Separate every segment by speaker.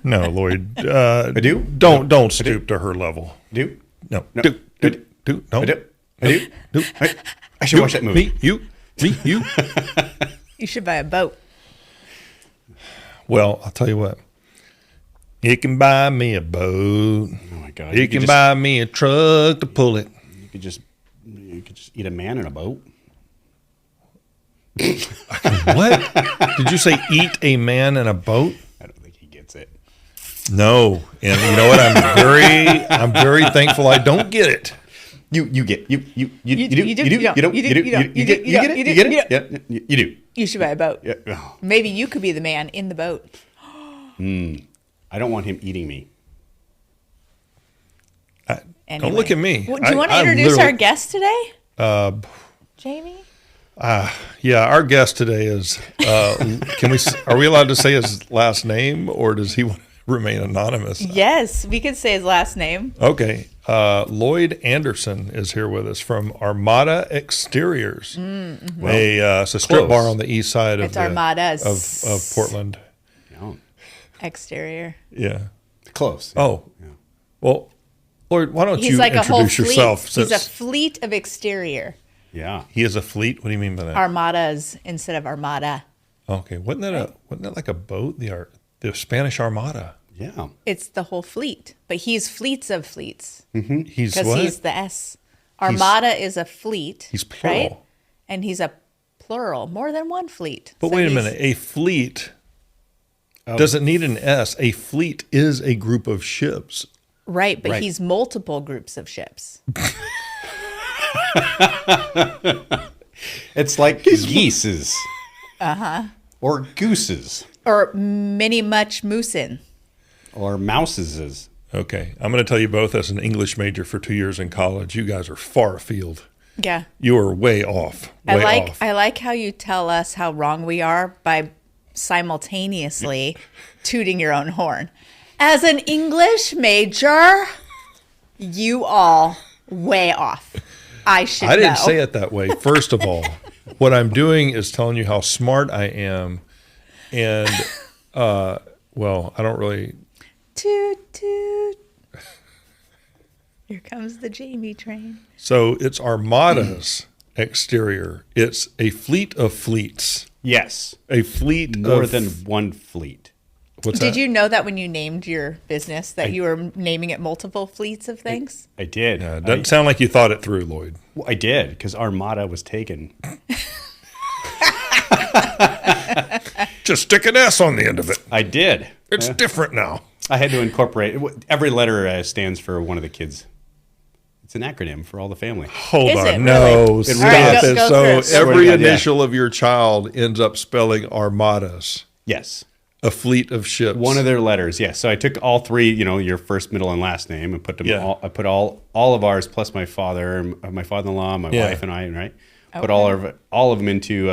Speaker 1: No, Lloyd.
Speaker 2: I do.
Speaker 1: Don't stoop to her level.
Speaker 2: Do?
Speaker 1: No.
Speaker 2: No.
Speaker 1: Do.
Speaker 2: I do.
Speaker 1: No.
Speaker 2: I do. I do.
Speaker 1: Do.
Speaker 2: I should watch that movie.
Speaker 1: Me. You.
Speaker 3: You should buy a boat.
Speaker 1: Well, I'll tell you what. You can buy me a boat.
Speaker 2: Oh my God!
Speaker 1: You can buy me a truck to pull it.
Speaker 2: You could just eat a man in a boat.
Speaker 1: What? Did you say eat a man in a boat?
Speaker 2: I don't think he gets it.
Speaker 1: No. And you know what? I'm very thankful I don't get it.
Speaker 2: You get you do you
Speaker 3: do.
Speaker 2: you get it. Yeah, you do.
Speaker 3: You should buy a boat.
Speaker 2: Yeah. Oh.
Speaker 3: Maybe you could be the man in the boat.
Speaker 2: I don't want him eating me.
Speaker 3: Anyway.
Speaker 1: Don't look at me.
Speaker 3: Well, do you want to introduce our guest today? Jamie?
Speaker 1: Yeah, our guest today is. Are we allowed to say his last name, or does he want to remain anonymous?
Speaker 3: Yes, we could say his last name.
Speaker 1: Okay, Lloyd Anderson is here with us from Armada Exteriors, it's a strip bar on the east side of
Speaker 3: Armada's
Speaker 1: of Portland.
Speaker 2: No.
Speaker 3: Exterior.
Speaker 1: Yeah.
Speaker 2: Close.
Speaker 1: Oh,
Speaker 2: Yeah.
Speaker 1: well, Lloyd, why don't
Speaker 3: He's
Speaker 1: you
Speaker 3: like a whole
Speaker 1: introduce
Speaker 3: fleet.
Speaker 1: yourself?
Speaker 3: He's a fleet of exterior.
Speaker 2: Yeah.
Speaker 1: He is a fleet. What do you mean by that?
Speaker 3: Armadas instead of armada.
Speaker 1: Okay, wasn't that like a boat? The Spanish Armada.
Speaker 2: Yeah.
Speaker 3: It's the whole fleet, but he's fleets of fleets
Speaker 1: He's
Speaker 3: because
Speaker 1: what?
Speaker 3: he's the S. Armada is a fleet.
Speaker 1: He's plural.
Speaker 3: right? And he's a plural, more than one fleet.
Speaker 1: But
Speaker 3: So
Speaker 1: wait a
Speaker 3: he's-
Speaker 1: minute. A fleet doesn't need an S. A fleet is a group of ships.
Speaker 3: Right, but
Speaker 2: Right.
Speaker 3: he's multiple groups of ships.
Speaker 2: It's like geeses. Or gooses.
Speaker 3: Or many much moosin.
Speaker 2: Or mouseses.
Speaker 1: Okay, I'm going to tell you both as an English major for 2 years in college, you guys are far afield.
Speaker 3: Yeah.
Speaker 1: You are way off.
Speaker 3: I
Speaker 1: Way off.
Speaker 3: like how you tell us how wrong we are by simultaneously tooting your own horn. As an English major, you all way off. I should know.
Speaker 1: I didn't say it that way. First of all, what I'm doing is telling you how smart I am. And, well, I don't really.
Speaker 3: Toot, toot. Here comes the Jamie train.
Speaker 1: So it's Armada's exterior. It's a fleet of fleets.
Speaker 2: Yes.
Speaker 1: A fleet
Speaker 2: More
Speaker 1: of.
Speaker 2: than one fleet.
Speaker 1: What's
Speaker 3: Did
Speaker 1: that?
Speaker 3: you know that when you named your business that you were naming it multiple fleets of things?
Speaker 2: I did.
Speaker 1: It doesn't sound like you thought it through, Lloyd.
Speaker 2: I did, because Armada was taken.
Speaker 1: Just stick an S on the end of it.
Speaker 2: I did.
Speaker 1: It's different now.
Speaker 2: I had to incorporate. Every letter stands for one of the kids. It's an acronym for all the family.
Speaker 1: Hold
Speaker 3: Is
Speaker 1: on.
Speaker 3: it
Speaker 1: No,
Speaker 3: really?
Speaker 1: stop
Speaker 2: All right,
Speaker 1: it.
Speaker 3: go
Speaker 1: So
Speaker 3: through it.
Speaker 2: Swear
Speaker 1: every
Speaker 2: to God, yeah.
Speaker 1: initial of your child ends up spelling Armadas,
Speaker 2: Yes.
Speaker 1: a fleet of ships.
Speaker 2: One of their letters, yes. So I took all three, your first, middle, and last name, and put them
Speaker 1: Yeah.
Speaker 2: all. I put all of ours plus my father, my father-in-law, my
Speaker 1: Yeah.
Speaker 2: wife, and I. Right. Put all of them into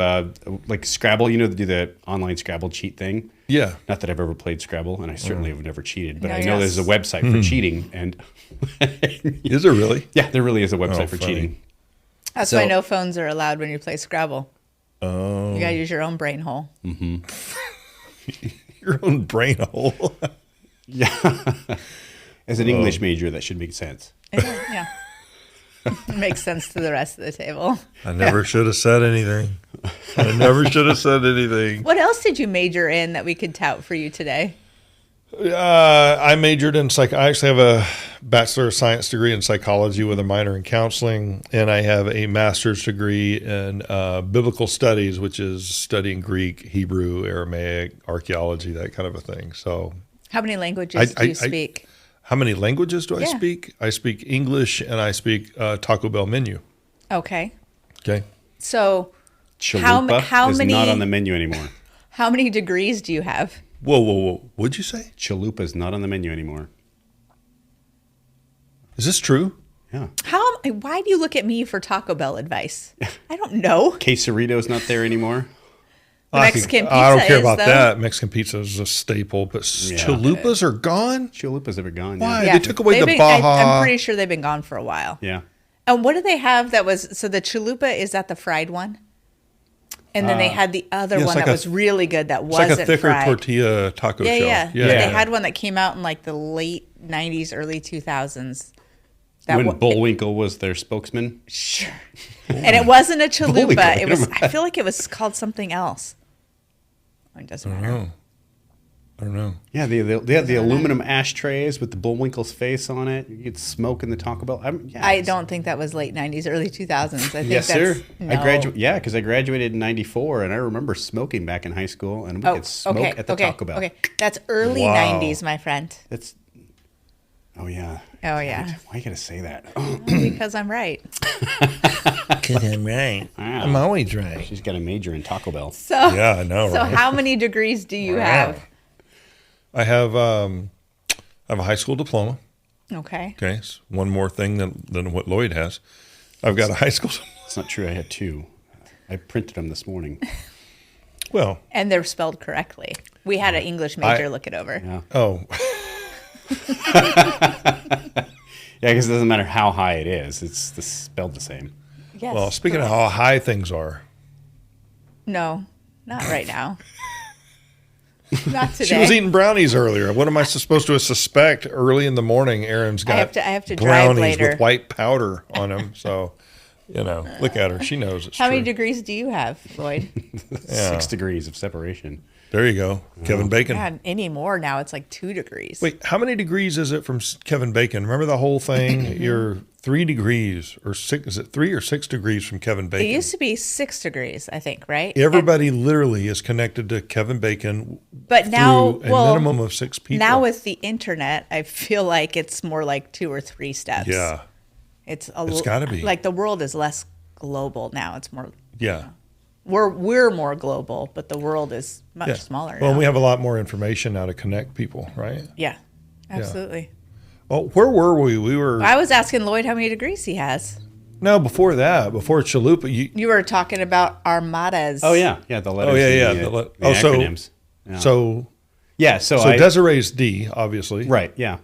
Speaker 2: like Scrabble. To do the online Scrabble cheat thing.
Speaker 1: Yeah.
Speaker 2: Not that I've ever played Scrabble, and I certainly have never cheated. But
Speaker 3: No,
Speaker 2: I know
Speaker 3: yes.
Speaker 2: there's a website for cheating, and
Speaker 1: Is there really?
Speaker 2: yeah, there really is a website for
Speaker 1: funny.
Speaker 2: cheating.
Speaker 3: That's
Speaker 2: So-
Speaker 3: why no phones are allowed when you play Scrabble. Oh. You got to use your own brain hole.
Speaker 1: Your own brain hole.
Speaker 2: Yeah. As an English major, that should make sense.
Speaker 3: Yeah. It makes sense to the rest of the table.
Speaker 1: I never should have said anything. I never should have said anything.
Speaker 3: What else did you major in that we could tout for you today?
Speaker 1: I majored in I actually have a Bachelor of Science degree in psychology with a minor in counseling, and I have a master's degree in biblical studies, which is studying Greek, Hebrew, Aramaic, archaeology, that kind of a thing. So,
Speaker 3: How many languages do you speak?
Speaker 1: how many languages do I
Speaker 3: Yeah.
Speaker 1: speak? I speak English and I speak Taco Bell menu.
Speaker 3: Okay.
Speaker 1: Okay.
Speaker 3: So
Speaker 2: Chalupa
Speaker 3: how
Speaker 2: is
Speaker 3: many-
Speaker 2: not on the menu anymore.
Speaker 3: how many degrees do you have?
Speaker 1: Whoa. What'd you say?
Speaker 2: Chalupa is not on the menu anymore.
Speaker 1: Is this true?
Speaker 2: Yeah.
Speaker 3: Why do you look at me for Taco Bell advice? I don't know.
Speaker 2: Quesarito's not there anymore.
Speaker 3: The Mexican pizza
Speaker 1: I don't care
Speaker 3: is,
Speaker 1: about
Speaker 3: though.
Speaker 1: that. Mexican pizza is a staple, but chalupas are gone?
Speaker 2: Chalupa's ever gone.
Speaker 1: Why?
Speaker 2: Yeah.
Speaker 1: They took away
Speaker 3: They've
Speaker 1: the
Speaker 3: been-
Speaker 1: Baja.
Speaker 3: I'm pretty sure they've been gone for a while.
Speaker 2: Yeah.
Speaker 3: And what do they have that was, so the chalupa, is that the fried one? And then they had the other
Speaker 1: it's
Speaker 3: one
Speaker 1: like
Speaker 3: that was really good that
Speaker 1: It's
Speaker 3: wasn't
Speaker 1: like a thicker
Speaker 3: fried.
Speaker 1: tortilla taco
Speaker 3: Yeah,
Speaker 1: shell.
Speaker 3: yeah. But they had one that came out in like the late 90s, early 2000s.
Speaker 2: When Bullwinkle was their spokesman.
Speaker 3: Sure. And it wasn't a chalupa.
Speaker 2: Bullwinkle,
Speaker 3: It was. I feel like it was called something else. It doesn't matter.
Speaker 1: I don't know.
Speaker 2: Yeah, they had the aluminum ashtrays with the Bullwinkle's face on it. You could smoke in the Taco Bell.
Speaker 3: I don't think that was late 90s, early 2000s. I think
Speaker 2: Yes,
Speaker 3: that's,
Speaker 2: sir.
Speaker 3: No.
Speaker 2: Because I graduated in '94, and I remember smoking back in high school, and we could smoke at the Taco Bell.
Speaker 3: Okay, that's early
Speaker 1: Wow.
Speaker 3: 90s, my friend.
Speaker 2: That's. Oh yeah.
Speaker 3: Oh, yeah.
Speaker 2: Why you gotta say that?
Speaker 3: Because I'm right.
Speaker 1: Because I'm right.
Speaker 2: Wow.
Speaker 1: I'm always right.
Speaker 2: She's got a major in Taco Bell.
Speaker 3: So,
Speaker 1: Yeah, I know,
Speaker 3: So,
Speaker 1: right?
Speaker 3: how many degrees do you have?
Speaker 1: I have a high school diploma.
Speaker 3: Okay.
Speaker 1: Okay, it's one more thing than what Lloyd has. I've got a high school.
Speaker 2: It's not true. I had 2. I printed them this morning.
Speaker 1: Well,
Speaker 3: And they're spelled correctly. We had an English major look it over.
Speaker 2: Yeah.
Speaker 1: oh,
Speaker 2: Yeah, because it doesn't matter how high it is. It's spelled the same.
Speaker 3: Yes.
Speaker 1: well. Speaking of how high things are,
Speaker 3: No, not right now. Not today.
Speaker 1: she was eating brownies earlier. What am I supposed to suspect? Early in the morning, Aaron's got
Speaker 3: I have to drive
Speaker 1: brownies
Speaker 3: later.
Speaker 1: with white powder on them. So, look at her. She knows it's
Speaker 3: How
Speaker 1: true.
Speaker 3: many degrees do you have, Lloyd?
Speaker 1: Yeah.
Speaker 2: 6 degrees of separation.
Speaker 1: There you go, Kevin Bacon.
Speaker 3: God, anymore now. It's like 2 degrees.
Speaker 1: Wait, how many degrees is it from Kevin Bacon? Remember the whole thing? You're 3 degrees or 6. Is it 3 or 6 degrees from Kevin
Speaker 3: It
Speaker 1: Bacon?
Speaker 3: used to be 6 degrees, I think, right?
Speaker 1: Everybody literally is connected to Kevin Bacon
Speaker 3: But now,
Speaker 1: through a minimum of 6 people.
Speaker 3: Now with the internet, I feel like it's more like 2 or 3 steps.
Speaker 1: Yeah,
Speaker 3: It's
Speaker 1: gotta be.
Speaker 3: like the world is less global now. It's more.
Speaker 1: yeah.
Speaker 3: We're more global, but the world is much
Speaker 1: Yeah.
Speaker 3: smaller.
Speaker 1: Well,
Speaker 3: now.
Speaker 1: we have a lot more information now to connect people, right?
Speaker 3: Yeah, absolutely.
Speaker 1: Well, where were we? We were
Speaker 3: I was asking Lloyd how many degrees he has.
Speaker 1: no before that, before Chalupa.
Speaker 3: You were talking about armadas.
Speaker 2: Oh yeah, the letters.
Speaker 1: yeah,
Speaker 2: and
Speaker 1: yeah.
Speaker 2: The
Speaker 1: So
Speaker 2: acronyms. Yeah.
Speaker 1: so
Speaker 2: So
Speaker 1: Desiree's D, obviously.
Speaker 2: right, yeah.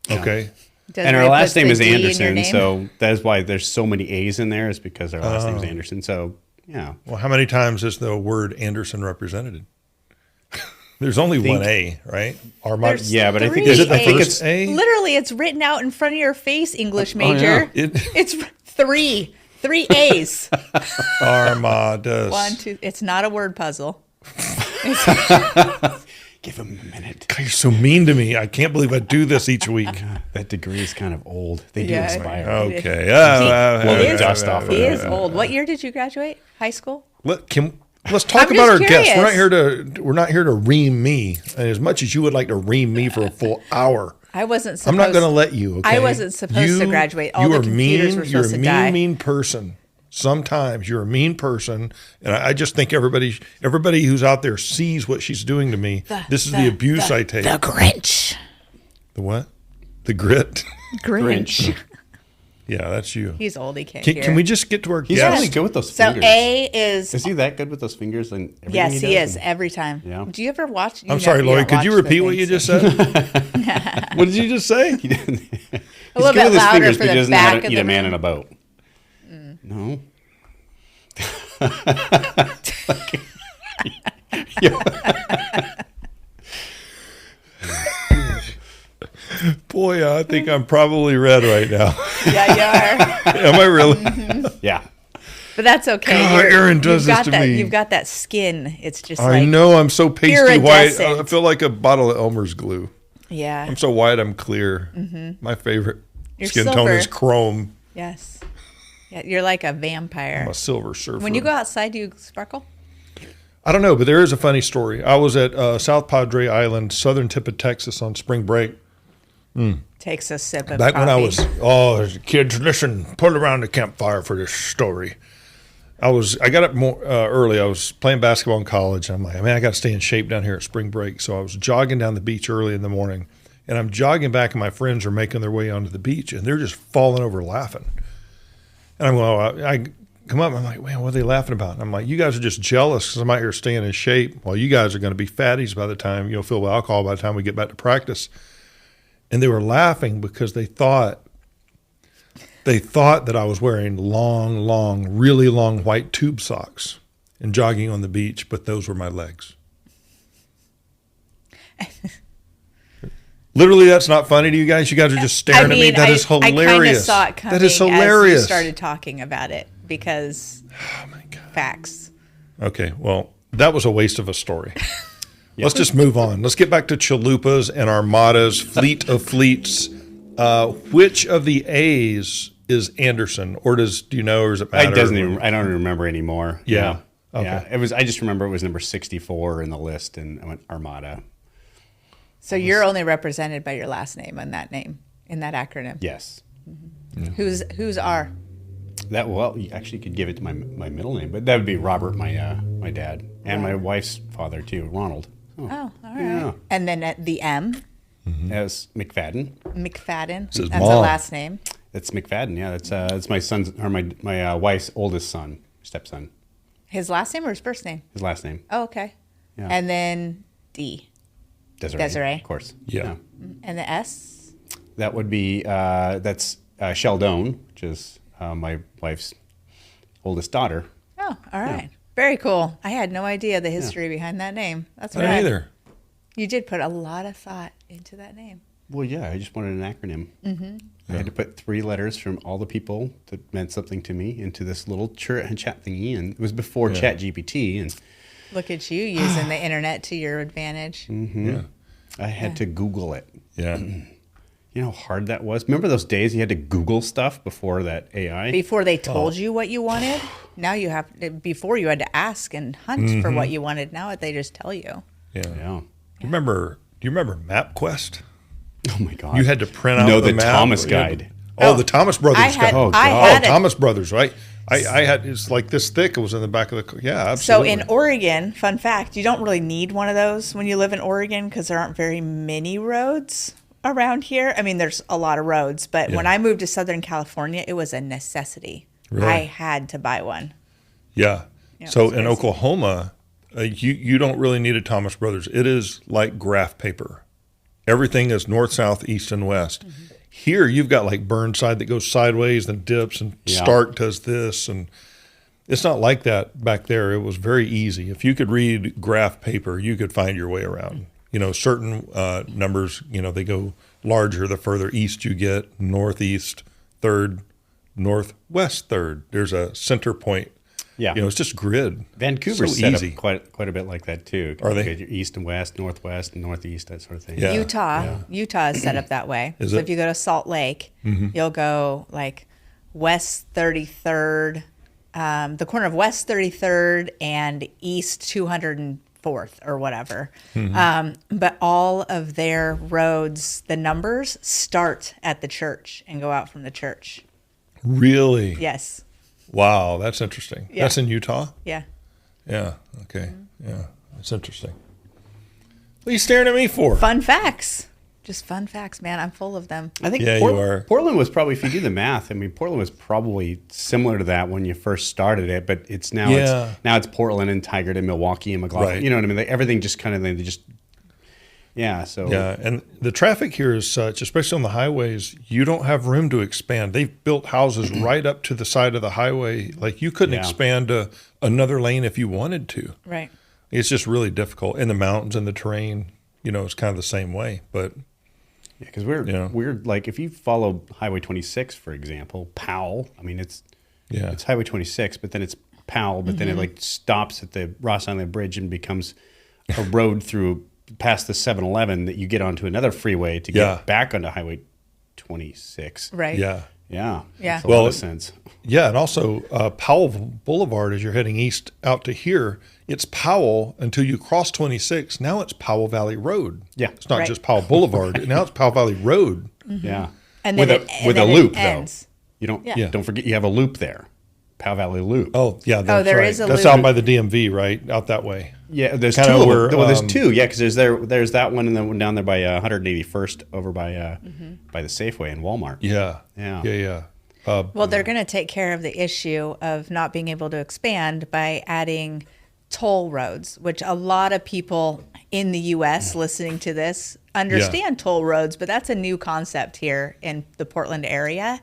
Speaker 1: Okay.
Speaker 2: And our last name is
Speaker 3: D in your
Speaker 2: Anderson,
Speaker 3: name?
Speaker 2: so that is why there's so many A's in there. Is because our last name is Anderson. So yeah,
Speaker 1: Well, how many times is the word Anderson represented? There's only one A, right? Armada.
Speaker 3: There's
Speaker 2: yeah, but I think
Speaker 3: three
Speaker 1: Is it the
Speaker 3: A's.
Speaker 1: first A?
Speaker 3: Literally, it's written out in front of your face, English
Speaker 2: Oh, yeah.
Speaker 3: major.
Speaker 1: It-
Speaker 3: It's 3 A's.
Speaker 1: Armadas.
Speaker 3: 1, 2. It's not a word puzzle.
Speaker 2: give him a minute.
Speaker 1: God, you're so mean to me. I can't believe I do this each week.
Speaker 2: That degree is kind of old. They do
Speaker 3: Yeah.
Speaker 2: expire.
Speaker 1: Okay.
Speaker 2: Blow the dust off of
Speaker 3: He
Speaker 2: it.
Speaker 3: is old. What year did you graduate? High school?
Speaker 1: Let's talk
Speaker 3: I'm
Speaker 1: about our
Speaker 3: just
Speaker 1: guests.
Speaker 3: curious.
Speaker 1: We're not here to ream me. And as much as you would like to ream me for a full hour,
Speaker 3: I wasn't supposed
Speaker 1: I'm not going to let you. Okay?
Speaker 3: I wasn't supposed to graduate. All
Speaker 1: you
Speaker 3: the
Speaker 1: are
Speaker 3: computers
Speaker 1: mean.
Speaker 3: were
Speaker 1: You're
Speaker 3: supposed
Speaker 1: a
Speaker 3: to die.
Speaker 1: mean person. Sometimes you're a mean person, and I just think everybody who's out there sees what she's doing to me. This is the abuse I take.
Speaker 3: The Grinch.
Speaker 1: The what? The grit.
Speaker 2: Grinch.
Speaker 1: Yeah, that's you.
Speaker 3: He's old. He can't
Speaker 1: Can,
Speaker 3: hear.
Speaker 1: can we just get to our
Speaker 2: He's
Speaker 1: guest?
Speaker 2: really good with those
Speaker 3: So
Speaker 2: fingers.
Speaker 3: A is
Speaker 2: Is he that good with those fingers? And everything
Speaker 3: yes, he
Speaker 2: does?
Speaker 3: is every time.
Speaker 2: Yeah.
Speaker 3: Do you ever watch?
Speaker 1: I'm sorry, Lloyd. Could you repeat what you just said? What did you just say?
Speaker 3: A
Speaker 2: He's
Speaker 3: little
Speaker 2: good
Speaker 3: bit
Speaker 2: with his
Speaker 3: louder
Speaker 2: fingers,
Speaker 3: for
Speaker 2: but he
Speaker 3: the
Speaker 2: doesn't know how
Speaker 3: back
Speaker 2: to
Speaker 3: of
Speaker 2: eat
Speaker 3: the
Speaker 2: a man
Speaker 3: room.
Speaker 2: in a boat. No.
Speaker 1: Boy, I think I'm probably red right now.
Speaker 3: Yeah, you are.
Speaker 1: Am I really?
Speaker 2: Yeah.
Speaker 3: But that's okay.
Speaker 1: God, Aaron does
Speaker 3: you've
Speaker 1: this
Speaker 3: got
Speaker 1: to me.
Speaker 3: You've got that skin. It's just
Speaker 1: I
Speaker 3: like
Speaker 1: know I'm so pasty white. I
Speaker 3: iridescent.
Speaker 1: feel like a bottle of Elmer's glue.
Speaker 3: yeah.
Speaker 1: I'm so white, I'm clear. My favorite
Speaker 3: You're
Speaker 1: skin tone
Speaker 3: silver.
Speaker 1: is chrome.
Speaker 3: Yes. Yeah, you're like a vampire.
Speaker 1: I'm a silver surfer.
Speaker 3: When you go outside, do you sparkle?
Speaker 1: I don't know, but there is a funny story. I was at South Padre Island, southern tip of Texas, on spring break.
Speaker 3: Takes a sip of
Speaker 1: Back
Speaker 3: coffee.
Speaker 1: when I was, kids, listen, pull around the campfire for this story. I got up more early. I was playing basketball in college. I'm like, man, I got to stay in shape down here at spring break. So I was jogging down the beach early in the morning, and I'm jogging back, and my friends are making their way onto the beach, and they're just falling over laughing. And I'm going, I come up, and I'm like, man, what are they laughing about? And I'm like, you guys are just jealous because I'm out here staying in shape. Well, you guys are going to be fatties by the time, filled with alcohol by the time we get back to practice. And they were laughing because they thought that I was wearing long, really long white tube socks. and jogging on the beach, but those were my legs. Literally, that's not funny to you guys. You guys are just staring at me. That is hilarious.
Speaker 3: I kind of saw it coming
Speaker 1: that is hilarious.
Speaker 3: as you started talking about it because
Speaker 1: Oh my God.
Speaker 3: facts.
Speaker 1: Okay, well, that was a waste of a story. Let's just move on. Let's get back to chalupas and armadas, fleet of fleets. Which of the A's is Anderson, or do you know, or does it matter?
Speaker 2: I don't remember anymore.
Speaker 1: Yeah. Okay.
Speaker 2: Yeah. It was. I just remember it was number 64 in the list, and I went Armada.
Speaker 3: So you're only represented by your last name in that acronym.
Speaker 2: Yes.
Speaker 3: Who's R?
Speaker 2: That you actually could give it to my middle name, but that would be Robert, my dad, and my wife's father too, Ronald.
Speaker 3: Oh, all right.
Speaker 2: Yeah.
Speaker 3: And then at the M,
Speaker 2: As McFadden.
Speaker 3: McFadden.
Speaker 1: Says
Speaker 3: That's
Speaker 1: Mom.
Speaker 3: a last name.
Speaker 2: That's McFadden. Yeah, that's my son's or my wife's oldest son, stepson.
Speaker 3: His last name or his first name?
Speaker 2: His last name.
Speaker 3: Oh, okay.
Speaker 2: Yeah.
Speaker 3: And then D. Desiree.
Speaker 2: Of course.
Speaker 1: Yeah.
Speaker 3: And the S?
Speaker 2: That would be that's Sheldon, which is my wife's oldest daughter.
Speaker 3: Oh, all right. Very cool. I had no idea the history behind that name. That's
Speaker 1: I don't
Speaker 3: right.
Speaker 1: either.
Speaker 3: You did put a lot of thought into that name.
Speaker 2: Well, yeah, I just wanted an acronym. Mm-hmm. I had to put 3 letters from all the people that meant something to me into this little chat thingy, and it was before Chat GPT, and
Speaker 3: Look at you using the internet to your advantage.
Speaker 1: Yeah.
Speaker 2: I had to Google it.
Speaker 1: Yeah.
Speaker 2: You know how hard that was? Remember those days you had to Google stuff before that AI?
Speaker 3: Before they told you what you wanted, now you have. Before you had to ask and hunt for what you wanted. Now they just tell you.
Speaker 1: Yeah.
Speaker 2: Yeah.
Speaker 1: Do you remember MapQuest?
Speaker 2: Oh my God.
Speaker 1: You had to print out
Speaker 2: the
Speaker 1: map.
Speaker 2: Thomas
Speaker 1: You had to-
Speaker 2: guide.
Speaker 1: the Thomas Brothers
Speaker 3: I had-
Speaker 1: guide.
Speaker 2: Oh,
Speaker 3: I
Speaker 2: God.
Speaker 3: had it.
Speaker 1: Thomas Brothers, right? I had, it's like this thick. It was in the back of the, yeah,
Speaker 3: So
Speaker 1: absolutely.
Speaker 3: in Oregon, fun fact, you don't really need one of those when you live in Oregon because there aren't very many roads around here. I mean, there's a lot of roads, but when I moved to Southern California, it was a necessity.
Speaker 1: Really?
Speaker 3: I had to buy one.
Speaker 1: Yeah.
Speaker 3: Yeah,
Speaker 1: So
Speaker 3: it's
Speaker 1: in
Speaker 3: crazy.
Speaker 1: Oklahoma, you don't really need a Thomas Brothers. It is like graph paper. Everything is north, south, east, and west. Here, you've got like Burnside that goes sideways and dips, and Stark does this. And it's not like that back there. It was very easy. If you could read graph paper, you could find your way around. You know, certain numbers, they go larger the further east you get, northeast, third, northwest, third. There's a center point.
Speaker 2: Yeah.
Speaker 1: It's just grid.
Speaker 2: Vancouver's
Speaker 1: so
Speaker 2: set
Speaker 1: easy.
Speaker 2: up quite a bit like that too.
Speaker 1: Are they?
Speaker 2: You get your east and west, northwest and northeast, that sort of thing.
Speaker 1: Yeah.
Speaker 3: Utah is set up that way.
Speaker 1: Is
Speaker 3: so
Speaker 1: it?
Speaker 3: if you go to Salt Lake, you'll go like West 33rd, the corner of West 33rd and East 204th or whatever. But all of their roads, the numbers start at the church and go out from the church.
Speaker 1: Really?
Speaker 3: Yes.
Speaker 1: Wow, that's interesting.
Speaker 3: Yeah.
Speaker 1: That's in Utah?
Speaker 3: Yeah.
Speaker 1: Yeah. Okay. Yeah. That's interesting. What are you staring at me for?
Speaker 3: Fun facts. Just fun facts, man. I'm full of them.
Speaker 2: I think
Speaker 1: Yeah, you are.
Speaker 2: Portland was probably, if you do the math, I mean, Portland was probably similar to that when you first started it, but it's now it's Portland and Tigard and Milwaukee and McLaughlin.
Speaker 1: Right.
Speaker 2: You know what I mean? Like, everything just kind of they just so
Speaker 1: Yeah, and the traffic here is such, especially on the highways, you don't have room to expand. They've built houses right up to the side of the highway. Like you couldn't expand to another lane if you wanted to.
Speaker 3: Right.
Speaker 1: It's just really difficult. In the mountains and the terrain, it's kind of the same way. But
Speaker 2: because we're like, if you follow Highway 26, for example, Powell, I mean, it's Highway 26, but then it's Powell, but then it like stops at the Ross Island Bridge and becomes a road through past the 7-Eleven that you get onto another freeway to get back onto Highway 26.
Speaker 3: Right.
Speaker 1: yeah.
Speaker 2: Yeah.
Speaker 3: Yeah.
Speaker 2: Makes a lot of sense.
Speaker 1: Yeah, and also Powell Boulevard, as you're heading east out to here, it's Powell until you cross 26. Now it's Powell Valley Road.
Speaker 2: Yeah.
Speaker 1: It's not
Speaker 3: Right.
Speaker 1: just Powell Boulevard. Now it's Powell Valley Road.
Speaker 2: Yeah.
Speaker 3: And
Speaker 2: with
Speaker 3: then
Speaker 2: with a
Speaker 3: then it
Speaker 2: loop
Speaker 3: ends.
Speaker 2: though. You don't
Speaker 3: Yeah.
Speaker 2: don't forget you have a loop there. Powell Valley Loop.
Speaker 1: Oh, yeah. That's
Speaker 3: there
Speaker 1: right.
Speaker 3: is a
Speaker 1: That's
Speaker 3: loop.
Speaker 1: out by the DMV, right? Out that way.
Speaker 2: Yeah, there's
Speaker 1: Kinda
Speaker 2: two of
Speaker 1: where,
Speaker 2: them. Well, there's two. Yeah, because there's that one and then one down there by 181st over by the Safeway and Walmart.
Speaker 1: Yeah.
Speaker 2: Yeah.
Speaker 1: Yeah.
Speaker 3: Well, they're going to take care of the issue of not being able to expand by adding toll roads, which a lot of people in the U.S. listening to this understand toll roads, but that's a new concept here in the Portland area.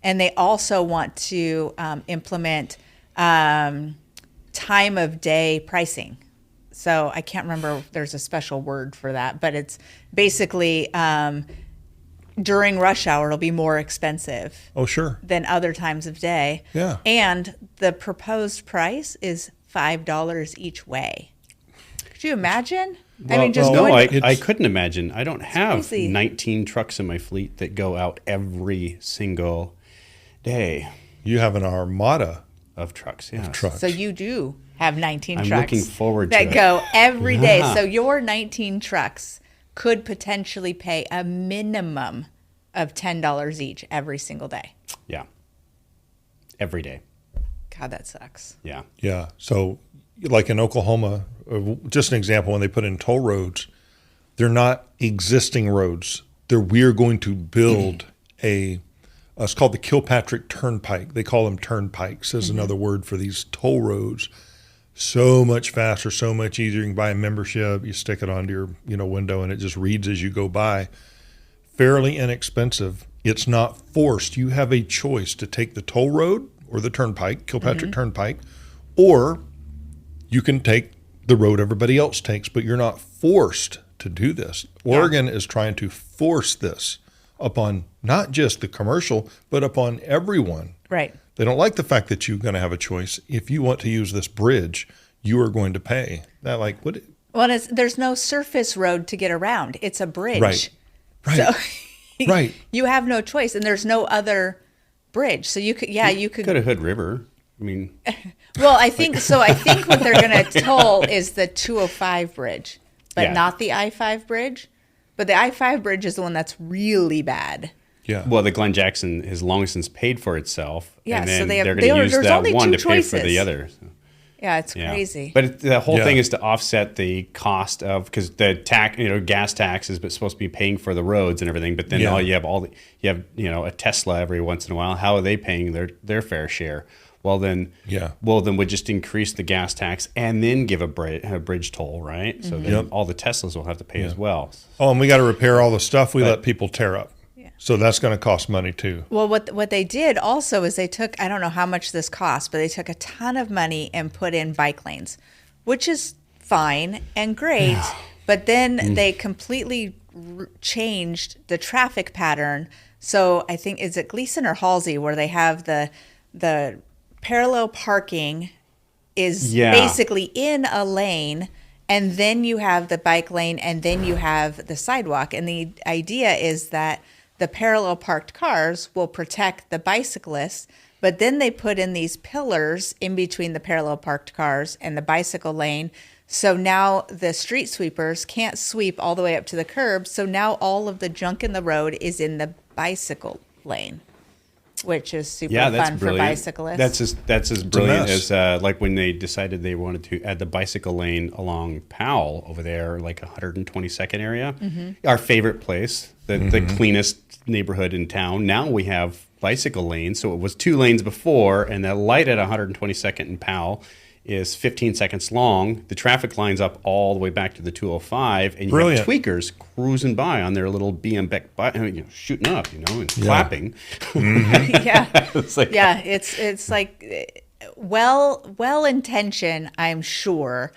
Speaker 3: And they also want to implement time of day pricing. So I can't remember if there's a special word for that, but it's basically during rush hour, it'll be more expensive.
Speaker 1: Oh, sure.
Speaker 3: Than other times of day.
Speaker 1: Yeah.
Speaker 3: And the proposed price is $5 each way. Could you imagine?
Speaker 2: Well, I couldn't imagine. I don't have 19 trucks in my fleet that go out every single day.
Speaker 1: You have an armada
Speaker 2: of trucks, yeah.
Speaker 3: So you do have 19
Speaker 2: I'm
Speaker 3: trucks.
Speaker 2: looking forward to
Speaker 3: that
Speaker 2: it.
Speaker 3: go every day. So your 19 trucks could potentially pay a minimum of $10 each every single day.
Speaker 2: Yeah. Every day.
Speaker 3: God, that sucks.
Speaker 2: Yeah.
Speaker 1: Yeah. So like in Oklahoma, just an example, when they put in toll roads, they're not existing roads. We're going to build it's called the Kilpatrick Turnpike. They call them turnpikes as another word for these toll roads. So much faster, so much easier. You can buy a membership, you stick it onto your window, and it just reads as you go by. Fairly inexpensive. It's not forced. You have a choice to take the toll road or the turnpike, Kilpatrick Turnpike, or you can take the road everybody else takes, but you're not forced to do this. Oregon is trying to force this upon not just the commercial, but upon everyone.
Speaker 3: Right.
Speaker 1: They don't like the fact that you're going to have a choice. If you want to use this bridge, you are going to pay. That what?
Speaker 3: Well, there's no surface road to get around. It's a bridge.
Speaker 1: Right.
Speaker 3: So
Speaker 1: right.
Speaker 3: You have no choice, and there's no other bridge. So you could
Speaker 2: go to Hood River. I mean,
Speaker 3: well, I think what they're going to toll is the 205 bridge, but not the I-5 bridge. But the I-5 bridge is the one that's really bad.
Speaker 1: Yeah.
Speaker 2: Well, the Glen Jackson has long since paid for itself.
Speaker 3: Yeah.
Speaker 2: And then
Speaker 3: so
Speaker 2: they're going to use that one to pay for the other. So.
Speaker 3: Yeah, it's crazy.
Speaker 2: But the whole thing is to offset the cost of, because the gas tax is supposed to be paying for the roads and everything. But then you have a Tesla every once in a while. How are they paying their fair share? Well then we'd just increase the gas tax and then give a bridge toll, right? So then all the Teslas will have to pay as well.
Speaker 1: Oh, and we got to repair all the stuff we let people tear up. So that's going to cost money too.
Speaker 3: Well, what they did also is they took, I don't know how much this cost, but they took a ton of money and put in bike lanes, which is fine and great. Yeah. But then they completely changed the traffic pattern. So I think, is it Gleason or Halsey where they have the parallel parking is basically in a lane, and then you have the bike lane, and then you have the sidewalk. And the idea is that the parallel parked cars will protect the bicyclists, but then they put in these pillars in between the parallel parked cars and the bicycle lane. So now the street sweepers can't sweep all the way up to the curb. So now all of the junk in the road is in the bicycle lane, which is super fun for bicyclists.
Speaker 2: That's as brilliant as like when they decided they wanted to add the bicycle lane along Powell over there, like 122nd area, our favorite place, the cleanest neighborhood in town. Now we have bicycle lanes. So it was 2 lanes before, and the light at 122nd and Powell is 15 seconds long. The traffic lines up all the way back to the 205, and you have tweakers cruising by on their little BMX bike, shooting up, and clapping.
Speaker 3: It's like well intentioned, I'm sure,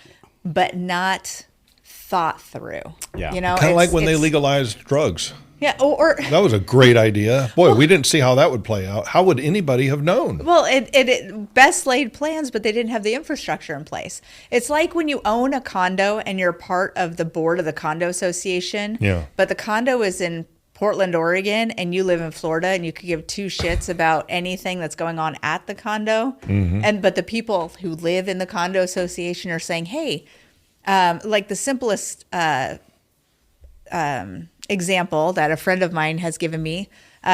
Speaker 3: but not thought through.
Speaker 2: Yeah,
Speaker 3: kind
Speaker 1: of like when they legalized drugs.
Speaker 3: Yeah, or
Speaker 1: that was a great idea. Boy, we didn't see how that would play out. How would anybody have known?
Speaker 3: Well, it best laid plans, but they didn't have the infrastructure in place. It's like when you own a condo and you're part of the board of the condo association.
Speaker 1: Yeah.
Speaker 3: But the condo is in Portland, Oregon, and you live in Florida, and you could give 2 shits about anything that's going on at the condo. But the people who live in the condo association are saying, hey, like the simplest example that a friend of mine has given me.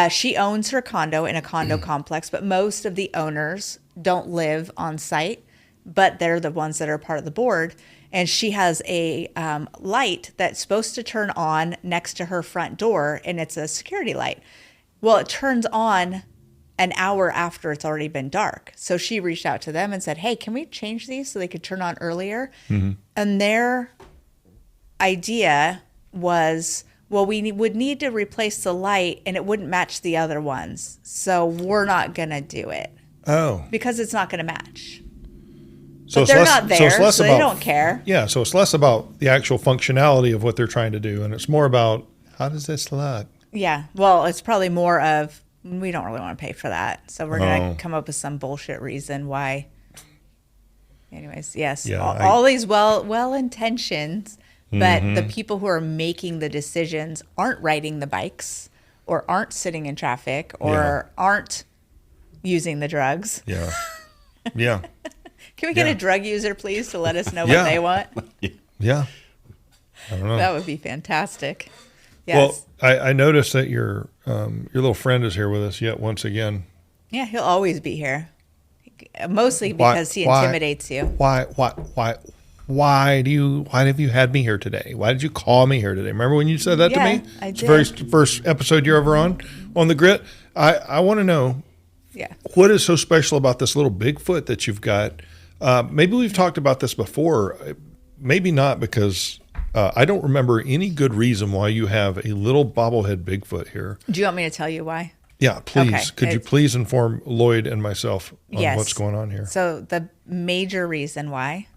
Speaker 3: She owns her condo in a condo complex, but most of the owners don't live on site, but they're the ones that are part of the board. And she has a light that's supposed to turn on next to her front door, and it's a security light. Well, it turns on an hour after it's already been dark. So she reached out to them and said, hey, can we change these so they could turn on earlier? And their idea was, well, we would need to replace the light, and it wouldn't match the other ones. So we're not going to do it.
Speaker 1: Oh.
Speaker 3: Because it's not going to match.
Speaker 1: So
Speaker 3: but they're not there, so they
Speaker 1: about,
Speaker 3: don't care.
Speaker 1: Yeah, so it's less about the actual functionality of what they're trying to do, and it's more about how does this look?
Speaker 3: Yeah, well, it's probably more of we don't really want to pay for that, so we're going to come up with some bullshit reason why. Anyways, yes,
Speaker 1: Yeah,
Speaker 3: all these well intentions, but the people who are making the decisions aren't riding the bikes, or aren't sitting in traffic, or aren't using the drugs.
Speaker 1: Yeah, yeah.
Speaker 3: Can we get a drug user, please, to let us know what they want?
Speaker 1: Yeah. I don't know.
Speaker 3: That would be fantastic. Yes.
Speaker 1: Well, I noticed that your little friend is here with us yet once again.
Speaker 3: Yeah, he'll always be here. Mostly because he intimidates you.
Speaker 1: Why have you had me here today? Why did you call me here today? Remember when you said that to me?
Speaker 3: I did.
Speaker 1: The very first episode you're ever on the Grit. I want to know what is so special about this little Bigfoot that you've got. Maybe we've talked about this before. Maybe not, because I don't remember any good reason why you have a little bobblehead Bigfoot here.
Speaker 3: Do you want me to tell you why?
Speaker 1: Yeah, please. Okay. Could you please inform Lloyd and myself on what's going on here?
Speaker 3: So the major reason why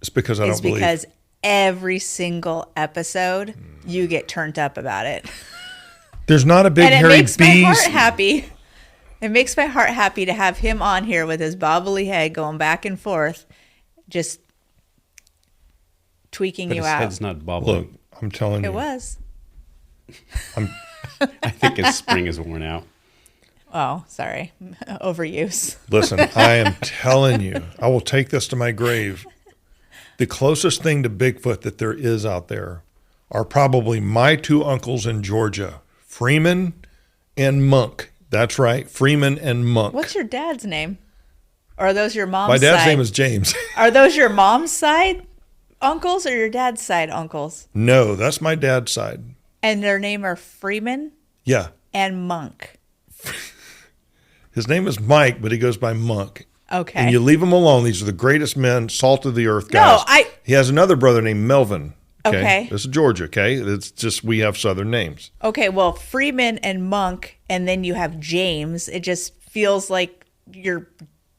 Speaker 1: is because I don't believe.
Speaker 3: Because every single episode you get turned up about it.
Speaker 1: There's not a big hairy beast.
Speaker 3: And it makes my heart happy. It makes my heart happy to have him on here with his bobbly head going back and forth, just tweaking you out.
Speaker 2: His head's not bobbling.
Speaker 1: Look, I'm telling you.
Speaker 3: It was.
Speaker 2: I think his spring is worn out.
Speaker 3: Oh, sorry. Overuse.
Speaker 1: Listen, I am telling you, I will take this to my grave. The closest thing to Bigfoot that there is out there are probably my two uncles in Georgia, Freeman and Monk. That's right, Freeman and Monk.
Speaker 3: What's your dad's name? Or are those your mom's side?
Speaker 1: My dad's name is James.
Speaker 3: Are those your mom's side uncles or your dad's side uncles?
Speaker 1: No, that's my dad's side.
Speaker 3: And their name are Freeman?
Speaker 1: Yeah.
Speaker 3: And Monk.
Speaker 1: His name is Mike, but he goes by Monk.
Speaker 3: Okay.
Speaker 1: And you leave him alone. These are the greatest men, salt of the earth guys. He has another brother named Melvin. Okay. This is Georgia, okay? It's just we have Southern names.
Speaker 3: Okay, well, Freeman and Monk, and then you have James. It just feels like your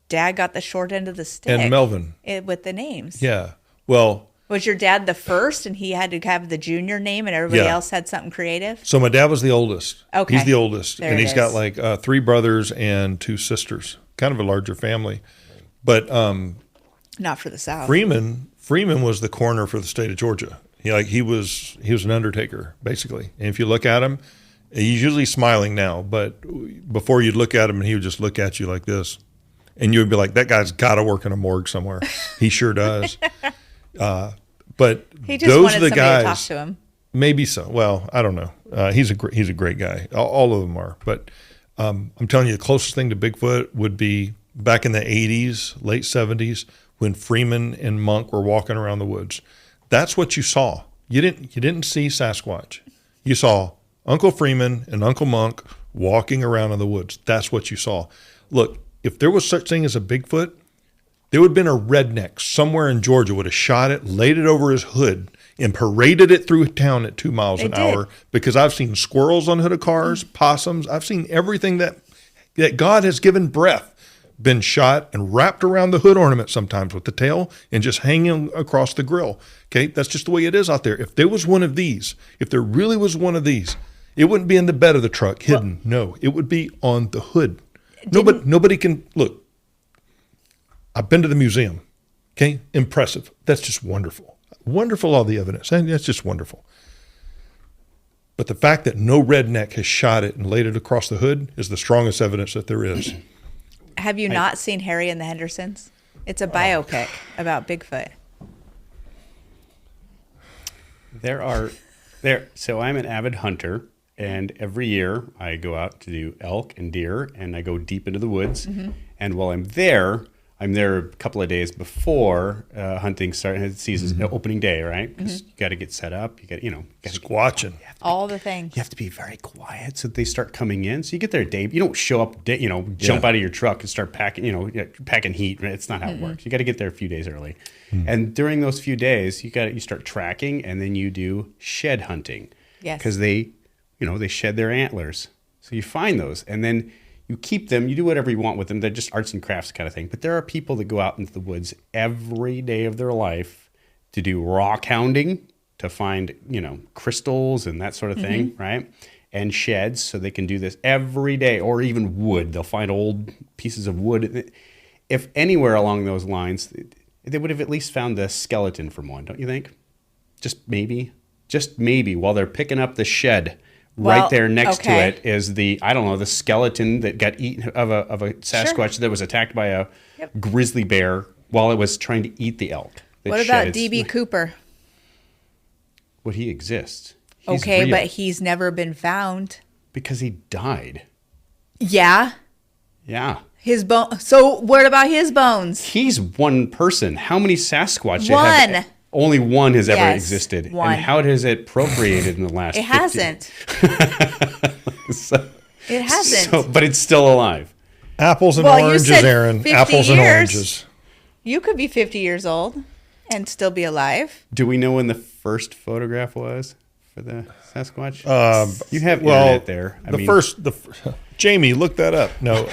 Speaker 3: dad got the short end of the stick.
Speaker 1: And Melvin.
Speaker 3: With the names.
Speaker 1: Yeah. Well.
Speaker 3: Was your dad the first and he had to have the junior name and everybody else had something creative?
Speaker 1: So my dad was the oldest.
Speaker 3: Okay.
Speaker 1: He's the oldest.
Speaker 3: There
Speaker 1: and he's
Speaker 3: is.
Speaker 1: got like 3 brothers and 2 sisters. Kind of a larger family. But
Speaker 3: not for the South.
Speaker 1: Freeman was the coroner for the state of Georgia. He was an undertaker, basically. And if you look at him, he's usually smiling now, but before you'd look at him and he would just look at you like this. And you would be like, that guy's got to work in a morgue somewhere. He sure does. But
Speaker 3: he just
Speaker 1: those
Speaker 3: wanted
Speaker 1: are the
Speaker 3: somebody
Speaker 1: guys,
Speaker 3: to talk to him.
Speaker 1: Maybe so. Well, I don't know. He's a great guy. All of them are. But I'm telling you, the closest thing to Bigfoot would be back in the 80s, late 70s, when Freeman and Monk were walking around the woods. That's what you saw. You didn't see Sasquatch. You saw Uncle Freeman and Uncle Monk walking around in the woods. That's what you saw. Look, if there was such thing as a Bigfoot, there would have been a redneck somewhere in Georgia would have shot it, laid it over his hood, and paraded it through town at 2 miles an hour. Because I've seen squirrels on hood of cars, possums. I've seen everything that God has given breath been shot and wrapped around the hood ornament sometimes with the tail and just hanging across the grill. Okay, that's just the way it is out there. If there was one of these, if there really was one of these, it wouldn't be in the bed of the truck hidden. No, it would be on the hood. Nobody can look. I've been to the museum. Okay, impressive. That's just wonderful. Wonderful, all the evidence. And that's just wonderful. But the fact that no redneck has shot it and laid it across the hood is the strongest evidence that there is.
Speaker 3: Have you not seen Harry and the Hendersons? It's a biopic about Bigfoot.
Speaker 2: So I'm an avid hunter, and every year I go out to do elk and deer, and I go deep into the woods. Mm-hmm. And while I'm there a couple of days before hunting season, opening day, right? Because you got to get set up. You got
Speaker 1: squatching.
Speaker 3: All the things.
Speaker 2: You have to be very quiet so that they start coming in. So you get there a day. You don't show up, jump out of your truck and start packing, packing heat. It's not how it works. You got to get there a few days early. And during those few days, you start tracking, and then you do shed hunting.
Speaker 3: Yes.
Speaker 2: Because they shed their antlers. So you find those, and then You keep them, you do whatever you want with them. They're just arts and crafts kind of thing. But there are people that go out into the woods every day of their life to do rock hounding, to find, crystals and that sort of thing, right? And sheds, so they can do this every day, or even wood. They'll find old pieces of wood. If anywhere along those lines, they would have at least found the skeleton from one, don't you think? Just maybe, while they're picking up the shed, right there next to it is the skeleton that got eaten of a Sasquatch that was attacked by a grizzly bear while it was trying to eat the elk.
Speaker 3: What about D.B. Cooper?
Speaker 2: Would he exist?
Speaker 3: He's real. But he's never been found.
Speaker 2: Because he died.
Speaker 3: Yeah.
Speaker 2: Yeah.
Speaker 3: His bone. So what about his bones?
Speaker 2: He's one person. How many Sasquatch?
Speaker 3: One.
Speaker 2: Only one has ever existed.
Speaker 3: One.
Speaker 2: And how has it procreated in the last?
Speaker 3: It hasn't. It hasn't.
Speaker 2: But it's still alive.
Speaker 1: Apples and oranges, Aaron. Apples and oranges.
Speaker 3: You could be 50 years old and still be alive.
Speaker 2: Do we know when the first photograph was for the Sasquatch? You have internet there.
Speaker 1: Jamie, look that up. No,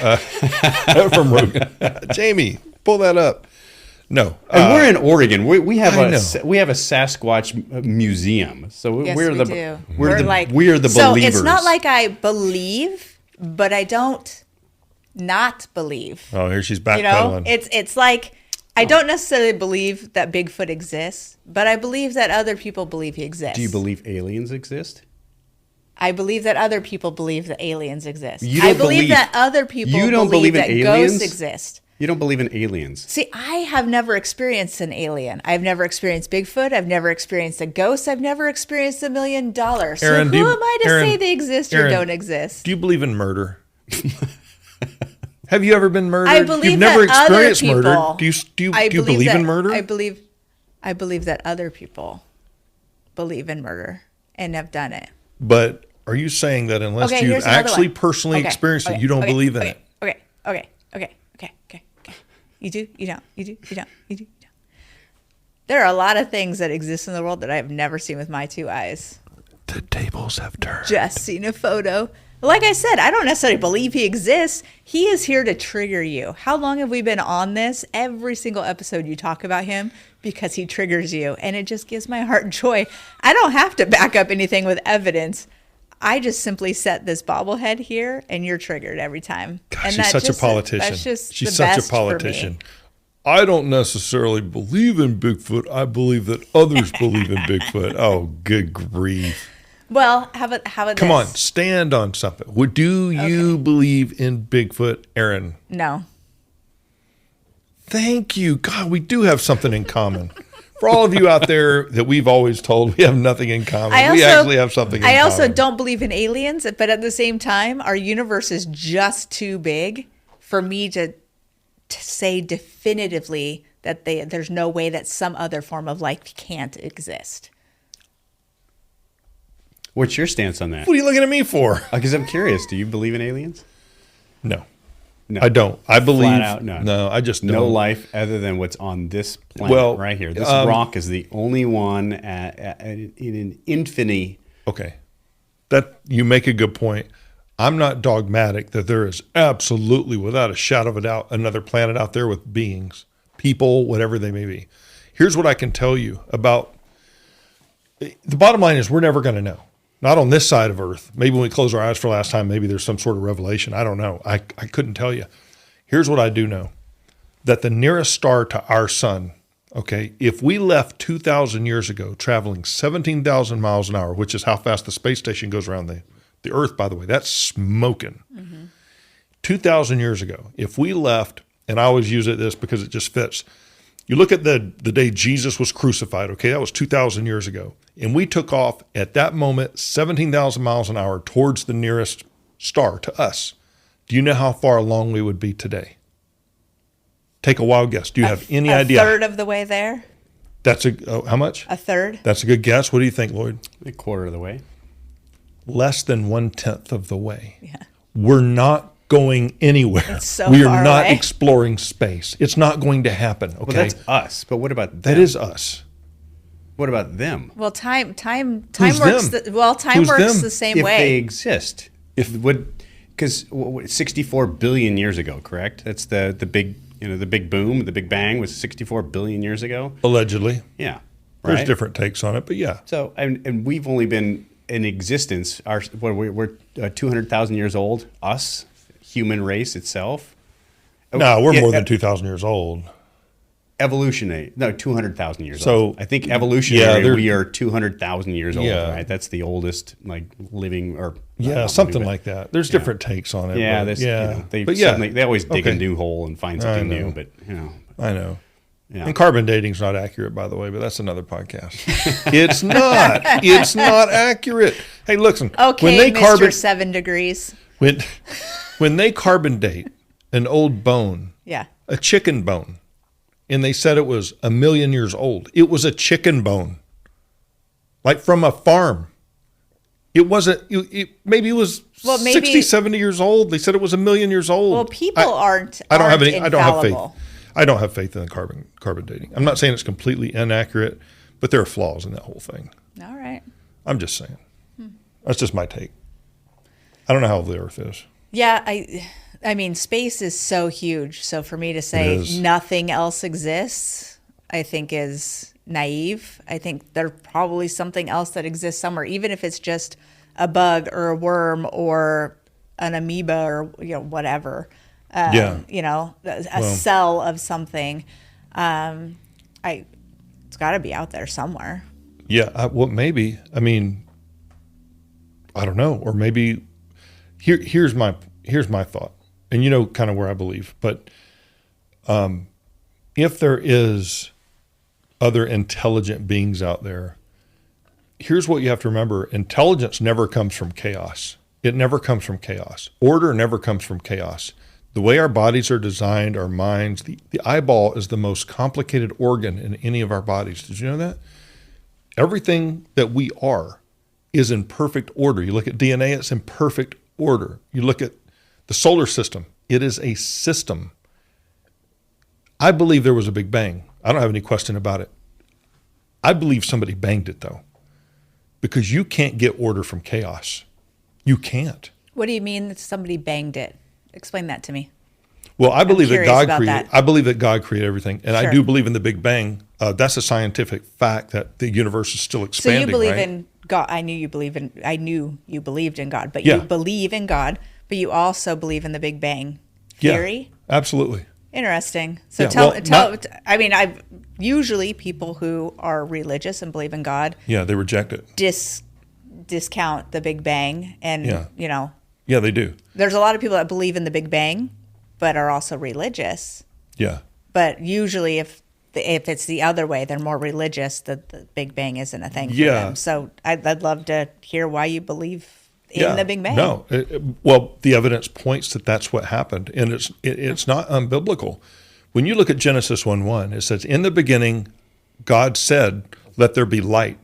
Speaker 1: from Rogan. Jamie, pull that up. No,
Speaker 2: and we're in Oregon. We have a Sasquatch museum. So we're the believers.
Speaker 3: So it's not like I believe, but I don't not believe.
Speaker 1: Oh, here she's backpedaling.
Speaker 3: It's like I don't necessarily believe that Bigfoot exists, but I believe that other people believe he exists.
Speaker 2: Do you believe aliens exist?
Speaker 3: I believe that other people believe that aliens exist. I believe that other people believe that ghosts exist.
Speaker 2: You don't believe in aliens.
Speaker 3: See, I have never experienced an alien. I've never experienced Bigfoot. I've never experienced a ghost. I've never experienced $1 million. So
Speaker 1: Aaron,
Speaker 3: who am I to say they exist or don't exist?
Speaker 1: Do you believe in murder? Have you ever been murdered?
Speaker 3: I believe
Speaker 1: You've never
Speaker 3: that
Speaker 1: experienced
Speaker 3: other
Speaker 1: murder.
Speaker 3: people,
Speaker 1: Do you believe in murder?
Speaker 3: I believe that other people believe in murder and have done it.
Speaker 1: But are you saying that unless you've actually personally experienced it, you don't believe in it?
Speaker 3: Okay. You do? You don't? You do? You don't? You do? You don't? There are a lot of things that exist in the world that I have never seen with my two eyes.
Speaker 1: The tables have turned.
Speaker 3: Just seen a photo. Like I said, I don't necessarily believe he exists. He is here to trigger you. How long have we been on this? Every single episode you talk about him because he triggers you. And it just gives my heart joy. I don't have to back up anything with evidence. I just simply set this bobblehead here, and you're triggered every time.
Speaker 1: God,
Speaker 3: and
Speaker 1: she's such a politician. She's such a politician. I don't necessarily believe in Bigfoot. I believe that others believe in Bigfoot. Oh, good grief.
Speaker 3: Well, how about
Speaker 1: Come on, stand on something. Do you believe in Bigfoot, Aaron?
Speaker 3: No.
Speaker 1: Thank you. God, we do have something in common. For all of you out there that we've always told we have nothing in common, we actually have something in common.
Speaker 3: I also don't believe in aliens, but at the same time, our universe is just too big for me to say definitively that there's no way that some other form of life can't exist.
Speaker 2: What's your stance on that?
Speaker 1: What are you looking at me for?
Speaker 2: Because I'm curious. Do you believe in aliens?
Speaker 1: No. I don't. I believe.
Speaker 2: Flat out, no.
Speaker 1: No, I just don't.
Speaker 2: No life other than what's on this planet right here. This rock is the only one in an infinity.
Speaker 1: Okay. That you make a good point. I'm not dogmatic that there is absolutely, without a shadow of a doubt, another planet out there with beings, people, whatever they may be. Here's what I can tell you about. The bottom line is we're never going to know. Not on this side of Earth. Maybe when we close our eyes for the last time, maybe there's some sort of revelation. I don't know. I couldn't tell you. Here's what I do know. That the nearest star to our sun, okay, if we left 2,000 years ago traveling 17,000 miles an hour, which is how fast the space station goes around the Earth, by the way, that's smoking. Mm-hmm. 2,000 years ago, if we left, and I always use this because it just fits. You look at the day Jesus was crucified, okay, that was 2,000 years ago. And we took off at that moment 17,000 miles an hour towards the nearest star to us. Do you know how far along we would be today? Take a wild guess. Do you have any idea?
Speaker 3: A third of the way there?
Speaker 1: That's how much?
Speaker 3: A third.
Speaker 1: That's a good guess. What do you think, Lloyd?
Speaker 2: A quarter of the way.
Speaker 1: Less than 1/10 of the way.
Speaker 3: Yeah.
Speaker 1: We're not going anywhere.
Speaker 3: It's so
Speaker 1: we
Speaker 3: far
Speaker 1: are not
Speaker 3: away.
Speaker 1: Exploring space. It's not going to happen. Okay,
Speaker 2: well, that's us. But what about them?
Speaker 1: That is us.
Speaker 2: What about them?
Speaker 3: Well, time
Speaker 1: Who's
Speaker 3: works.
Speaker 1: them?
Speaker 3: Time
Speaker 1: Who's
Speaker 3: works
Speaker 1: them?
Speaker 3: the same
Speaker 2: If
Speaker 3: way.
Speaker 2: they exist, because because 64 billion years ago, correct? That's the big, the big boom, the Big Bang was 64 billion years ago.
Speaker 1: Allegedly.
Speaker 2: Yeah.
Speaker 1: There's
Speaker 2: Right?
Speaker 1: different takes on it, but yeah.
Speaker 2: So, and we've only been in existence, we're 200,000 years old, us, human race itself.
Speaker 1: No, we're more than 2,000 years old.
Speaker 2: Evolutionary, no, 200,000 years
Speaker 1: So,
Speaker 2: old. I think evolutionary,
Speaker 1: yeah,
Speaker 2: we are 200,000 years old,
Speaker 1: Yeah.
Speaker 2: right? That's the oldest, like, living, or
Speaker 1: Yeah, something like that. There's different takes on it.
Speaker 2: Yeah,
Speaker 1: but,
Speaker 2: they always dig a new hole and find something
Speaker 1: know.
Speaker 2: new, but
Speaker 1: I know.
Speaker 2: Yeah.
Speaker 1: And carbon dating's not accurate, by the way, but that's another podcast. It's not. It's not accurate. Hey, listen.
Speaker 3: Okay, Mr. 7 degrees.
Speaker 1: When they carbon date an old bone,
Speaker 3: Yeah.
Speaker 1: a chicken bone, and they said it was 1 million years old, it was a chicken bone, like from a farm. It wasn't. Maybe it was 60, 70 years old. They said it was 1 million years old.
Speaker 3: Well, people aren't
Speaker 1: I don't have any. I don't have faith.
Speaker 3: infallible.
Speaker 1: I don't have faith in the carbon dating. I'm not saying it's completely inaccurate, but there are flaws in that whole thing.
Speaker 3: All right.
Speaker 1: I'm just saying. That's just my take. I don't know how old the Earth is.
Speaker 3: Yeah, I mean, space is so huge. So for me to say nothing else exists, I think is naive. I think there's probably something else that exists somewhere, even if it's just a bug or a worm or an amoeba or whatever. A cell of something. It's got to be out there somewhere.
Speaker 1: Yeah. Well, maybe. I mean, I don't know. Or maybe here's my thought, and kind of where I believe. But if there is other intelligent beings out there, here's what you have to remember: intelligence never comes from chaos. It never comes from chaos. Order never comes from chaos. The way our bodies are designed, our minds, the eyeball is the most complicated organ in any of our bodies. Did you know that? Everything that we are is in perfect order. You look at DNA, it's in perfect order. You look at the solar system, it is a system. I believe there was a Big Bang. I don't have any question about it. I believe somebody banged it, though, because you can't get order from chaos. You can't.
Speaker 3: What do you mean that somebody banged it? Explain that to me.
Speaker 1: Well, I believe that God created.
Speaker 3: That.
Speaker 1: I believe that God created everything, and
Speaker 3: Sure.
Speaker 1: I do believe in the Big Bang. That's a scientific fact that the universe is still expanding.
Speaker 3: So you believe
Speaker 1: right?
Speaker 3: in God. I knew you believed in God, but
Speaker 1: Yeah.
Speaker 3: you believe in God, but you also believe in the Big Bang theory.
Speaker 1: Yeah, absolutely.
Speaker 3: Interesting. So
Speaker 1: Yeah,
Speaker 3: tell. I mean, I've usually people who are religious and believe in God.
Speaker 1: Yeah, they reject it.
Speaker 3: Discount the Big Bang, and
Speaker 1: Yeah, they do.
Speaker 3: there's a lot of people that believe in the Big Bang, but are also religious.
Speaker 1: Yeah.
Speaker 3: But usually, if it's the other way, they're more religious. That the Big Bang isn't a thing for
Speaker 1: Yeah.
Speaker 3: them. So I'd love to hear why you believe in the Big Bang.
Speaker 1: No, well, the evidence points that that's what happened, and it's not unbiblical. When you look at Genesis 1:1, it says, "In the beginning, God said, 'Let there be light.'"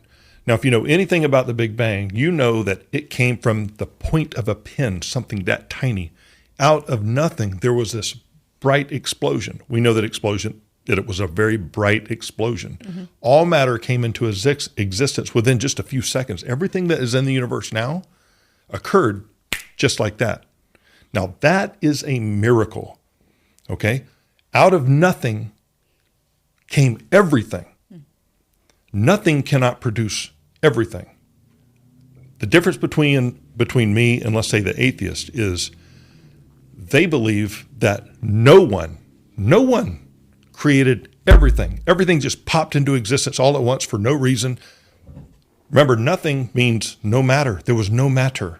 Speaker 1: Now, if you know anything about the Big Bang, you know that it came from the point of a pin, something that tiny. Out of nothing, there was this bright explosion. We know that it was a very bright explosion. Mm-hmm. All matter came into existence within just a few seconds. Everything that is in the universe now occurred just like that. Now, that is a miracle, okay? Out of nothing came everything. Nothing cannot produce everything. The difference between me and, let's say, the atheist is they believe that no one created everything. Everything just popped into existence all at once for no reason. Remember, nothing means no matter. There was no matter.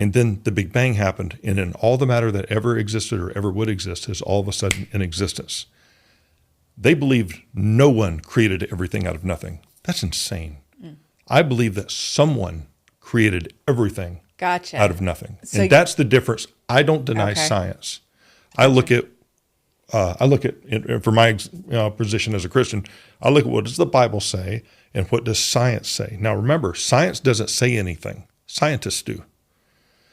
Speaker 1: And then the Big Bang happened, and then all the matter that ever existed or ever would exist is all of a sudden in existence. They believed no one created everything out of nothing. That's insane. I believe that someone created everything out of nothing. So and that's the difference. I don't deny science. I look at for my position as a Christian, I look at what does the Bible say and what does science say. Now remember, science doesn't say anything. Scientists do.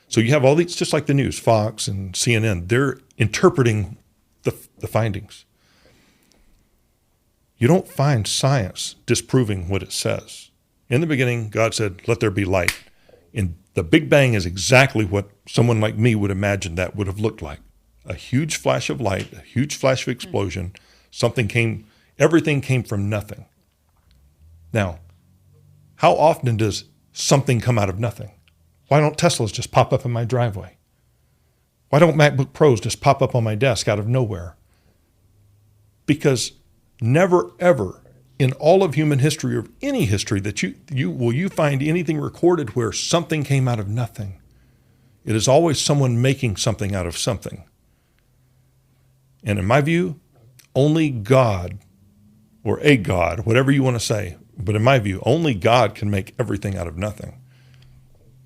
Speaker 1: So you have all these, just like the news, Fox and CNN, they're interpreting the findings. You don't find science disproving what it says. In the beginning, God said, "Let there be light." And the Big Bang is exactly what someone like me would imagine that would have looked like. A huge flash of light, a huge flash of explosion. Everything came from nothing. Now, how often does something come out of nothing? Why don't Teslas just pop up in my driveway? Why don't MacBook Pros just pop up on my desk out of nowhere? Because never, ever in all of human history or any history that you find anything recorded where something came out of nothing. It is always someone making something out of something. And in my view, only God, or a God, whatever you want to say, but in my view, only God can make everything out of nothing.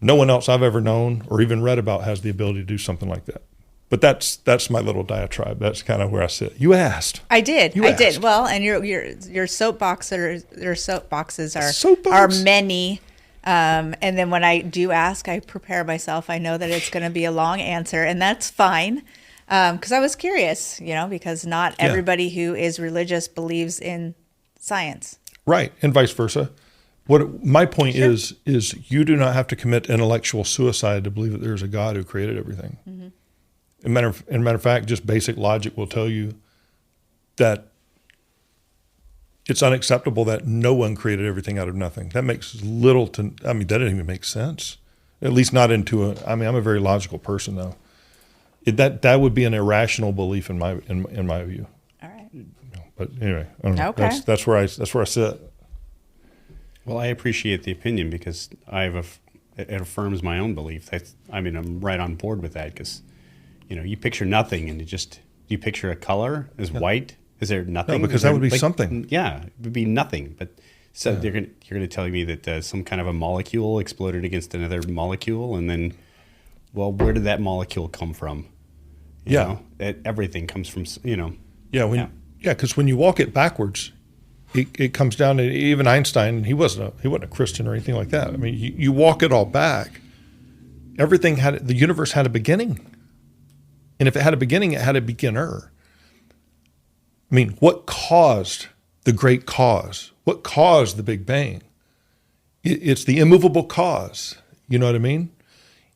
Speaker 1: No one else I've ever known or even read about has the ability to do something like that. But that's my little diatribe. That's kind of where I sit. You asked.
Speaker 3: I did.
Speaker 1: You
Speaker 3: I
Speaker 1: asked.
Speaker 3: did. Well, and your soapboxes are many. And then when I do ask, I prepare myself. I know that it's going to be a long answer, and that's fine. Because I was curious, because not everybody who is religious believes in science.
Speaker 1: Right, and vice versa. What my point is you do not have to commit intellectual suicide to believe that there's a God who created everything. Mm-hmm. As a matter of fact, just basic logic will tell you that it's unacceptable that no one created everything out of nothing. That makes that doesn't even make sense. At least not I'm a very logical person though. That would be an irrational belief in my view.
Speaker 3: All right.
Speaker 1: But anyway, I don't know.
Speaker 3: Okay.
Speaker 1: That's where I sit.
Speaker 2: Well, I appreciate the opinion because it affirms my own belief. I'm right on board with that because, you picture nothing and you picture a color as white. Is there nothing?
Speaker 1: No, because that would be something.
Speaker 2: Yeah, it would be nothing. But you're going to tell me that some kind of a molecule exploded against another molecule, and then, well, where did that molecule come from? You know, everything comes from.
Speaker 1: Yeah, because when you walk it backwards, it comes down to even Einstein. He wasn't a Christian or anything like that. I mean, you walk it all back. The universe had a beginning, and if it had a beginning, it had a beginner. I mean, what caused the great cause? What caused the Big Bang? It's the immovable cause. You know what I mean?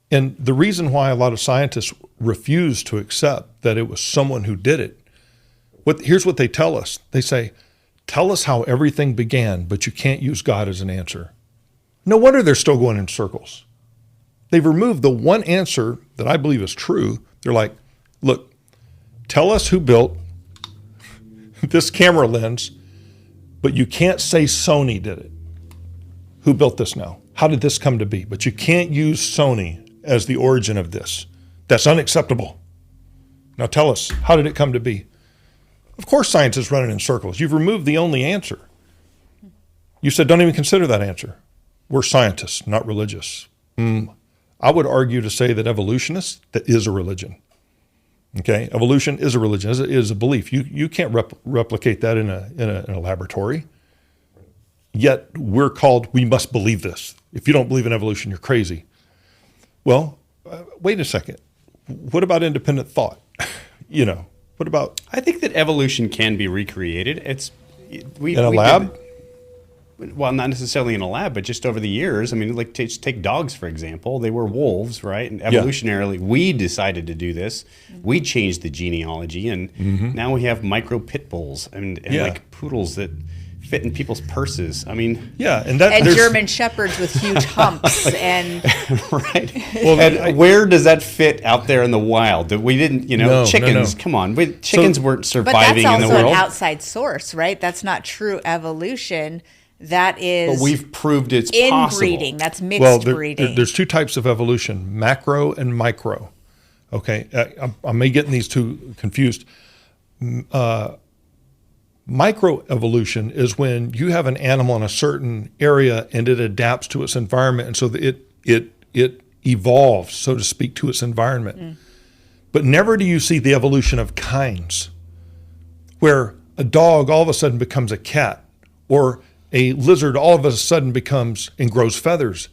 Speaker 1: And the reason why a lot of scientists refuse to accept that it was someone who did it, here's what they tell us. They say, tell us how everything began, but you can't use God as an answer. No wonder they're still going in circles. They've removed the one answer that I believe is true. They're like, look, tell us who built this camera lens, but you can't say Sony did it. Who built this now? How did this come to be? But you can't use Sony as the origin of this. That's unacceptable. Now tell us, how did it come to be? Of course science is running in circles. You've removed the only answer. You said, don't even consider that answer. We're scientists, not religious. I would argue to say that evolutionists, that is a religion. Okay, evolution is a religion, is a belief. You can't replicate that in a laboratory. Yet we must believe this. If you don't believe in evolution, you're crazy. Well, wait a second. What about independent thought? What about?
Speaker 2: I think that evolution can be recreated.
Speaker 1: In a lab?
Speaker 2: Well, not necessarily in a lab, but just over the years. I mean, like take dogs, for example. They were wolves, right? And evolutionarily, we decided to do this. We changed the genealogy, and now we have micro pit bulls and like poodles that fit in people's purses. I mean,
Speaker 3: and German shepherds with huge humps and
Speaker 2: right. Well, and where does that fit out there in the wild? We didn't, chickens. No. Come on, chickens weren't surviving in the world.
Speaker 3: But that's also an outside source, right? That's not true evolution. That is,
Speaker 2: but we've proved it's
Speaker 3: inbreeding.
Speaker 2: Possible.
Speaker 3: That's mixed breeding.
Speaker 1: There's two types of evolution: macro and micro. Okay, I may get these two confused. Microevolution is when you have an animal in a certain area and it adapts to its environment, and so it evolves, so to speak, to its environment. But never do you see the evolution of kinds, where a dog all of a sudden becomes a cat, or a lizard all of a sudden becomes and grows feathers.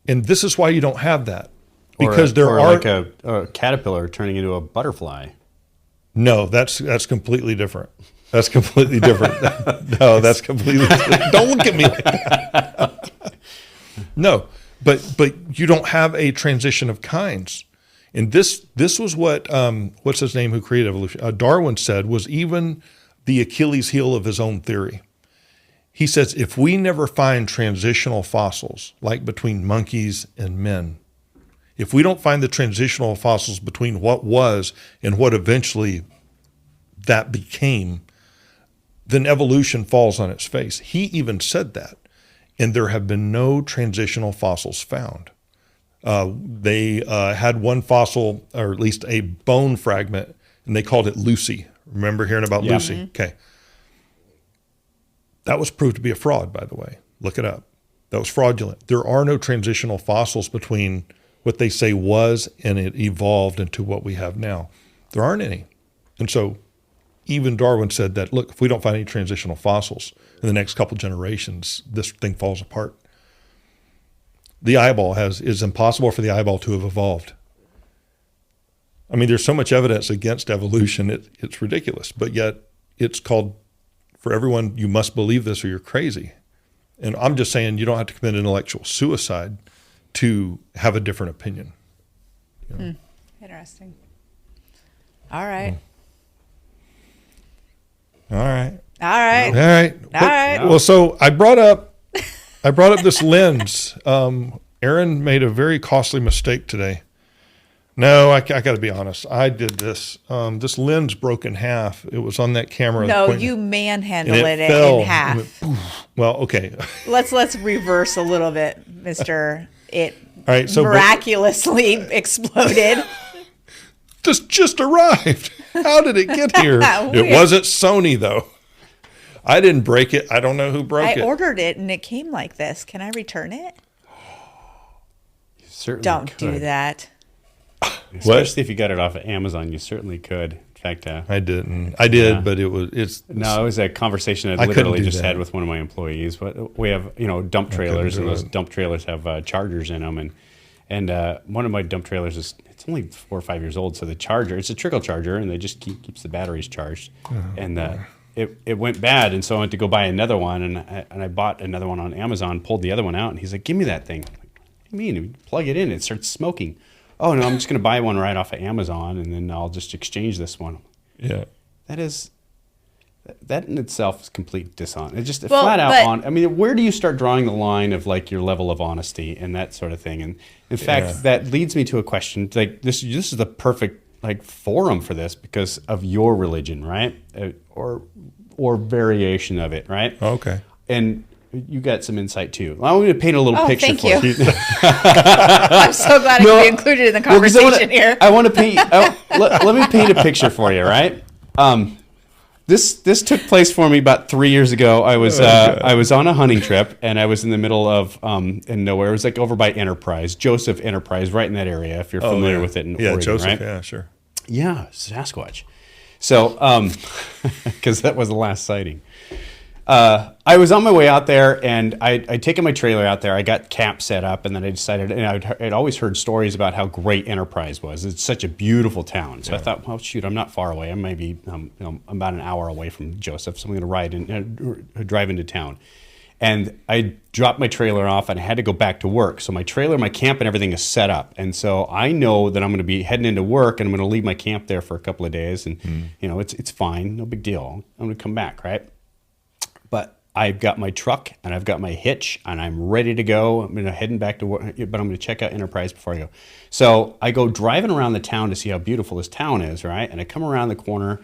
Speaker 1: And this is why you don't have that. Because
Speaker 2: like a caterpillar turning into a butterfly.
Speaker 1: No, that's completely different. That's completely different. No, that's completely different. Don't look at me like that. No, but you don't have a transition of kinds. And this was what what's his name who created evolution? Darwin said was even the Achilles heel of his own theory. He says if we never find transitional fossils like between monkeys and men, if we don't find the transitional fossils between what was and what eventually that became, then evolution falls on its face. He even said that. And there have been no transitional fossils found. They had one fossil, or at least a bone fragment, and they called it Lucy. Remember hearing about Lucy? Mm-hmm. Okay. That was proved to be a fraud, by the way. Look it up. That was fraudulent. There are no transitional fossils between what they say was and it evolved into what we have now. There aren't any. And so even Darwin said that, look, if we don't find any transitional fossils in the next couple generations, this thing falls apart. The eyeball is impossible for the eyeball to have evolved. I mean, there's so much evidence against evolution, it's ridiculous. But yet it's called, for everyone, you must believe this or you're crazy. And I'm just saying you don't have to commit intellectual suicide to have a different opinion. You know?
Speaker 3: Interesting. All right.
Speaker 1: All right.
Speaker 3: All right.
Speaker 1: All right.
Speaker 3: All right.
Speaker 1: Well, so I brought up this lens. Aaron made a very costly mistake today. No, I got to be honest. I did this. This lens broke in half. It was on that camera.
Speaker 3: No, you manhandled it
Speaker 1: fell.
Speaker 3: in half.
Speaker 1: Well, okay.
Speaker 3: Let's reverse a little bit, Mr. It
Speaker 1: All right, so
Speaker 3: miraculously exploded.
Speaker 1: Just arrived. How did it get here? It wasn't Sony, though. I didn't break it. I don't know who broke it.
Speaker 3: I ordered it, and it came like this. Can I return it?
Speaker 2: You certainly
Speaker 3: Don't
Speaker 2: could.
Speaker 3: do that.
Speaker 2: Especially if you got it off of Amazon, you certainly could. In fact,
Speaker 1: I didn't. I did, yeah. But it was a
Speaker 2: conversation I literally just had with one of my employees. But we have dump trailers, and those dump trailers have chargers in them, and one of my dump trailers it's only 4 or 5 years old, so the charger, it's a trickle charger, and they just keeps the batteries charged, it went bad, and so I went to go buy another one, and I bought another one on Amazon, pulled the other one out, and he's like, "Give me that thing." I'm like, "What do you mean? You plug it in, it starts smoking." "Oh no, I'm just going to buy one right off of Amazon, and then I'll just exchange this one."
Speaker 1: Yeah,
Speaker 2: that in itself is complete dishonest. It's just flat out on. I mean, where do you start drawing the line of like your level of honesty and that sort of thing? And in fact, that leads me to a question. Like this is the perfect forum for this because of your religion, right? Or variation of it, right?
Speaker 1: Okay.
Speaker 2: And you got some insight too. I'm going to paint a little picture
Speaker 3: thank
Speaker 2: for you.
Speaker 3: I'm so glad I could be included in the conversation here.
Speaker 2: I want to paint. Let me paint a picture for you, right? This took place for me about 3 years ago. I was on a hunting trip, and I was in the middle of in nowhere. It was like over by Enterprise, Joseph Enterprise, right in that area. If you're familiar with it in Oregon,
Speaker 1: Joseph,
Speaker 2: right?
Speaker 1: Yeah, sure.
Speaker 2: Yeah, Sasquatch. So, because that was the last sighting. I was on my way out there, and I'd taken my trailer out there. I got camp set up, and then I decided, and I'd always heard stories about how great Enterprise was. It's such a beautiful town. So I thought, well, shoot, I'm not far away. I'm maybe about an hour away from Joseph, so I'm going to drive into town. And I dropped my trailer off, and I had to go back to work. So my trailer, my camp, and everything is set up. And so I know that I'm going to be heading into work, and I'm going to leave my camp there for a couple of days. And, it's fine. No big deal. I'm going to come back, right? But I've got my truck, and I've got my hitch, and I'm ready to go. I'm heading back to work, but I'm going to check out Enterprise before I go. So I go driving around the town to see how beautiful this town is, right? And I come around the corner,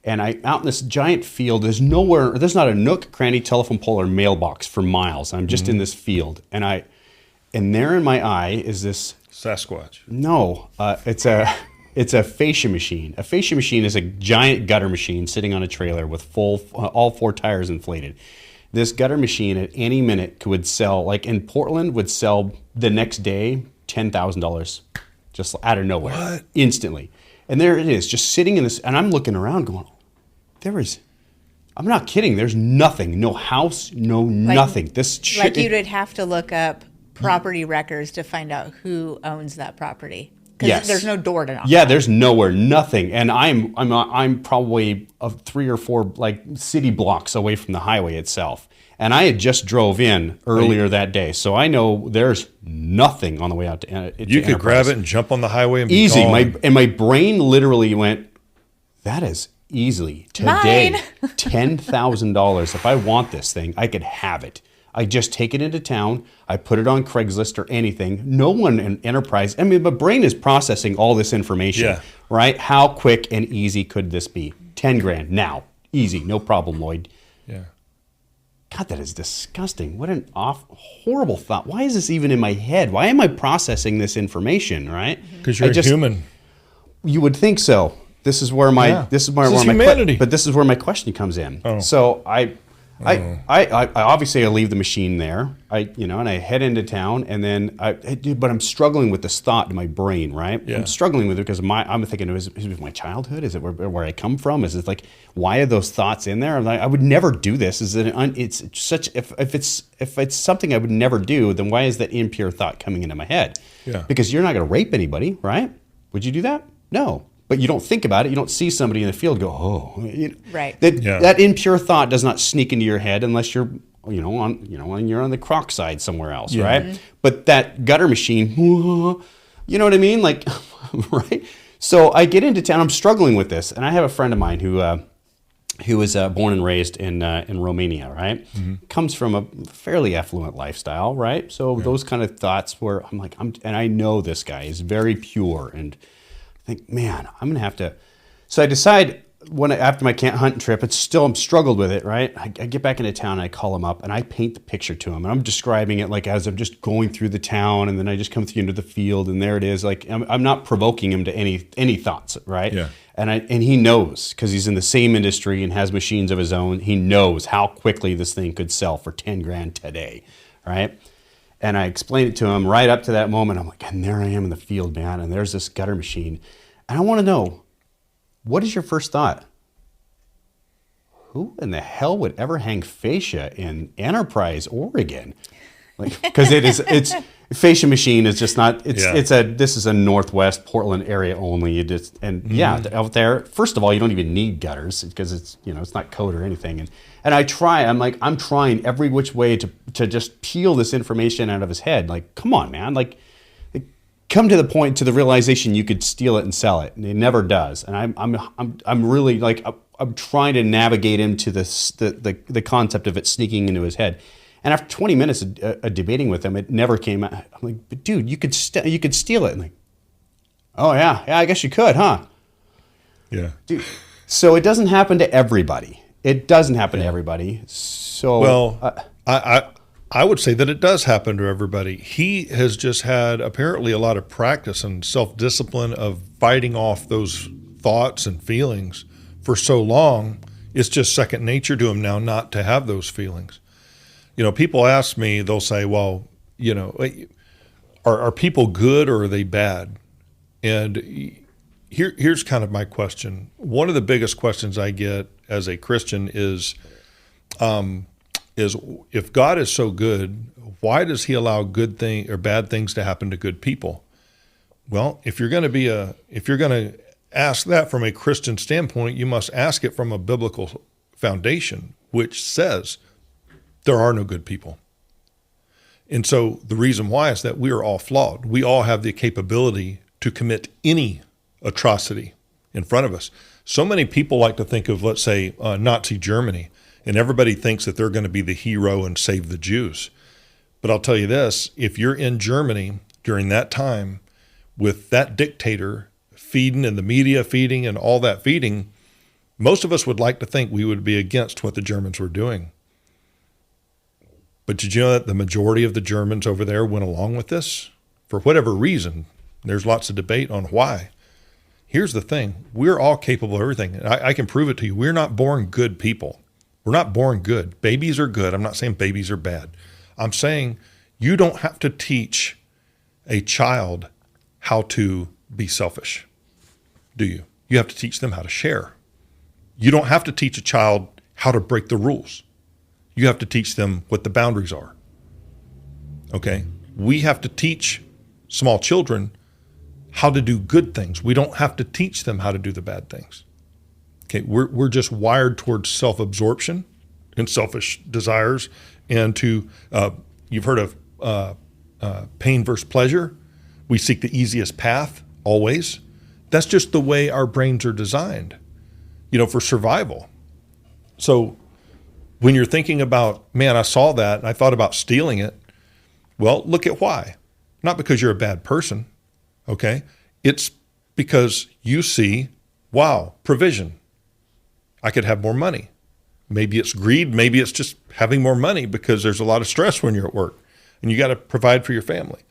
Speaker 2: and out in this giant field, there's not a nook, cranny, telephone pole, or mailbox for miles. I'm just in this field, and there in my eye is this
Speaker 1: Sasquatch.
Speaker 2: No, it's a fascia machine. A fascia machine is a giant gutter machine sitting on a trailer with all 4 tires inflated. This gutter machine at any minute would sell, like in Portland, would sell the next day $10,000 just out of nowhere, instantly. And there it is, just sitting in this, and I'm looking around going, I'm not kidding, there's nothing, no house, nothing. This shit.
Speaker 3: Like you would have to look up property records to find out who owns that property. Because there's no door to knock.
Speaker 2: Yeah, there's nowhere, nothing, and I'm probably 3 or 4 like city blocks away from the highway itself, and I had just drove in earlier that day, so I know there's nothing on the way out to.
Speaker 1: You could grab it and jump on the highway and be
Speaker 2: easy.
Speaker 1: gone.
Speaker 2: My brain literally went, that is easily today $10,000. If I want this thing, I could have it. I just take it into town. I put it on Craigslist or anything. No one in enterprise. I mean, my brain is processing all this information, right? How quick and easy could this be? 10 grand now, easy, no problem, Lloyd.
Speaker 1: Yeah.
Speaker 2: God, that is disgusting. What an horrible thought. Why is this even in my head? Why am I processing this information, right?
Speaker 1: Because you're human.
Speaker 2: You would think so. This is where this is humanity. But this is where my question comes in. Oh. So I obviously I leave the machine there. And I head into town, and then but I'm struggling with this thought in my brain, right? Yeah. I'm struggling with it because I'm thinking, is it my childhood? Is it where I come from? Is it like, why are those thoughts in there? I'm like, I would never do this. Is it it's such if it's something I would never do, then why is that impure thought coming into my head? Yeah. Because you're not going to rape anybody, right? Would you do that? No. But you don't think about it. You don't see somebody in the field go, oh,
Speaker 3: right.
Speaker 2: That impure thought does not sneak into your head unless you're, when you're on the croc side somewhere else, right? Mm-hmm. But that gutter machine, you know what I mean? Like, right? So I get into town. I'm struggling with this, and I have a friend of mine who was born and raised in Romania, right? Mm-hmm. Comes from a fairly affluent lifestyle, right? So those kind of thoughts where I'm like, and I know this guy is very pure and. I think, man, I'm going to have to. So I decide after my hunt trip, I'm struggled with it, right? I get back into town and I call him up and I paint the picture to him. And I'm describing it like as I'm just going through the town, and then I just come through into the field, and there it is. Like I'm not provoking him to any thoughts, right? Yeah. And he knows, because he's in the same industry and has machines of his own. He knows how quickly this thing could sell for 10 grand today, right? And I explained it to him right up to that moment. I'm like, and there I am in the field, man. And there's this gutter machine. And I want to know, what is your first thought? Who in the hell would ever hang fascia in Enterprise, Oregon? Like, because it's fascia machine is just not. This is a Northwest Portland area only. Out there. First of all, you don't even need gutters because it's not code or anything. And I'm trying every which way to just peel this information out of his head. Like, come on, man. Like, come to the realization you could steal it and sell it, and it never does. And I'm really like I'm trying to navigate into the concept of it sneaking into his head. And after 20 minutes of debating with him, it never came out. I'm like, but dude, you could steal it. And like, oh yeah, I guess you could, huh?
Speaker 1: Yeah,
Speaker 2: dude. So it doesn't happen to everybody. It doesn't happen to everybody. So
Speaker 1: I would say that it does happen to everybody. He has just had apparently a lot of practice and self-discipline of fighting off those thoughts and feelings for so long. It's just second nature to him now not to have those feelings. People ask me, they'll say, well, are people good or are they bad? And here's kind of my question. One of the biggest questions I get as a Christian is if God is so good, why does he allow good thing or bad things to happen to good people? Well, if you're going to ask that from a Christian standpoint, you must ask it from a biblical foundation, which says there are no good people. And so the reason why is that we are all flawed. We all have the capability to commit any atrocity in front of us. So many people like to think of, let's say, Nazi Germany, and everybody thinks that they're going to be the hero and save the Jews. But I'll tell you this, if you're in Germany during that time with that dictator feeding and the media feeding and all that feeding, most of us would like to think we would be against what the Germans were doing. But did you know that the majority of the Germans over there went along with this? For whatever reason, there's lots of debate on why. Here's the thing. We're all capable of everything. I can prove it to you. We're not born good people. We're not born good. Babies are good. I'm not saying babies are bad. I'm saying you don't have to teach a child how to be selfish, do you? You have to teach them how to share. You don't have to teach a child how to break the rules. You have to teach them what the boundaries are. Okay? We have to teach small children how to do good things. We don't have to teach them how to do the bad things. Okay, we're just wired towards self-absorption and selfish desires, and to you've heard of pain versus pleasure. We seek the easiest path always. That's just the way our brains are designed, for survival. So when you're thinking about, man, I saw that and I thought about stealing it, well, look at why. Not because you're a bad person, okay? It's because you see, wow, provision. I could have more money. Maybe it's greed. Maybe it's just having more money because there's a lot of stress when you're at work and you got to provide for your family.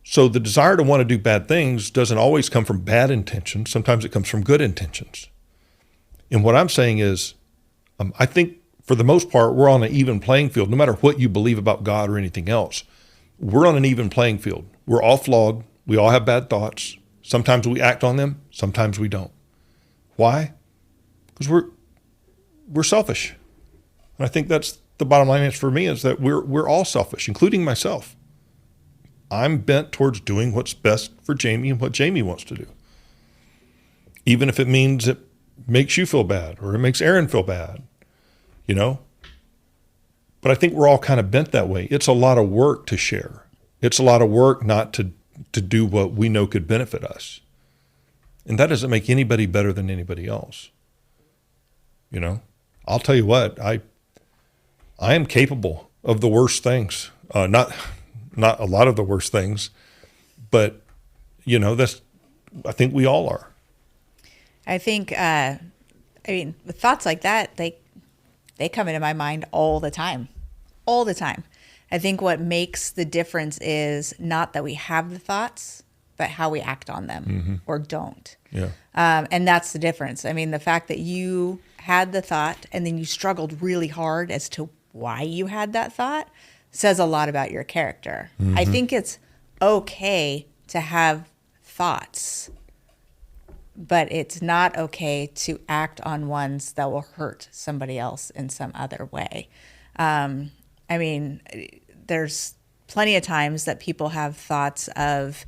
Speaker 1: So the desire to want to do bad things doesn't always come from bad intentions. Sometimes it comes from good intentions. And what I'm saying is, I think for the most part, we're on an even playing field. No matter what you believe about God or anything else, we're on an even playing field. We're all flawed. We all have bad thoughts. Sometimes we act on them. Sometimes we don't. Why? Because we're selfish. And I think that's the bottom line answer for me, is that we're all selfish, including myself. I'm bent towards doing what's best for Jamie and what Jamie wants to do. Even if it means it makes you feel bad or it makes Aaron feel bad, But I think we're all kind of bent that way. It's a lot of work to share. It's a lot of work not to do what we know could benefit us. And that doesn't make anybody better than anybody else. I'll tell you what, I am capable of the worst things. Not a lot of the worst things, but I think we all are.
Speaker 3: I think, with thoughts like that, they come into my mind all the time. I think what makes the difference is not that we have the thoughts, but how we act on them or don't.
Speaker 1: Yeah.
Speaker 3: And that's the difference. The fact that you had the thought and then you struggled really hard as to why you had that thought says a lot about your character. I think it's okay to have thoughts, but it's not okay to act on ones that will hurt somebody else in some other way. There's plenty of times that people have thoughts of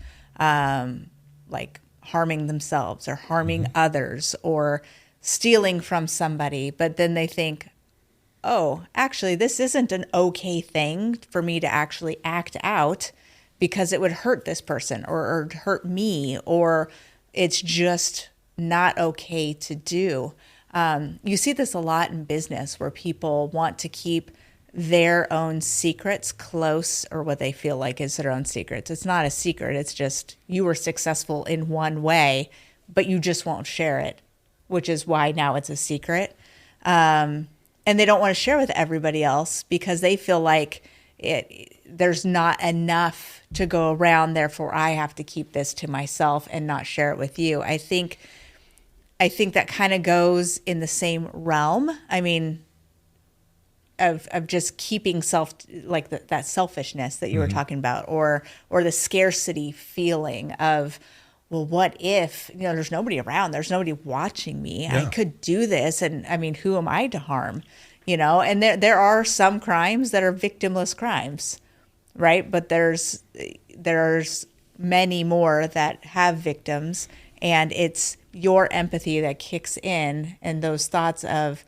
Speaker 3: like harming themselves or harming others or stealing from somebody, but then they think, oh, actually, this isn't an okay thing for me to actually act out because it would hurt this person or hurt me, or it's just not okay to do. You see this a lot in business where people want to keep their own secrets close, or what they feel like is their own secrets. It's not a secret. It's just you were successful in one way, but you just won't share it, which is why now it's a secret. And they don't want to share with everybody else because they feel like there's not enough to go around. Therefore, I have to keep this to myself and not share it with you. I think that kind of goes in the same realm. Of just keeping that selfishness that you were talking about, or the scarcity feeling of, well, what if, there's nobody around, there's nobody watching me. Yeah. I could do this. And who am I to harm? And there are some crimes that are victimless crimes, right? But there's many more that have victims, and it's your empathy that kicks in, and those thoughts of,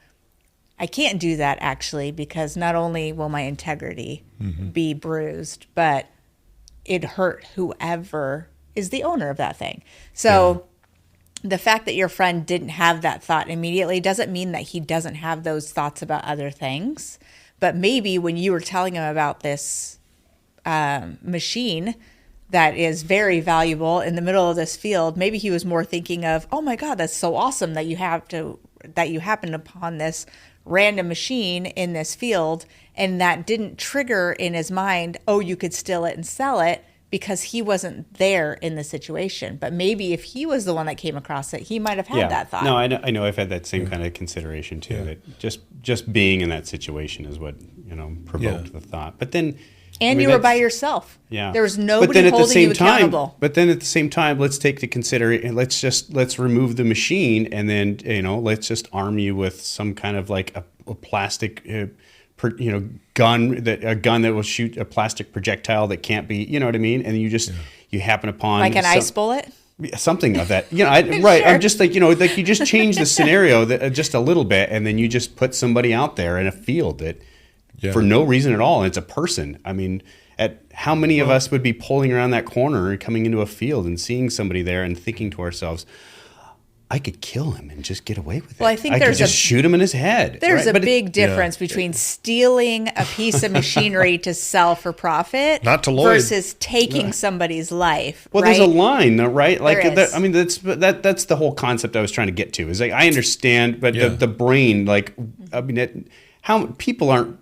Speaker 3: I can't do that actually, because not only will my integrity be bruised, but it hurt whoever is the owner of that thing. So the fact that your friend didn't have that thought immediately doesn't mean that he doesn't have those thoughts about other things. But maybe when you were telling him about this machine that is very valuable in the middle of this field, maybe he was more thinking of, oh my God, that's so awesome that you happened upon this random machine in this field, and that didn't trigger in his mind, oh, you could steal it and sell it, because he wasn't there in the situation. But maybe if he was the one that came across it, he might have had that thought.
Speaker 2: No, I know I've had that same kind of consideration too. That just being in that situation is what provoked the thought. But then,
Speaker 3: you were by yourself.
Speaker 2: Yeah,
Speaker 3: there was nobody holding you accountable.
Speaker 2: But then at the same time, let's take to consideration. Let's remove the machine, and then let's just arm you with some kind of like a plastic gun that will shoot a plastic projectile that can't be, you know what I mean? And you happen upon
Speaker 3: like an ice bullet.
Speaker 2: Something of that, right? Sure. I'm just like, like you just change the scenario just a little bit, and then you just put somebody out there in a field that, for no reason at all, and it's a person. I mean, at how many of us would be pulling around that corner and coming into a field and seeing somebody there and thinking to ourselves, I could kill him and just get away with it.
Speaker 3: Well, I think
Speaker 2: I could just shoot him in his head.
Speaker 3: There's a big difference between stealing a piece of machinery to sell for profit,
Speaker 1: not to Lloyd,
Speaker 3: versus taking somebody's life.
Speaker 2: Well,
Speaker 3: right?
Speaker 2: There's a line, though, right? Like,
Speaker 3: I
Speaker 2: mean, that's the whole concept I was trying to get to. Is like, I understand, but the brain, like, I mean, how people aren't.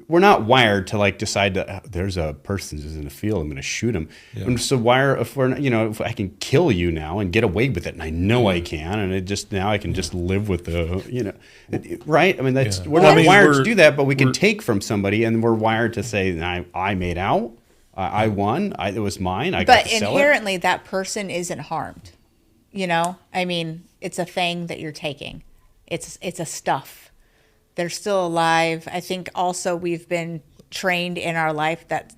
Speaker 2: We're not wired to like decide that there's a person who's in the field, I'm going to shoot him. Yeah. And so if I can kill you now and get away with it, and I know I can, and now I can just live with right? I mean, we're not wired to do that, but we can take from somebody, and we're wired to say, I made out, I won, it was mine, I got to sell it. But
Speaker 3: inherently, that person isn't harmed. I mean, it's a thing that you're taking. It's a stuff. They're still alive. I think also we've been trained in our life that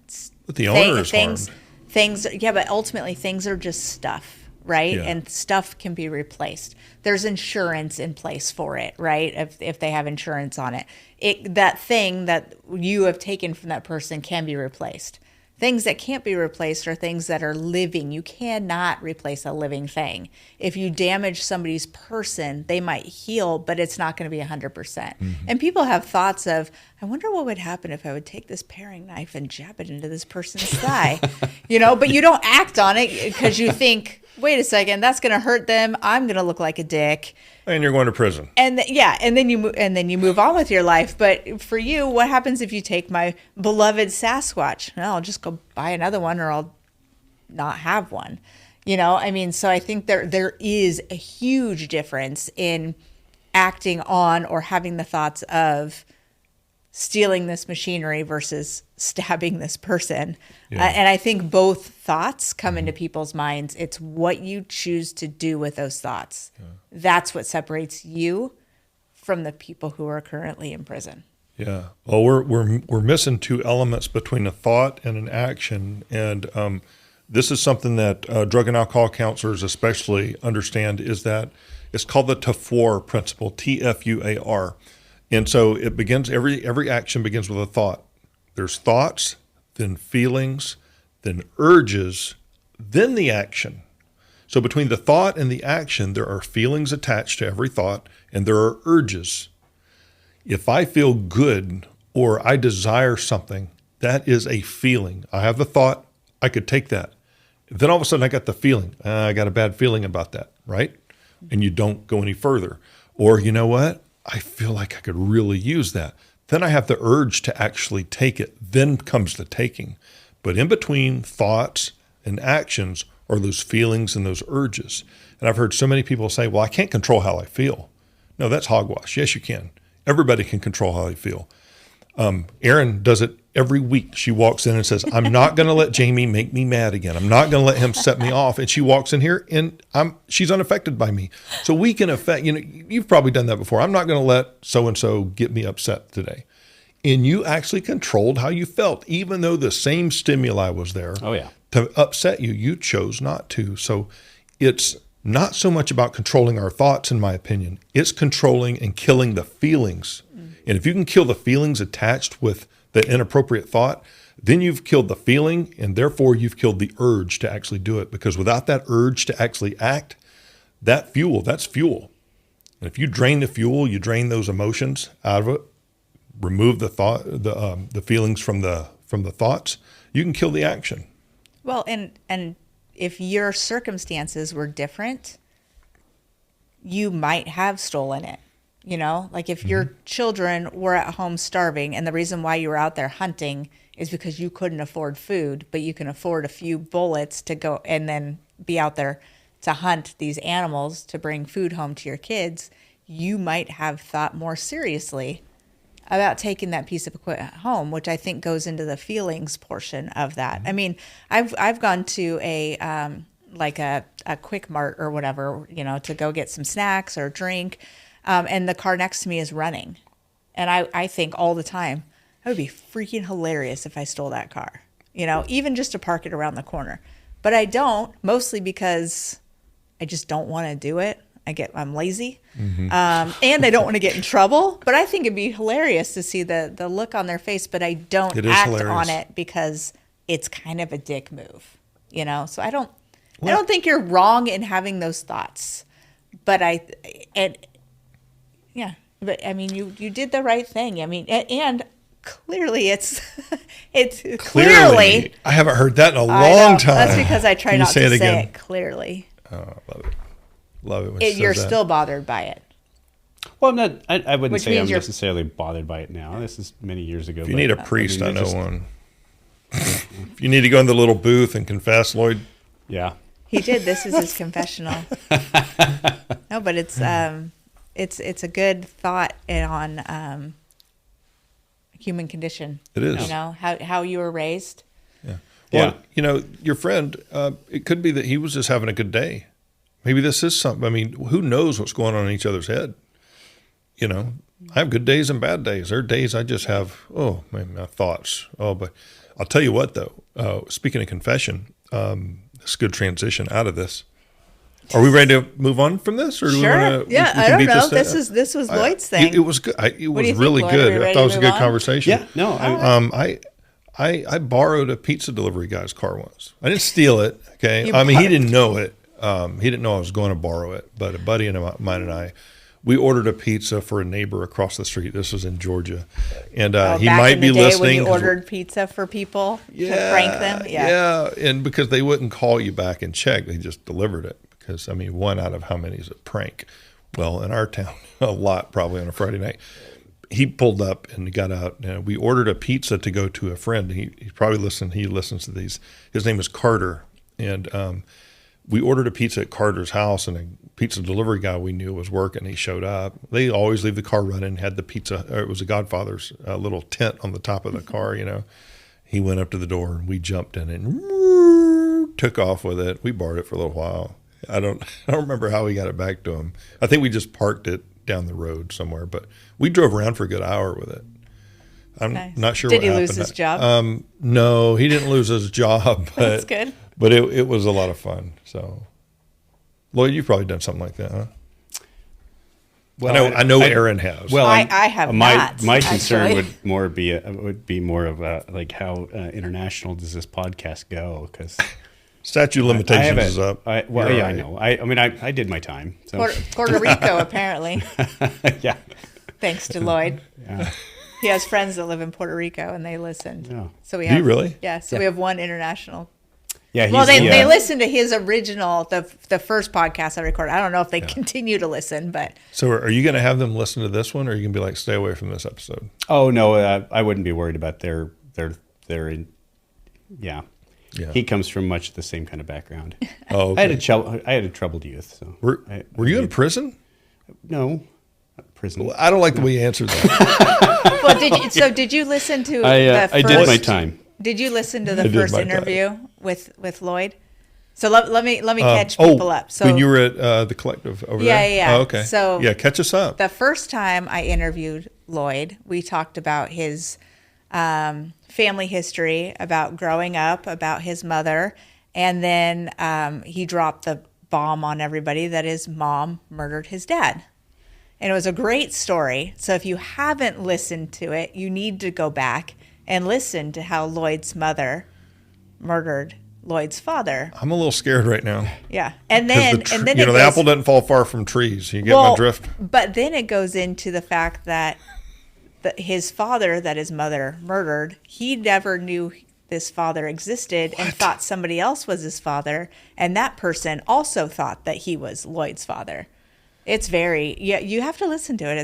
Speaker 1: the owner is harmed.
Speaker 3: But ultimately things are just stuff, right? Yeah. And stuff can be replaced. There's insurance in place for it, right? If they have insurance on it. That thing that you have taken from that person can be replaced. Things that can't be replaced are things that are living. You cannot replace a living thing. If you damage somebody's person, they might heal, but it's not going to be 100%. Mm-hmm. And people have thoughts of, I wonder what would happen if I would take this paring knife and jab it into this person's thigh, but you don't act on it because you think, wait a second, that's going to hurt them. I'm going to look like a dick.
Speaker 1: And you're going to prison.
Speaker 3: And then you move on with your life. But for you, what happens if you take my beloved Sasquatch? Well, I'll just go buy another one, or I'll not have one. So I think there is a huge difference in acting on or having the thoughts of stealing this machinery versus stabbing this person. Yeah. And I think both thoughts come into people's minds. It's what you choose to do with those thoughts. Yeah. That's what separates you from the people who are currently in prison.
Speaker 1: Yeah. Well, we're missing two elements between a thought and an action. And this is something that drug and alcohol counselors especially understand, is that it's called the TFUAR principle, TFUAR. And so it begins, every action begins with a thought. There's thoughts, then feelings, then urges, then the action. So between the thought and the action, there are feelings attached to every thought, and there are urges. If I feel good or I desire something, that is a feeling. I have the thought, I could take that. Then all of a sudden I got the feeling. I got a bad feeling about that, right? And you don't go any further. Or you know what? I feel like I could really use that. Then I have the urge to actually take it. Then comes the taking. But in between thoughts and actions are those feelings and those urges. And I've heard so many people say, well, I can't control how I feel. No, that's hogwash. Yes, you can. Everybody can control how they feel. Erin does it every week. She walks in and says, I'm not going to let Jamie make me mad again. I'm not going to let him set me off. And she walks in here and she's unaffected by me. So we can affect, you've probably done that before. I'm not going to let so-and-so get me upset today. And you actually controlled how you felt, even though the same stimuli was there.
Speaker 2: Oh, yeah.
Speaker 1: To upset you. You chose not to. So it's not so much about controlling our thoughts, in my opinion. It's controlling and killing the feelings. And if you can kill the feelings attached with the inappropriate thought, then you've killed the feeling, and therefore you've killed the urge to actually do it. Because without that urge to actually act, that's fuel. And if you drain the fuel, you drain those emotions out of it, remove the thought, the feelings from the thoughts, you can kill the action.
Speaker 3: Well, and if your circumstances were different, you might have stolen it. Like if your children were at home starving and the reason why you were out there hunting is because you couldn't afford food, but you can afford a few bullets to go and then be out there to hunt these animals to bring food home to your kids, you might have thought more seriously about taking that piece of equipment home, which I think goes into the feelings portion of that. I mean, I've gone to a Quick Mart or whatever, to go get some snacks or drink. And the car next to me is running. And I think all the time, It would be freaking hilarious if I stole that car, even just to park it around the corner. But I don't, mostly because I just don't want to do it. I'm lazy, and I don't want to get in trouble. But I think it'd be hilarious to see the look on their face. But I don't act on it because it's kind of a dick move, So I don't think you're wrong in having those thoughts. But But I mean, you did the right thing. I mean, and clearly it's clearly.
Speaker 1: I haven't heard that in a long time.
Speaker 3: That's because I try not to say it clearly.
Speaker 1: Oh, I love it. Love it when
Speaker 3: you're still bothered by it.
Speaker 2: Well, I'm not. I wouldn't say I'm necessarily bothered by it now. This is many years ago.
Speaker 1: If you need a priest, I know one. If you need to go in the little booth and confess, Lloyd.
Speaker 2: Yeah.
Speaker 3: He did. This is his confessional. No, but it's a good thought on human condition.
Speaker 1: It is.
Speaker 3: How you were raised.
Speaker 1: Yeah. Well, your friend, it could be that he was just having a good day. Maybe this is something. I mean, who knows what's going on in each other's head? I have good days and bad days. There are days I just have, my thoughts. But I'll tell you what, though. Speaking of confession, it's a good transition out of this. Are we ready to move on from this, or do
Speaker 3: sure?
Speaker 1: we want to?
Speaker 3: Yeah, I don't know. This was Lloyd's thing.
Speaker 1: It was good. It was really good. I thought it was a good conversation.
Speaker 2: Yeah. No.
Speaker 1: I borrowed a pizza delivery guy's car once. I didn't steal it. Okay. He didn't know it. He didn't know I was going to borrow it, but a buddy of mine and I, we ordered a pizza for a neighbor across the street. This was in Georgia, and he might be listening.
Speaker 3: When you ordered pizza for people to prank them,
Speaker 1: and because they wouldn't call you back and check, they just delivered it. Because one out of how many is a prank? Well, in our town, a lot probably on a Friday night. He pulled up and got out. We ordered a pizza to go to a friend. He probably listened. He listens to these. His name is Carter, and we ordered a pizza at Carter's house, and a pizza delivery guy we knew was working. He showed up. They always leave the car running. Had the pizza. Or it was a Godfather's little tent on the top of the car. He went up to the door, and we jumped in and took off with it. We borrowed it for a little while. I don't remember how we got it back to him. I think we just parked it down the road somewhere, but we drove around for a good hour with it. I'm not sure what happened.
Speaker 3: Did he lose his job?
Speaker 1: No, he didn't lose his job. But,
Speaker 3: that's good.
Speaker 1: But it was a lot of fun. So, Lloyd, you've probably done something like that, huh? Well, I know Aaron has.
Speaker 3: Well, I have not.
Speaker 2: My concern would be more of like how international does this podcast go? Because
Speaker 1: statute of limitations is up.
Speaker 2: I know. I did my time. So.
Speaker 3: Puerto Rico, apparently.
Speaker 2: Yeah.
Speaker 3: Thanks to Lloyd.
Speaker 2: Yeah.
Speaker 3: He has friends that live in Puerto Rico, and they listened.
Speaker 2: Yeah.
Speaker 3: So we
Speaker 1: have. Do you really?
Speaker 3: Yeah. So we have one international.
Speaker 2: Yeah.
Speaker 3: Well, they listened to his original, the first podcast I recorded. I don't know if they continue to listen, but.
Speaker 1: So are you going to have them listen to this one, or are you going to be like, stay away from this episode?
Speaker 2: Oh no, I wouldn't be worried about their. Yeah. He comes from much the same kind of background.
Speaker 1: Oh, okay.
Speaker 2: I had a troubled youth. So
Speaker 1: were you in prison?
Speaker 2: No, not prison.
Speaker 1: Well, I don't like the way you answered that.
Speaker 3: Well, did you listen to?
Speaker 2: I did my time.
Speaker 3: Did you listen to the first interview with Lloyd? So let me catch people up. So
Speaker 1: when you were at the collective over there?
Speaker 3: Yeah.
Speaker 1: Oh, okay.
Speaker 3: So
Speaker 1: catch us up.
Speaker 3: The first time I interviewed Lloyd, we talked about his family history, about growing up, about his mother, and then he dropped the bomb on everybody that his mom murdered his dad. And it was a great story. So if you haven't listened to it, you need to go back and listen to how Lloyd's mother murdered Lloyd's father.
Speaker 1: I'm a little scared right now.
Speaker 3: Yeah. And then
Speaker 1: the apple doesn't fall far from trees. You get my drift?
Speaker 3: But then it goes into the fact that his father that his mother murdered, he never knew this father existed and thought somebody else was his father. And that person also thought that he was Lloyd's father. It's you have to listen to it.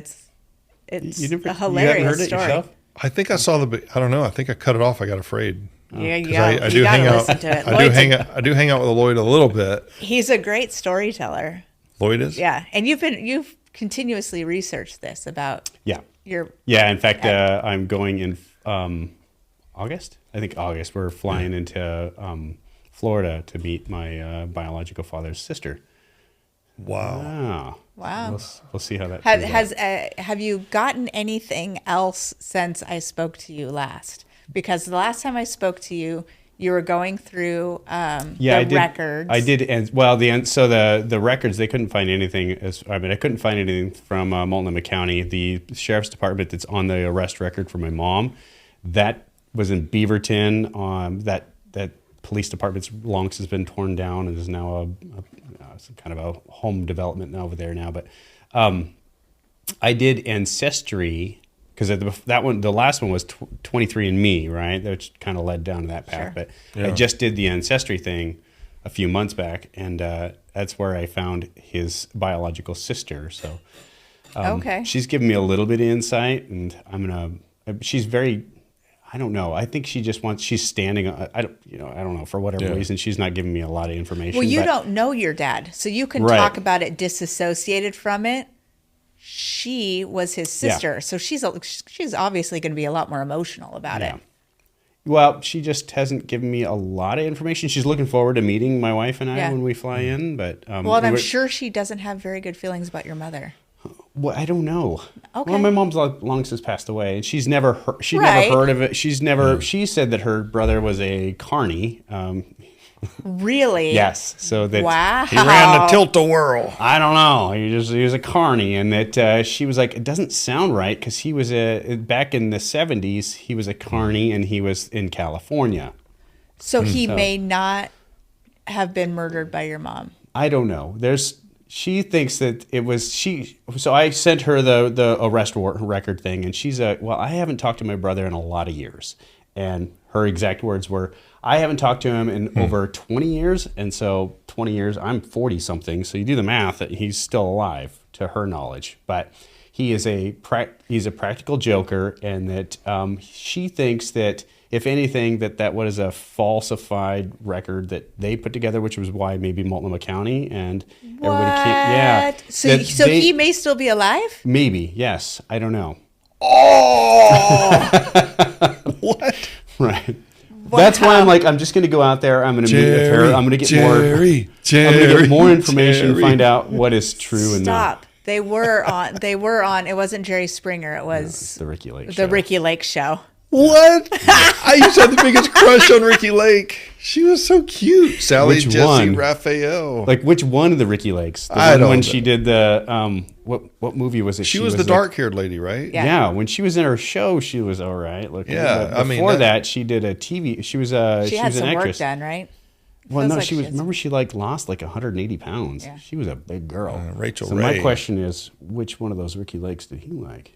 Speaker 3: It's a hilarious story. Yourself?
Speaker 1: I think I saw I don't know. I think I cut it off. I got afraid.
Speaker 3: Yeah,
Speaker 1: I do hang out. I do hang out with Lloyd a little bit.
Speaker 3: He's a great storyteller.
Speaker 1: Lloyd is?
Speaker 3: Yeah. And you've continuously researched this about
Speaker 2: in fact, I'm going in August. I think August. We're flying into Florida to meet my biological father's sister.
Speaker 1: Wow.
Speaker 3: Wow.
Speaker 2: We'll see how that plays out.
Speaker 3: Have you gotten anything else since I spoke to you last? Because the last time I spoke to you, you were going through records.
Speaker 2: I did, and the records, they couldn't find anything. I couldn't find anything from Multnomah County. The sheriff's department that's on the arrest record for my mom, that was in Beaverton. That police department's long since been torn down and is now some kind of a home development over there now. But I did Ancestry. Because the last one was 23andMe, right? Which kind of led down to that path.
Speaker 3: Sure.
Speaker 2: But I just did the Ancestry thing a few months back, and that's where I found his biological sister. So,
Speaker 3: okay,
Speaker 2: she's given me a little bit of insight, and she's very, I don't know. I think she just wants. She's standing. I don't know, for whatever reason, she's not giving me a lot of information.
Speaker 3: Well, you don't know your dad, so you can talk about it disassociated from it. She was his sister, so she's obviously going to be a lot more emotional about it.
Speaker 2: Well, she just hasn't given me a lot of information. She's looking forward to meeting my wife and I when we fly in. But
Speaker 3: well, and I'm sure she doesn't have very good feelings about your mother.
Speaker 2: Well, I don't know.
Speaker 3: Okay.
Speaker 2: Well, my mom's long since passed away, and she's never heard of it. She's never. She said that her brother was a carny.
Speaker 3: Really?
Speaker 2: Yes. So that
Speaker 3: he
Speaker 1: ran the tilt-a-whirl.
Speaker 2: I don't know. He was a carny, and that she was like, it doesn't sound right because he was back in the 70s. He was a carny, and he was in California.
Speaker 3: So he may not have been murdered by your mom.
Speaker 2: I don't know. She thinks that it was she. So I sent her the arrest record thing, and she's I haven't talked to my brother in a lot of years, and her exact words were, I haven't talked to him in over 20 years. And so 20 years, I'm 40 something. So you do the math that he's still alive to her knowledge. But he is he's a practical joker. And that she thinks that if anything, that was a falsified record that they put together, which was why maybe Multnomah County and everybody can't. Yeah.
Speaker 3: So he may still be alive?
Speaker 2: Maybe. Yes. I don't know.
Speaker 1: Oh, what?
Speaker 2: Right. That's why I'm just going to go out there. I'm going to meet with her. I'm going to get more information and find out what is true and not.
Speaker 3: Stop. They were on. It wasn't Jerry Springer. It was
Speaker 2: the Ricky Lake
Speaker 3: show. The Ricky Lake show.
Speaker 1: What? I used to have the biggest crush on Ricky Lake. She was so cute. Sally Jesse Raphael.
Speaker 2: Like which one of the Ricky Lakes? When she did the what movie was it?
Speaker 1: She was the dark-haired lady, right?
Speaker 3: Yeah.
Speaker 2: When she was in her show, she was all right looking.
Speaker 1: Yeah.
Speaker 2: Before that, she did a TV. She was an
Speaker 3: some
Speaker 2: actress.
Speaker 3: Work done, right?
Speaker 2: Well, no, she was. Remember, she lost 180 pounds. Yeah. She was a big girl.
Speaker 1: Rachel
Speaker 2: Ray.
Speaker 1: My
Speaker 2: question is, which one of those Ricky Lakes did he like?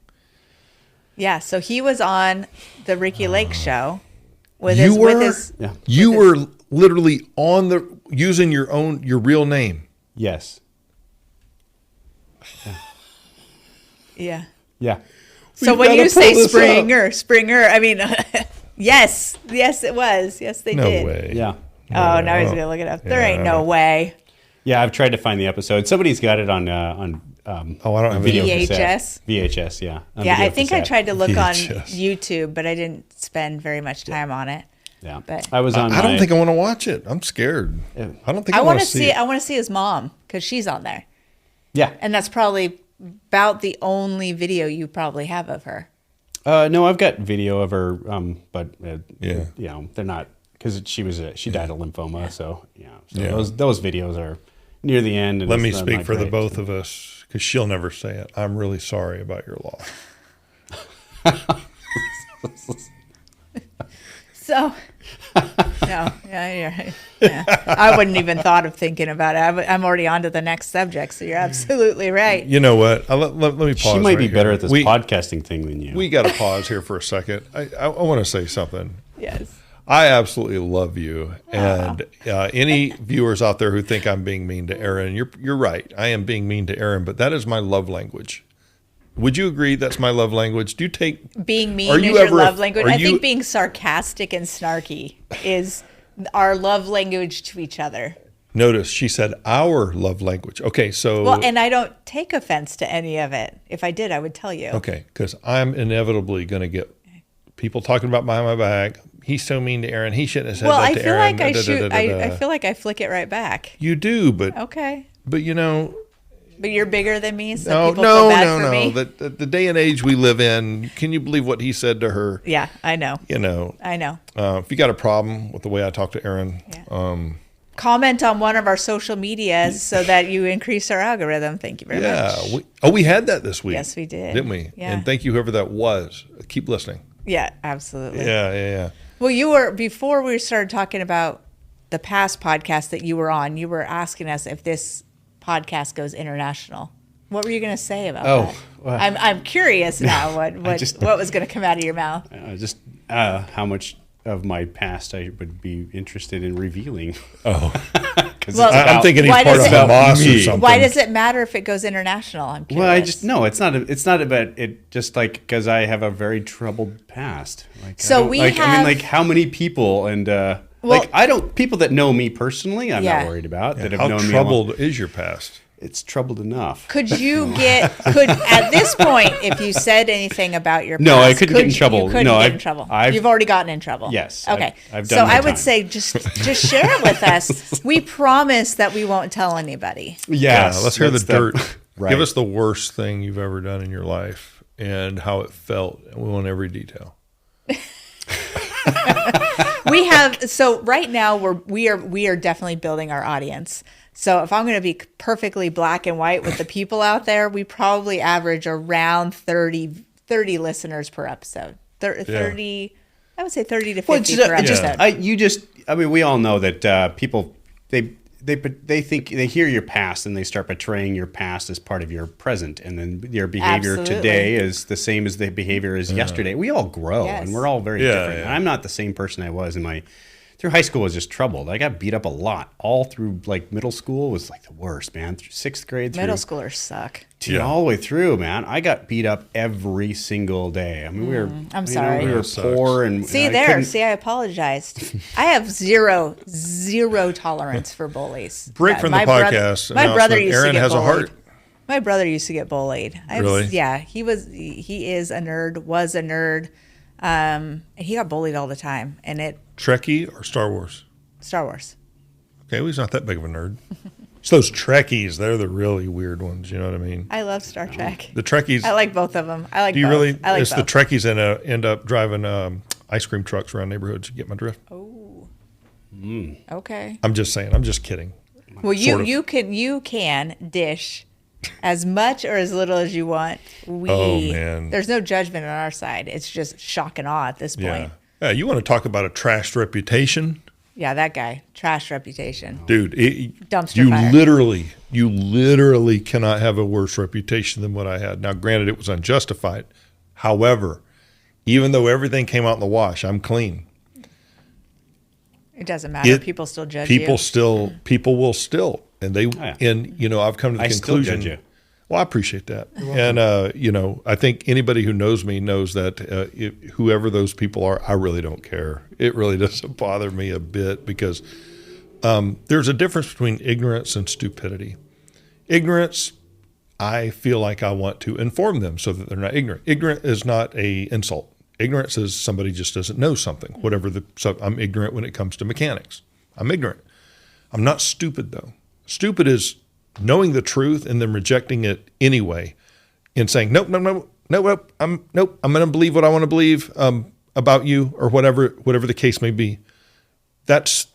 Speaker 3: Yeah, so he was on the Ricky Lake show with
Speaker 1: you
Speaker 3: his.
Speaker 1: Were literally using your real name.
Speaker 2: Yes.
Speaker 3: Yeah.
Speaker 2: Yeah.
Speaker 3: So when you say Springer, I mean, yes, it was. Yes, they did.
Speaker 1: No way.
Speaker 2: Yeah.
Speaker 3: Oh, now he's gonna look it up. There ain't no way.
Speaker 2: Yeah, I've tried to find the episode. Somebody's got it on.
Speaker 1: I don't have
Speaker 3: video VHS.
Speaker 2: Cassette. VHS, yeah.
Speaker 3: Yeah, I think I tried to look on YouTube, but I didn't spend very much time on it.
Speaker 2: Yeah,
Speaker 3: but
Speaker 2: I was on.
Speaker 1: I don't think I want to watch it. I'm scared. I don't think I want to see it.
Speaker 3: I want to see his mom because she's on there.
Speaker 2: Yeah,
Speaker 3: and that's probably about the only video you probably have of her.
Speaker 2: No, I've got video of her, but they're not because she died of lymphoma. So those videos are near the end. And
Speaker 1: let me speak for the both of us. Because she'll never say it. I'm really sorry about your loss.
Speaker 3: So, no, yeah. I wouldn't even thought of thinking about it. I'm already on to the next subject, so you're absolutely right.
Speaker 1: You know what? Let me pause.
Speaker 2: She might be better at this podcasting thing than you.
Speaker 1: We got to pause here for a second. I want to say something.
Speaker 3: Yes.
Speaker 1: I absolutely love you, and any viewers out there who think I'm being mean to Aaron, you're right. I am being mean to Aaron, but that is my love language. Would you agree that's my love language? Do you take
Speaker 3: being mean is your love language? I think being sarcastic and snarky is our love language to each other.
Speaker 1: Notice she said our love language. Okay, so
Speaker 3: and I don't take offense to any of it. If I did, I would tell you.
Speaker 1: Okay, because I'm inevitably going to get people talking about behind my back. He's so mean to Aaron. He shouldn't have said that to Aaron.
Speaker 3: I feel like I flick it right back.
Speaker 1: You do, but
Speaker 3: okay.
Speaker 1: But
Speaker 3: But you're bigger than me, so people feel bad for me.
Speaker 1: The day and age we live in, can you believe what he said to her?
Speaker 3: Yeah, I know. I know.
Speaker 1: If you got a problem with the way I talk to Aaron,
Speaker 3: comment on one of our social medias so that you increase our algorithm. Thank you very much.
Speaker 1: We had that this week.
Speaker 3: Yes, we did.
Speaker 1: Didn't we?
Speaker 3: Yeah.
Speaker 1: And thank you, whoever that was. Keep listening.
Speaker 3: Yeah, absolutely.
Speaker 1: Yeah.
Speaker 3: Well, before we started talking about the past podcast that you were on, you were asking us if this podcast goes international. What were you going to say about that? Well, I'm curious now what was going to come out of your mouth.
Speaker 2: How much of my past I would be interested in revealing.
Speaker 1: I'm thinking he's part of Hamas or something.
Speaker 3: Why does it matter if it goes international? I'm curious.
Speaker 2: Well, it's not about it. Just like because I have a very troubled past. How many people and. People that know me personally, I'm not worried about. That have known me.
Speaker 1: How troubled is your past?
Speaker 2: It's troubled enough.
Speaker 3: Could at this point, if you said anything about your past,
Speaker 2: no, I couldn't get in trouble.
Speaker 3: Get in trouble. You've already gotten in trouble.
Speaker 2: Yes.
Speaker 3: Okay.
Speaker 2: I've done my
Speaker 3: I would
Speaker 2: time.
Speaker 3: say just share it with us. We promise that we won't tell anybody.
Speaker 2: Yes.
Speaker 1: Yeah, let's hear the dirt.
Speaker 2: Right.
Speaker 1: Give us the worst thing you've ever done in your life and how it felt. We want every detail.
Speaker 3: We have right now we are definitely building our audience. So if I'm going to be perfectly black and white with the people out there, we probably average around 30 listeners per episode. 30, I would say 30 to 50 per episode.
Speaker 2: We all know that people they think they hear your past and they start portraying your past as part of your present, and then your behavior today is the same as the behavior as yesterday. We all grow and we're all very different.
Speaker 1: Yeah.
Speaker 2: I'm not the same person I was through high school. Was just troubled. I got beat up a lot all through middle school was the worst, man. Through 6th grade,
Speaker 3: middle schoolers suck.
Speaker 2: All the way through, man. I got beat up every single day.
Speaker 3: I'm sorry.
Speaker 2: We were poor and
Speaker 3: I apologized. I have zero tolerance for bullies.
Speaker 1: Break from the podcast.
Speaker 3: My brother used
Speaker 1: Aaron
Speaker 3: to get
Speaker 1: has
Speaker 3: bullied.
Speaker 1: a heart.
Speaker 3: My brother used to get bullied.
Speaker 1: Really?
Speaker 3: Yeah, he is a nerd. Was a nerd. And he got bullied all the time. And
Speaker 1: Trekkie or Star Wars?
Speaker 3: Star Wars.
Speaker 1: Okay, well, he's not that big of a nerd. It's those Trekkies. They're the really weird ones. You know what I mean?
Speaker 3: I love Star Trek.
Speaker 1: The Trekkies.
Speaker 3: I like both of them. I like.
Speaker 1: Do you
Speaker 3: both.
Speaker 1: really?
Speaker 3: I like
Speaker 1: it's
Speaker 3: both.
Speaker 1: the Trekkies that end up driving ice cream trucks around neighborhoods. You get my drift?
Speaker 3: Oh. Okay.
Speaker 1: I'm just saying. I'm just kidding.
Speaker 3: Well, you can dish as much or as little as you want.
Speaker 1: Man.
Speaker 3: There's no judgment on our side. It's just shock and awe at this point.
Speaker 1: Yeah. You want to talk about a trashed reputation?
Speaker 3: Yeah, that guy, trash reputation,
Speaker 1: dude.
Speaker 3: Dumpster fire.
Speaker 1: You literally cannot have a worse reputation than what I had. Now, granted, it was unjustified. However, even though everything came out in the wash, I'm clean.
Speaker 3: It doesn't matter. People still judge you.
Speaker 1: People will still, and they, and I've come to the conclusion.
Speaker 2: Still judge you.
Speaker 1: Well, I appreciate that. And, I think anybody who knows me knows that whoever those people are, I really don't care. It really doesn't bother me a bit because there's a difference between ignorance and stupidity. Ignorance, I feel like I want to inform them so that they're not ignorant. Ignorant is not an insult. Ignorance is somebody just doesn't know something. So I'm ignorant when it comes to mechanics. I'm ignorant. I'm not stupid, though. Stupid is knowing the truth and then rejecting it anyway and saying, nope, I'm going to believe what I want to believe about you or whatever the case may be. That's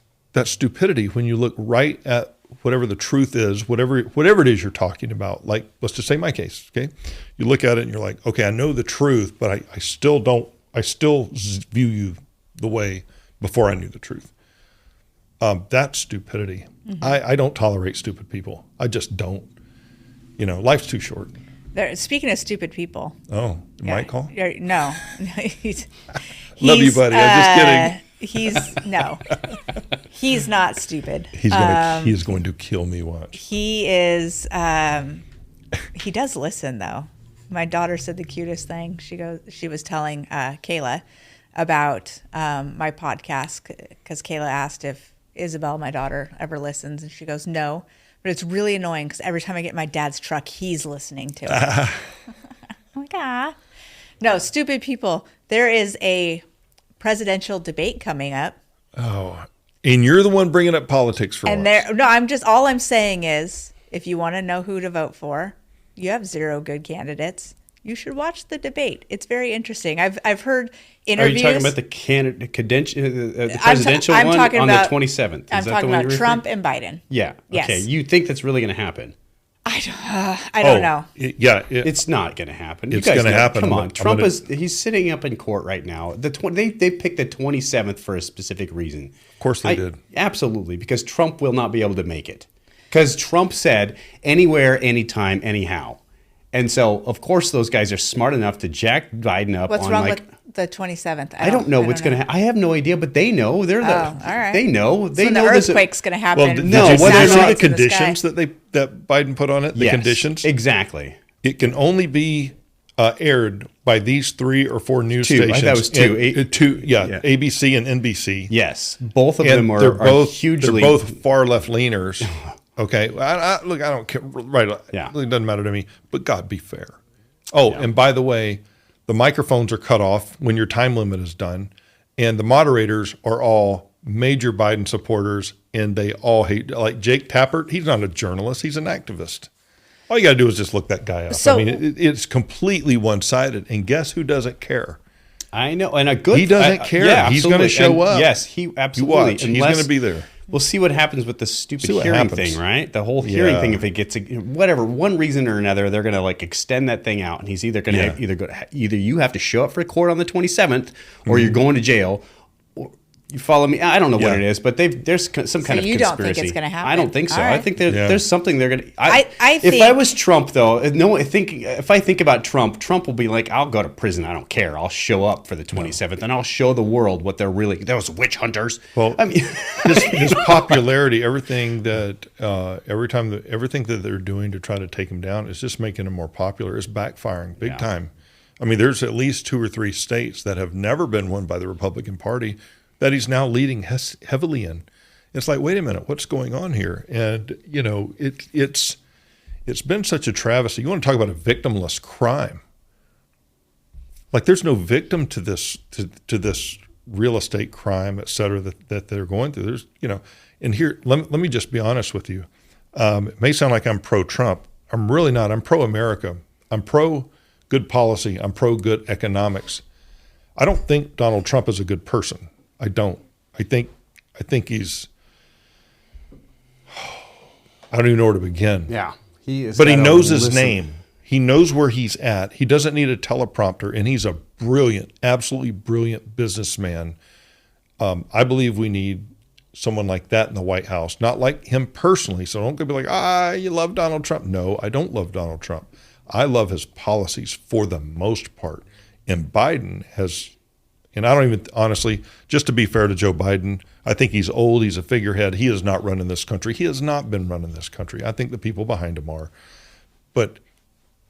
Speaker 1: stupidity when you look right at whatever the truth is, whatever it is you're talking about. Like, let's just say my case, okay? You look at it and you're like, okay, I know the truth, but I still view you the way before I knew the truth. That's stupidity. Mm-hmm. I don't tolerate stupid people. I just don't. Life's too short.
Speaker 3: Speaking of stupid people.
Speaker 1: Oh, Mike call?
Speaker 3: No.
Speaker 1: Love you, buddy. I'm just
Speaker 3: kidding. He's not stupid.
Speaker 1: He is going to kill me. Watch.
Speaker 3: He is. He does listen though. My daughter said the cutest thing. She was telling Kayla about my podcast because Kayla asked if Isabel, my daughter, ever listens, and she goes, no. But it's really annoying because every time I get in my dad's truck, he's listening to it. I'm like, No, stupid people. There is a presidential debate coming up.
Speaker 1: Oh, and you're the one bringing up politics for once.
Speaker 3: All I'm saying is if you want to know who to vote for, you have 0 good candidates. You should watch the debate. It's very interesting. I've heard interviews.
Speaker 2: Are you talking about the presidential one on the 27th?
Speaker 3: I'm talking about Trump and Biden.
Speaker 2: Yeah.
Speaker 3: Yes.
Speaker 2: Okay. You think that's really going to happen?
Speaker 3: I don't know.
Speaker 2: It's not going to happen.
Speaker 1: It's going to happen.
Speaker 2: Come on, Trump he's sitting up in court right now. They picked the 27th for a specific reason.
Speaker 1: Of course they did.
Speaker 2: Absolutely, because Trump will not be able to make it. Because Trump said anywhere, anytime, anyhow. And so, of course, those guys are smart enough to jack Biden up.
Speaker 3: What's wrong with the 27th?
Speaker 2: I don't know what's going to happen. I have no idea, but they know. They're
Speaker 3: all right.
Speaker 2: They know. They
Speaker 3: so
Speaker 2: know
Speaker 3: the earthquake's going to happen.
Speaker 1: Well, did you see the conditions that Biden put on it? The conditions?
Speaker 2: Exactly.
Speaker 1: It can only be aired by these 3 or 4 news stations.
Speaker 2: That was 2.
Speaker 1: ABC and NBC.
Speaker 2: Yes. Both of them are hugely...
Speaker 1: They're both far left leaners. Okay. Look, I don't care. Right.
Speaker 2: Yeah.
Speaker 1: It doesn't matter to me. But God, be fair. Oh, and by the way, the microphones are cut off when your time limit is done. And the moderators are all major Biden supporters. And they all hate, like Jake Tappert, he's not a journalist. He's an activist. All you got to do is just look that guy up.
Speaker 3: So,
Speaker 1: I mean, it's completely one-sided. And guess who doesn't care?
Speaker 2: I know. And
Speaker 1: he doesn't care.
Speaker 2: Yeah,
Speaker 1: he's going to show up.
Speaker 2: Yes, he absolutely.
Speaker 1: You watch. He's going to be there.
Speaker 2: We'll see what happens with the stupid hearing thing, right? The whole hearing thing. If it gets whatever one reason or another, they're going to like extend that thing out, and he's either going to either you have to show up for court on the 27th, or you're going to jail. You follow me? I don't know what it is, but there's some kind of conspiracy.
Speaker 3: You don't think it's going to happen?
Speaker 2: I don't think so.
Speaker 3: Right.
Speaker 2: I think there's something they're going to.
Speaker 3: If
Speaker 2: I was Trump, though, if I think about Trump will be like, I'll go to prison. I don't care. I'll show up for the 27th, and I'll show the world what they're really. Those witch hunters.
Speaker 1: Well, I mean, his popularity, everything that they're doing to try to take him down is just making him more popular. Is backfiring big time. I mean, there's at least 2 or 3 states that have never been won by the Republican Party that he's now leading heavily in. It's like, wait a minute, what's going on here? And, it's been such a travesty. You want to talk about a victimless crime. Like, there's no victim to this to this real estate crime, et cetera, that they're going through. There's, and here, let me just be honest with you. It may sound like I'm pro-Trump. I'm really not. I'm pro-America. I'm pro-good policy. I'm pro-good economics. I don't think Donald Trump is a good person. I don't. I think he's. I don't even know where to begin.
Speaker 2: Yeah, he is.
Speaker 1: But he knows his name. He knows where he's at. He doesn't need a teleprompter, and he's a brilliant, absolutely brilliant businessman. I believe we need someone like that in the White House. Not like him personally. So don't go be like, you love Donald Trump. No, I don't love Donald Trump. I love his policies for the most part. And Biden has. And I don't even, honestly, just to be fair to Joe Biden, I think he's old. He's a figurehead. He is not running this country. He has not been running this country. I think the people behind him are. But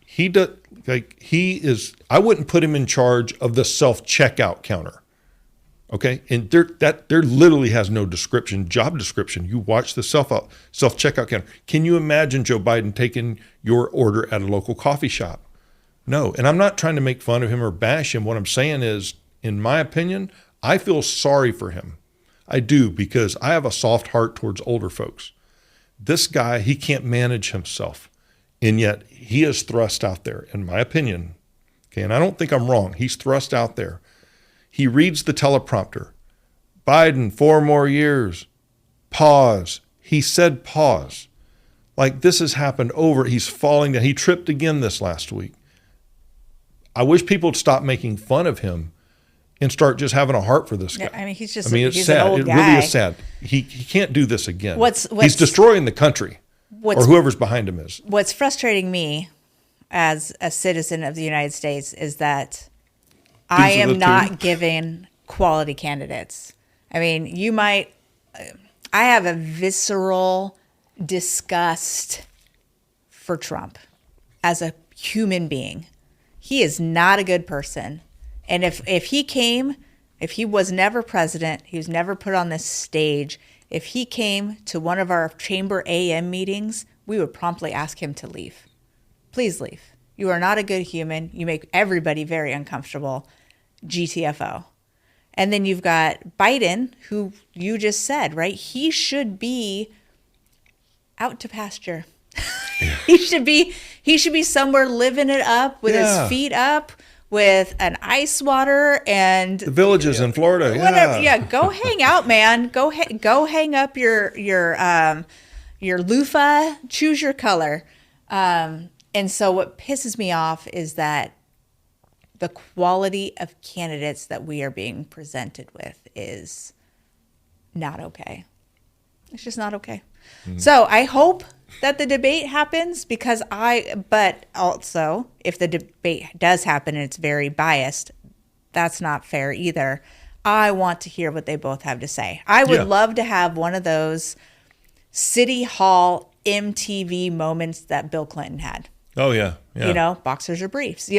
Speaker 1: he is, I wouldn't put him in charge of the self-checkout counter. Okay? And there literally has no job description. You watch the self-checkout counter. Can you imagine Joe Biden taking your order at a local coffee shop? No. And I'm not trying to make fun of him or bash him. What I'm saying is, in my opinion, I feel sorry for him. I do, because I have a soft heart towards older folks. This guy, he can't manage himself. And yet he is thrust out there, in my opinion. Okay, and I don't think I'm wrong. He's thrust out there. He reads the teleprompter. Biden, 4 more years. Pause. He said pause. Like, this has happened over. He's falling down. He tripped again this last week. I wish people would stop making fun of him and start just having a heart for this guy.
Speaker 3: I mean, he's
Speaker 1: it's
Speaker 3: sad.
Speaker 1: An old
Speaker 3: guy.
Speaker 1: It really is sad. He can't do this again. He's destroying the country, or whoever's behind him is.
Speaker 3: What's frustrating me as a citizen of the United States is that I am not given quality candidates. I mean, I have a visceral disgust for Trump as a human being. He is not a good person. And if he was never president, he was never put on this stage, if he came to one of our Chamber AM meetings, we would promptly ask him to leave. Please leave. You are not a good human. You make everybody very uncomfortable. GTFO. And then you've got Biden, who you just said, right? He should be out to pasture. He should be somewhere living it up with his feet up, with an ice water and
Speaker 1: the villages in Florida.
Speaker 3: Whatever. Yeah, go hang out, man. Go hang up your loofah. Choose your color. And so what pisses me off is that the quality of candidates that we are being presented with is not okay. It's just not okay. Mm-hmm. So I hope that the debate happens but also if the debate does happen and it's very biased, that's not fair either. I want to hear what they both have to say. I would love to have one of those City Hall MTV moments that Bill Clinton had.
Speaker 1: Oh, yeah.
Speaker 3: Boxers or briefs.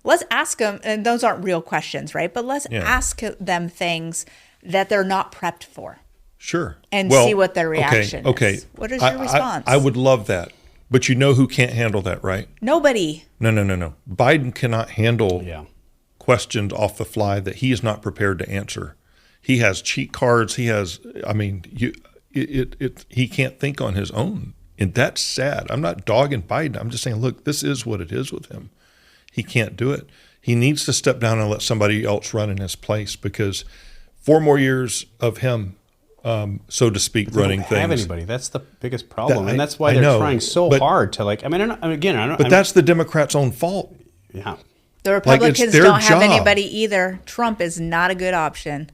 Speaker 3: Let's ask them, and those aren't real questions, right? But let's ask them things that they're not prepped for.
Speaker 1: Sure.
Speaker 3: And see what their reaction is. What is your response?
Speaker 1: I would love that. But you know who can't handle that, right?
Speaker 3: Nobody.
Speaker 1: No. Biden cannot handle questions off the fly that he is not prepared to answer. He has cheat cards. He has, he can't think on his own. And that's sad. I'm not dogging Biden. I'm just saying, look, this is what it is with him. He can't do it. He needs to step down and let somebody else run in his place, because 4 more years of him, so to speak, running things. They don't have
Speaker 2: anybody. That's the biggest problem. And that's why they're trying so hard to I don't know.
Speaker 1: But that's the Democrats' own fault.
Speaker 2: Yeah.
Speaker 3: The Republicans don't have anybody either. Trump is not a good option.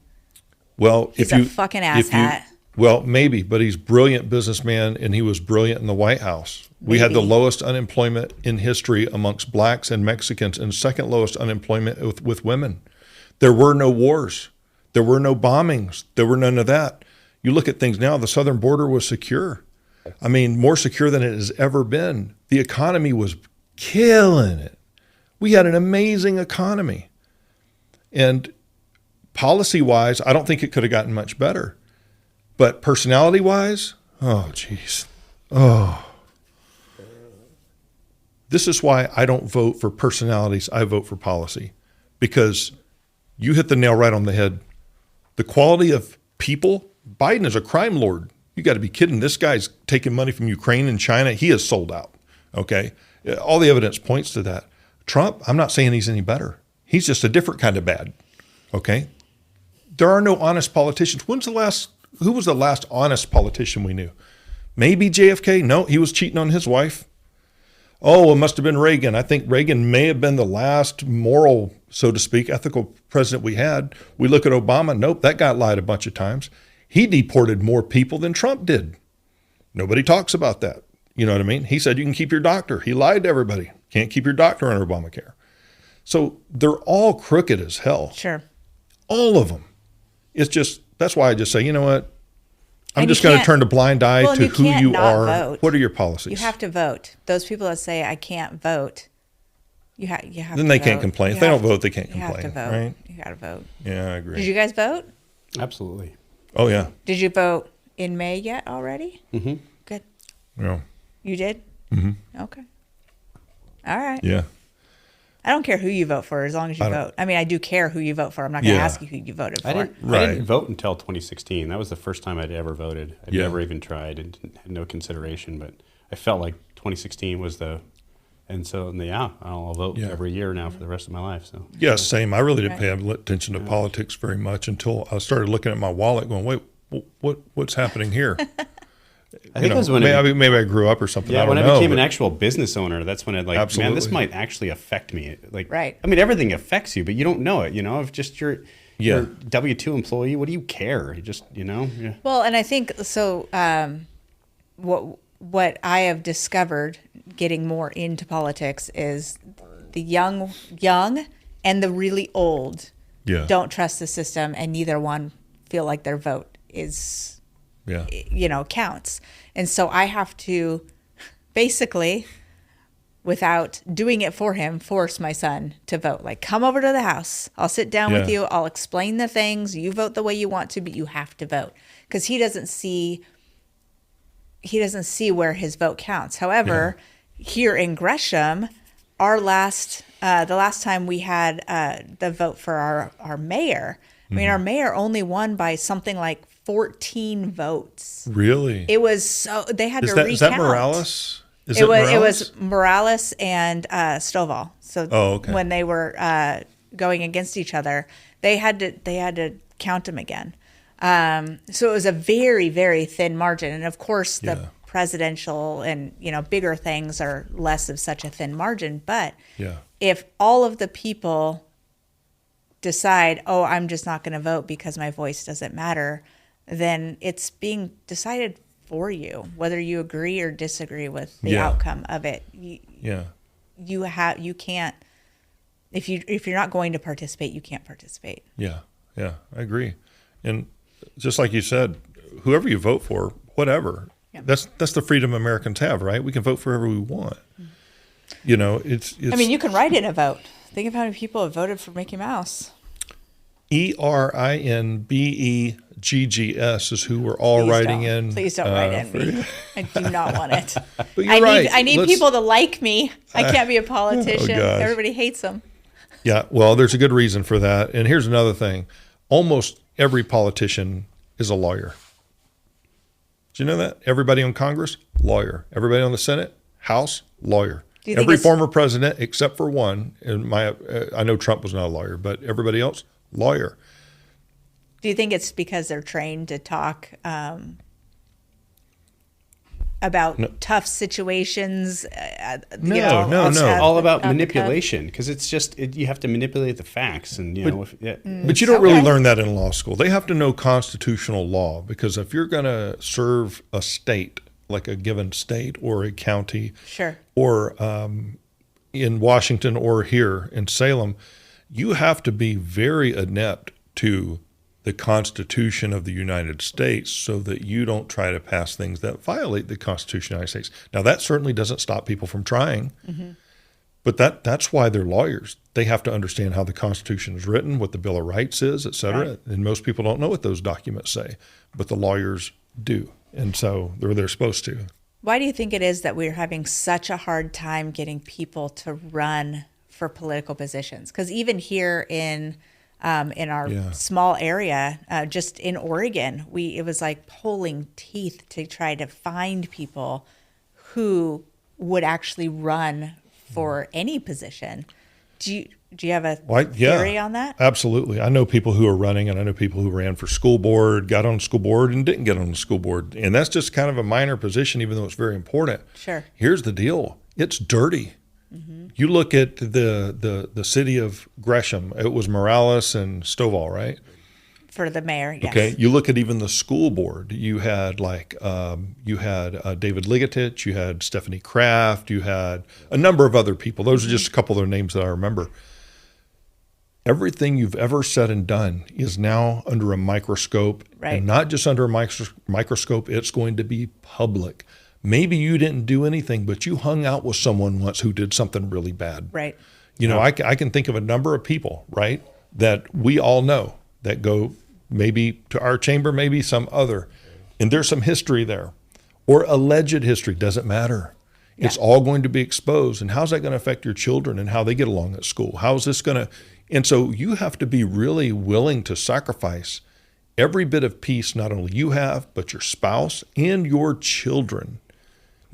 Speaker 1: Well,
Speaker 3: he's a fucking asshat.
Speaker 1: Well, maybe, but he's a brilliant businessman, and he was brilliant in the White House. We had the lowest unemployment in history amongst blacks and Mexicans, and second lowest unemployment with women. There were no wars. There were no bombings. There were none of that. You look at things now, the southern border was secure. I mean, more secure than it has ever been. The economy was killing it. We had an amazing economy. And policy-wise, I don't think it could have gotten much better. But personality-wise, oh, geez. Oh. This is why I don't vote for personalities. I vote for policy. Because you hit the nail right on the head. The quality of people, Biden is a crime lord. You got to be kidding. This guy's taking money from Ukraine and China. He is sold out, okay? All the evidence points to that. Trump, I'm not saying he's any better. He's just a different kind of bad, okay? There are no honest politicians. Who was the last honest politician we knew? Maybe JFK? No, he was cheating on his wife. Oh, it must have been Reagan. I think Reagan may have been the last moral, so to speak, ethical president we had. We look at Obama. Nope, that guy lied a bunch of times. He deported more people than Trump did. Nobody talks about that. You know what I mean? He said you can keep your doctor. He lied to everybody. Can't keep your doctor under Obamacare. So they're all crooked as hell.
Speaker 3: Sure.
Speaker 1: All of them. It's just, that's why I just say, you know what? I'm just going to turn a blind eye to who you are.
Speaker 3: Vote.
Speaker 1: What are your policies?
Speaker 3: You have to vote. Those people that say, I can't vote, you have to
Speaker 1: Then they can't complain. If they don't vote, they can't complain.
Speaker 3: You have to vote.
Speaker 1: Right?
Speaker 3: You got to vote.
Speaker 1: Yeah, I agree.
Speaker 3: Did you guys vote?
Speaker 2: Absolutely.
Speaker 1: Oh, yeah.
Speaker 3: Did you vote in May yet already?
Speaker 2: Mm-hmm.
Speaker 3: Good.
Speaker 1: Yeah.
Speaker 3: You did?
Speaker 1: Mm-hmm.
Speaker 3: Okay. All right.
Speaker 1: Yeah.
Speaker 3: I don't care who you vote for as long as you vote. I mean, I do care who you vote for. I'm not going to ask you who you voted for.
Speaker 2: I didn't vote until 2016. That was the first time I'd ever voted. I'd never even tried and had no consideration. But I felt like 2016 was I'll vote every year now for the rest of my life. So
Speaker 1: yeah, same. I really didn't pay attention to politics very much until I started looking at my wallet going, wait, what's happening here?
Speaker 2: I think it was when
Speaker 1: maybe I grew up or something.
Speaker 2: Yeah,
Speaker 1: I don't know,
Speaker 2: when I became an actual business owner, that's when man, this might actually affect me.
Speaker 3: Right.
Speaker 2: I mean, everything affects you, but you don't know it. If just you're a W-2 employee, what do you care? You just, Yeah.
Speaker 3: Well, and I think so. What I have discovered getting more into politics is the young and the really old don't trust the system, and neither one feel like their vote is. Counts. And so I have to basically, without doing it for him, force my son to vote. Like, come over to the house. I'll sit down with you. I'll explain the things. You vote the way you want to, but you have to vote. Because he doesn't see where his vote counts. However, here in Gresham, the last time we had the vote for our mayor, I mean, our mayor only won by something like 14 votes.
Speaker 1: Really?
Speaker 3: It was they had to recount.
Speaker 1: Is that Morales? Is it Morales?
Speaker 3: It was Morales and Stovall. So when they were going against each other, they had to count them again. So it was a very, very thin margin. And of course, the presidential and bigger things are less of such a thin margin. But if all of the people decide, oh, I'm just not going to vote because my voice doesn't matter, then it's being decided for you, whether you agree or disagree with the outcome of it. You can't, if you're not going to participate, you can't participate.
Speaker 1: Yeah, I agree. And just like you said, whoever you vote for, whatever, that's the freedom Americans have, right? We can vote for whoever we want. It's
Speaker 3: I mean, you can write in a vote. Think of how many people have voted for Mickey Mouse.
Speaker 1: ERINBEGGS is who we're all writing in.
Speaker 3: Please don't write in me. I do not want it.
Speaker 1: But you're right.
Speaker 3: I need people to like me. I can't be a politician. Everybody hates them.
Speaker 1: Yeah, well, there's a good reason for that. And here's another thing. Almost every politician is a lawyer. Do you know that? Everybody on Congress, lawyer. Everybody on the Senate, House, lawyer. Every former president, except for one, I know Trump was not a lawyer, but everybody else, lawyer.
Speaker 3: Do you think it's because they're trained to talk about tough situations?
Speaker 1: No.
Speaker 2: All about manipulation, because it's just you have to manipulate the facts, and
Speaker 1: But you don't really learn that in law school. They have to know constitutional law, because if you're going to serve a state, like a given state or a county, or in Washington or here in Salem, you have to be very adept to the Constitution of the United States so that you don't try to pass things that violate the Constitution of the United States. Now, that certainly doesn't stop people from trying, but that's why they're lawyers. They have to understand how the Constitution is written, what the Bill of Rights is, et cetera. Right. And most people don't know what those documents say, but the lawyers do. And so they're supposed to.
Speaker 3: Why do you think it is that we're having such a hard time getting people to run for political positions? Because even here in our small area, just in Oregon, it was like pulling teeth to try to find people who would actually run for any position. Do you have a theory on that?
Speaker 1: Absolutely. I know people who are running, and I know people who ran for school board, got on the school board, and didn't get on the school board. And that's just kind of a minor position, even though it's very important.
Speaker 3: Sure.
Speaker 1: Here's the deal. It's dirty. You look at the city of Gresham. It was Morales and Stovall, right?
Speaker 3: For the mayor, yes.
Speaker 1: Okay. You look at even the school board. You had David Ligatich. You had Stephanie Kraft. You had a number of other people. Those are just a couple of their names that I remember. Everything you've ever said and done is now under a microscope.
Speaker 3: Right.
Speaker 1: And not just under a microscope. It's going to be public. Maybe you didn't do anything, but you hung out with someone once who did something really bad.
Speaker 3: Right.
Speaker 1: I can think of a number of people, right, that we all know that go maybe to our chamber, maybe some other. And there's some history there, or alleged history. Doesn't matter. Yeah. It's all going to be exposed. And how's that going to affect your children and how they get along at school? How is this going to? And so you have to be really willing to sacrifice every bit of peace not only you have, but your spouse and your children.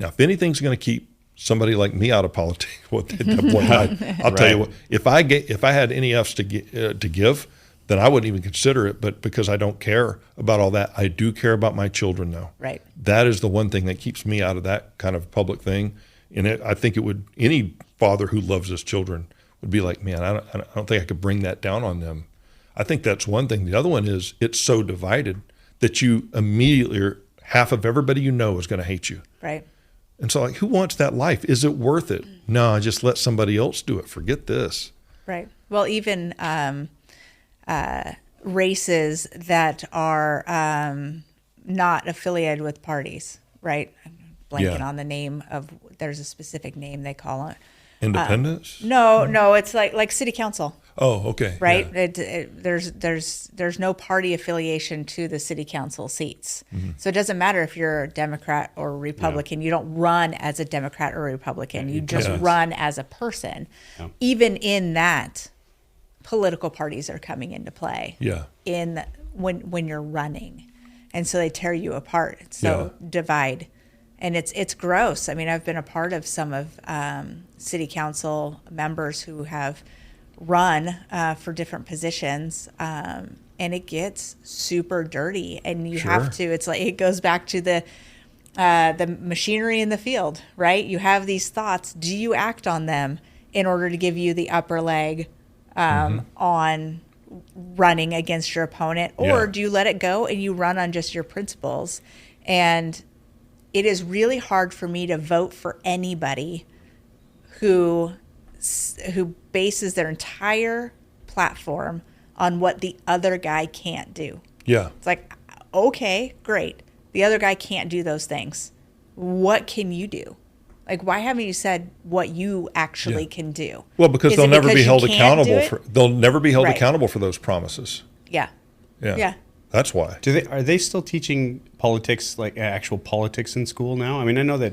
Speaker 1: Now, if anything's going to keep somebody like me out of politics, I'll tell you what. If I had any F's to give, then I wouldn't even consider it. But because I don't care about all that, I do care about my children, though.
Speaker 3: Right.
Speaker 1: That is the one thing that keeps me out of that kind of public thing. And I think it would. Any father who loves his children would be like, man, I don't think I could bring that down on them. I think that's one thing. The other one is it's so divided that you immediately half of everybody you know is going to hate you.
Speaker 3: Right.
Speaker 1: And so, who wants that life? Is it worth it? No, just let somebody else do it. Forget this.
Speaker 3: Right. Well, even races that are not affiliated with parties, right? I'm blanking on the name of. There's a specific name they call it.
Speaker 1: Independence?
Speaker 3: No, it's like city council.
Speaker 1: Oh, okay.
Speaker 3: Right.
Speaker 1: Yeah.
Speaker 3: There's no party affiliation to the city council seats, so it doesn't matter if you're a Democrat or a Republican. Yeah. You don't run as a Democrat or a Republican. You just run as a person. Yeah. Even in that, political parties are coming into play. Yeah. When you're running, and so they tear you apart. So divide. And it's gross. I mean, I've been a part of some of city council members who have run for different positions, and it gets super dirty. And you have to. It's like it goes back to the machinery in the field, right? You have these thoughts. Do you act on them in order to give you the upper leg on running against your opponent, or do you let it go and you run on just your principles? And it is really hard for me to vote for anybody who bases their entire platform on what the other guy can't do.
Speaker 1: Yeah.
Speaker 3: It's like, okay, great. The other guy can't do those things. What can you do? Like, why haven't you said what you actually can do?
Speaker 1: Well, because they'll never be held accountable
Speaker 3: Right.
Speaker 1: accountable for those promises.
Speaker 3: Yeah.
Speaker 1: Yeah. That's why.
Speaker 2: Are they still teaching politics, like actual politics in school now? I mean, I know that.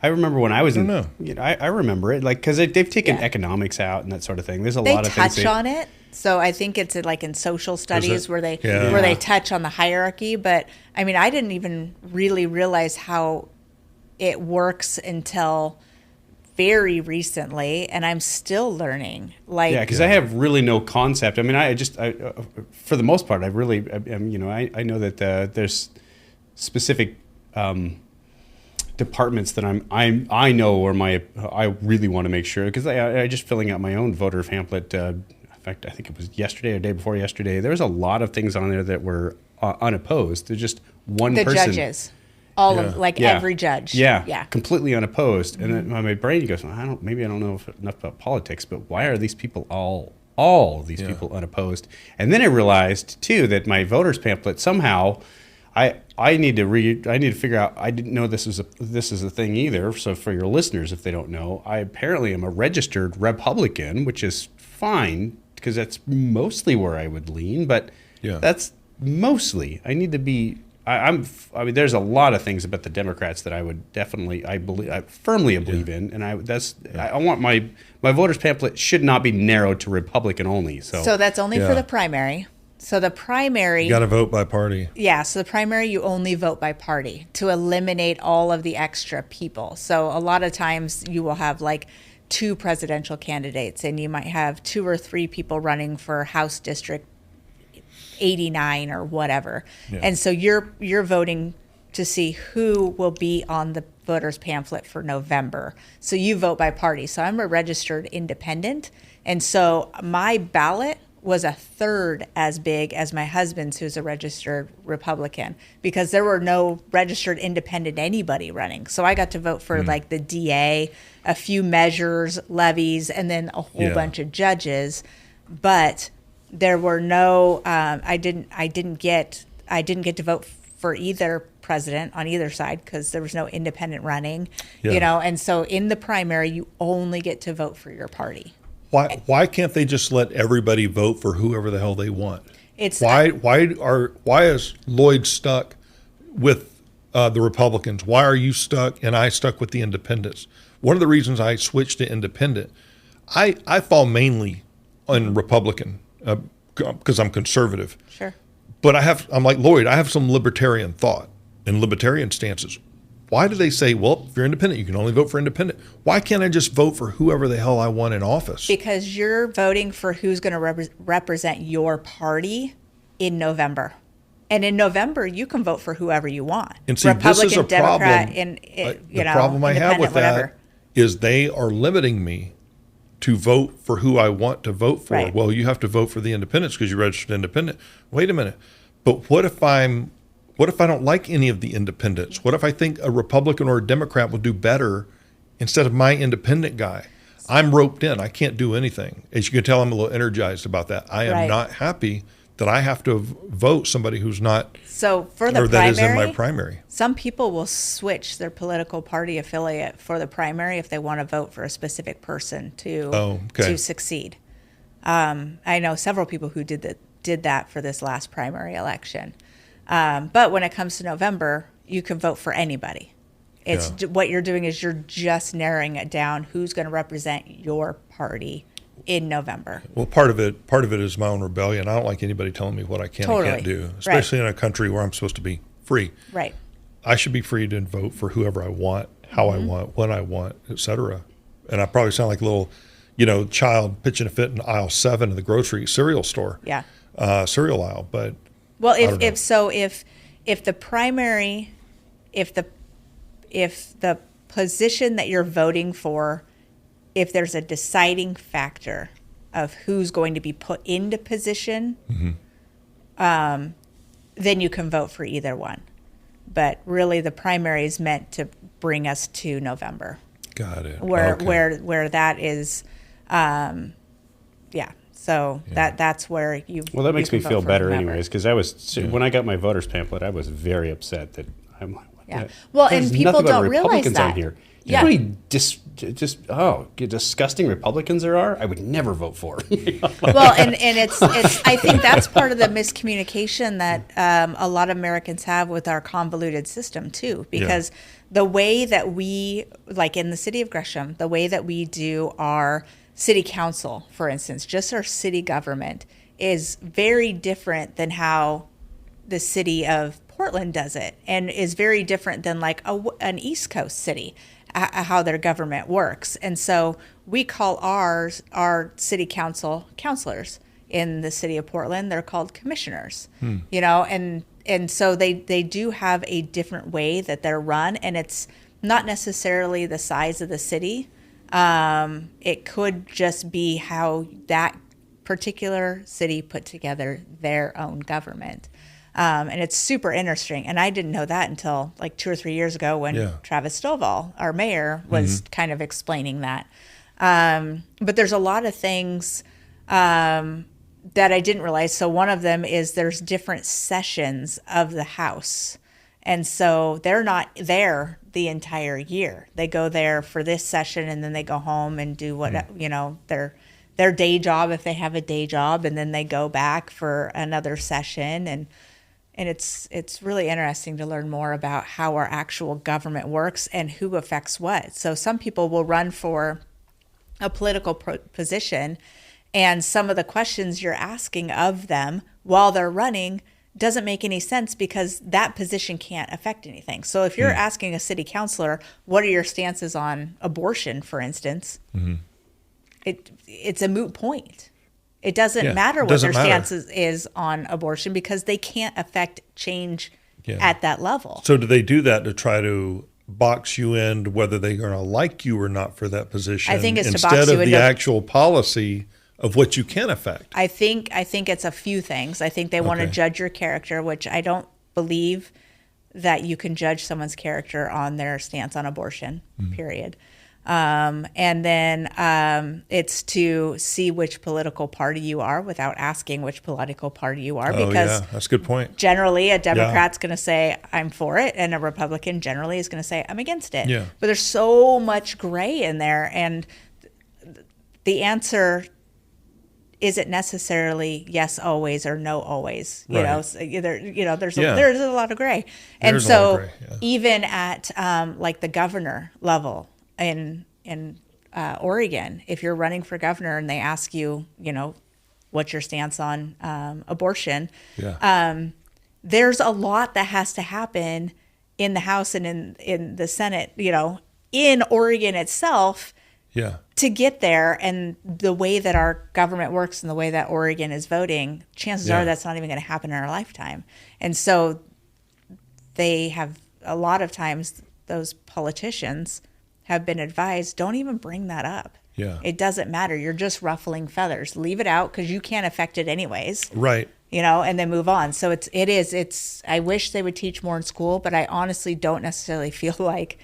Speaker 2: I remember when I was in. I remember it, like, because they've taken economics out and that sort of thing. There's a lot of things
Speaker 3: they touch on it. So I think it's like in social studies where they touch on the hierarchy. But I mean, I didn't even really realize how it works until very recently, and I'm still learning. Like,
Speaker 2: because I have really no concept. I mean, I for the most part, I know that there's specific departments that I know where I really want to make sure, because I just filling out my own voter pamphlet. In fact, I think it was yesterday or day before yesterday. There was a lot of things on there that were unopposed. There's just one person.
Speaker 3: The judges. All of every judge.
Speaker 2: Yeah. Completely unopposed. And then my brain goes, maybe I don't know enough about politics, but why are these people all these people unopposed? And then I realized too that my voter's pamphlet somehow I need to figure out. I didn't know this is a thing either. So for your listeners, if they don't know, I apparently am a registered Republican, which is fine because that's mostly where I would lean. But that's mostly. I need to be. I mean, there's a lot of things about the Democrats that I would definitely, I firmly believe in, and I want my voters pamphlet should not be narrowed to Republican only. So
Speaker 3: that's only for the primary. So the primary,
Speaker 1: you got to vote by party.
Speaker 3: Yeah. So the primary, you only vote by party to eliminate all of the extra people. So a lot of times you will have like 2 presidential candidates, and you might have 2 or 3 people running for House District 89 or whatever. And so you're voting to see who will be on the voters pamphlet for November. So you vote by party. So I'm a registered independent. And so my ballot was a third as big as my husband's, who's a registered Republican, because there were no registered independent anybody running. So I got to vote for like the DA, a few measures, levies, and then a whole bunch of judges. But there were no. I didn't get to vote for either president on either side because there was no independent running. And so in the primary, you only get to vote for your party.
Speaker 1: Why can't they just let everybody vote for whoever the hell they want? Why is Lloyd stuck with the Republicans? Why are you stuck and I stuck with the independents? One of the reasons I switched to independent, I fall mainly on Republican because I'm conservative.
Speaker 3: Sure.
Speaker 1: But I'm like Lloyd, I have some libertarian thought and libertarian stances. Why do they say, well, if you're independent, you can only vote for independent? Why can't I just vote for whoever the hell I want in office?
Speaker 3: Because you're voting for who's going to represent your party in November. And in November, you can vote for whoever you want.
Speaker 1: And see,
Speaker 3: Republican,
Speaker 1: this is a
Speaker 3: Democrat,
Speaker 1: problem. The problem I have with that is they are limiting me to vote for who I want to vote for.
Speaker 3: Right.
Speaker 1: Well, you have to vote for the independents because you're registered independent. Wait a minute. But what if I don't like any of the independents? What if I think a Republican or a Democrat will do better instead of my independent guy? I'm roped in. I can't do anything. As you can tell, I'm a little energized about that. I am not happy that I have to vote somebody who's not.
Speaker 3: So for the
Speaker 1: or
Speaker 3: primary,
Speaker 1: that is in my primary.
Speaker 3: Some people will switch their political party affiliate for the primary if they want to vote for a specific person to succeed. I know several people who did that for this last primary election. But when it comes to November, you can vote for anybody. What you're doing is you're just narrowing it down who's going to represent your party in November.
Speaker 1: Well, part of it is my own rebellion. I don't like anybody telling me what I can and can't do, especially in a country where I'm supposed to be free.
Speaker 3: Right.
Speaker 1: I should be free to vote for whoever I want, how I want, when I want, etc. And I probably sound like a little, child pitching a fit in aisle 7 of the grocery cereal store.
Speaker 3: Yeah.
Speaker 1: Cereal aisle, but
Speaker 3: well, if the primary, if the position that you're voting for, if there's a deciding factor of who's going to be put into position, then you can vote for either one. But really, the primary is meant to bring us to November.
Speaker 1: Got it.
Speaker 3: Where that is, So that's where you.
Speaker 2: Well, that makes me feel better, anyways, because when I got my voters pamphlet, I was very upset that I'm like, what the,
Speaker 3: well, and people don't realize
Speaker 2: Republicans
Speaker 3: that.
Speaker 2: on here. You know how many disgusting Republicans there are? I would never vote for.
Speaker 3: Well, and it's I think that's part of the miscommunication that a lot of Americans have with our convoluted system too, because the way that we, like in the city of Gresham, the way that we do our city council, for instance, just our city government, is very different than how the city of Portland does it, and is very different than like an East Coast city, how their government works. And so we call our city council counselors. In the city of Portland, they're called commissioners, and so they do have a different way that they're run, and it's not necessarily the size of the city. It could just be how that particular city put together their own government. And it's super interesting. And I didn't know that until like 2 or 3 years ago when Travis Stovall, our mayor, was kind of explaining that. But there's a lot of things that I didn't realize. So one of them is there's different sessions of the House. And so they're not there the entire year. They go there for this session, and then they go home and do what, their day job, if they have a day job, and then they go back for another session. And it's really interesting to learn more about how our actual government works and who affects what. So some people will run for a political position, and some of the questions you're asking of them while they're running doesn't make any sense because that position can't affect anything. So if you're asking a city councilor, what are your stances on abortion, for instance, it's a moot point. It doesn't matter what their stance is on abortion because they can't affect change at that level.
Speaker 1: So do they do that to try to box you in whether they're going to like you or not for that position?
Speaker 3: I think it's
Speaker 1: instead
Speaker 3: to box you
Speaker 1: of
Speaker 3: into
Speaker 1: the actual policy of what you can affect.
Speaker 3: I think it's a few things. I think they want to judge your character, which I don't believe that you can judge someone's character on their stance on abortion, period. And then it's to see which political party you are without asking which political party you are. Because
Speaker 1: that's a good point.
Speaker 3: Generally, a Democrat's going to say, I'm for it, and a Republican generally is going to say, I'm against it.
Speaker 1: Yeah.
Speaker 3: But there's so much gray in there, and the answer isn't necessarily yes always or no always. There's a lot of gray. And so even at like the governor level in Oregon, if you're running for governor and they ask you, what's your stance on abortion, there's a lot that has to happen in the House and in the Senate, in Oregon itself, to get there. And the way that our government works and the way that Oregon is voting, chances are that's not even going to happen in our lifetime. And so they have, a lot of times, those politicians have been advised, don't even bring that up. It doesn't matter. You're just ruffling feathers. Leave it out because you can't affect it anyways.
Speaker 1: Right.
Speaker 3: And then move on. So it's I wish they would teach more in school, but I honestly don't necessarily feel like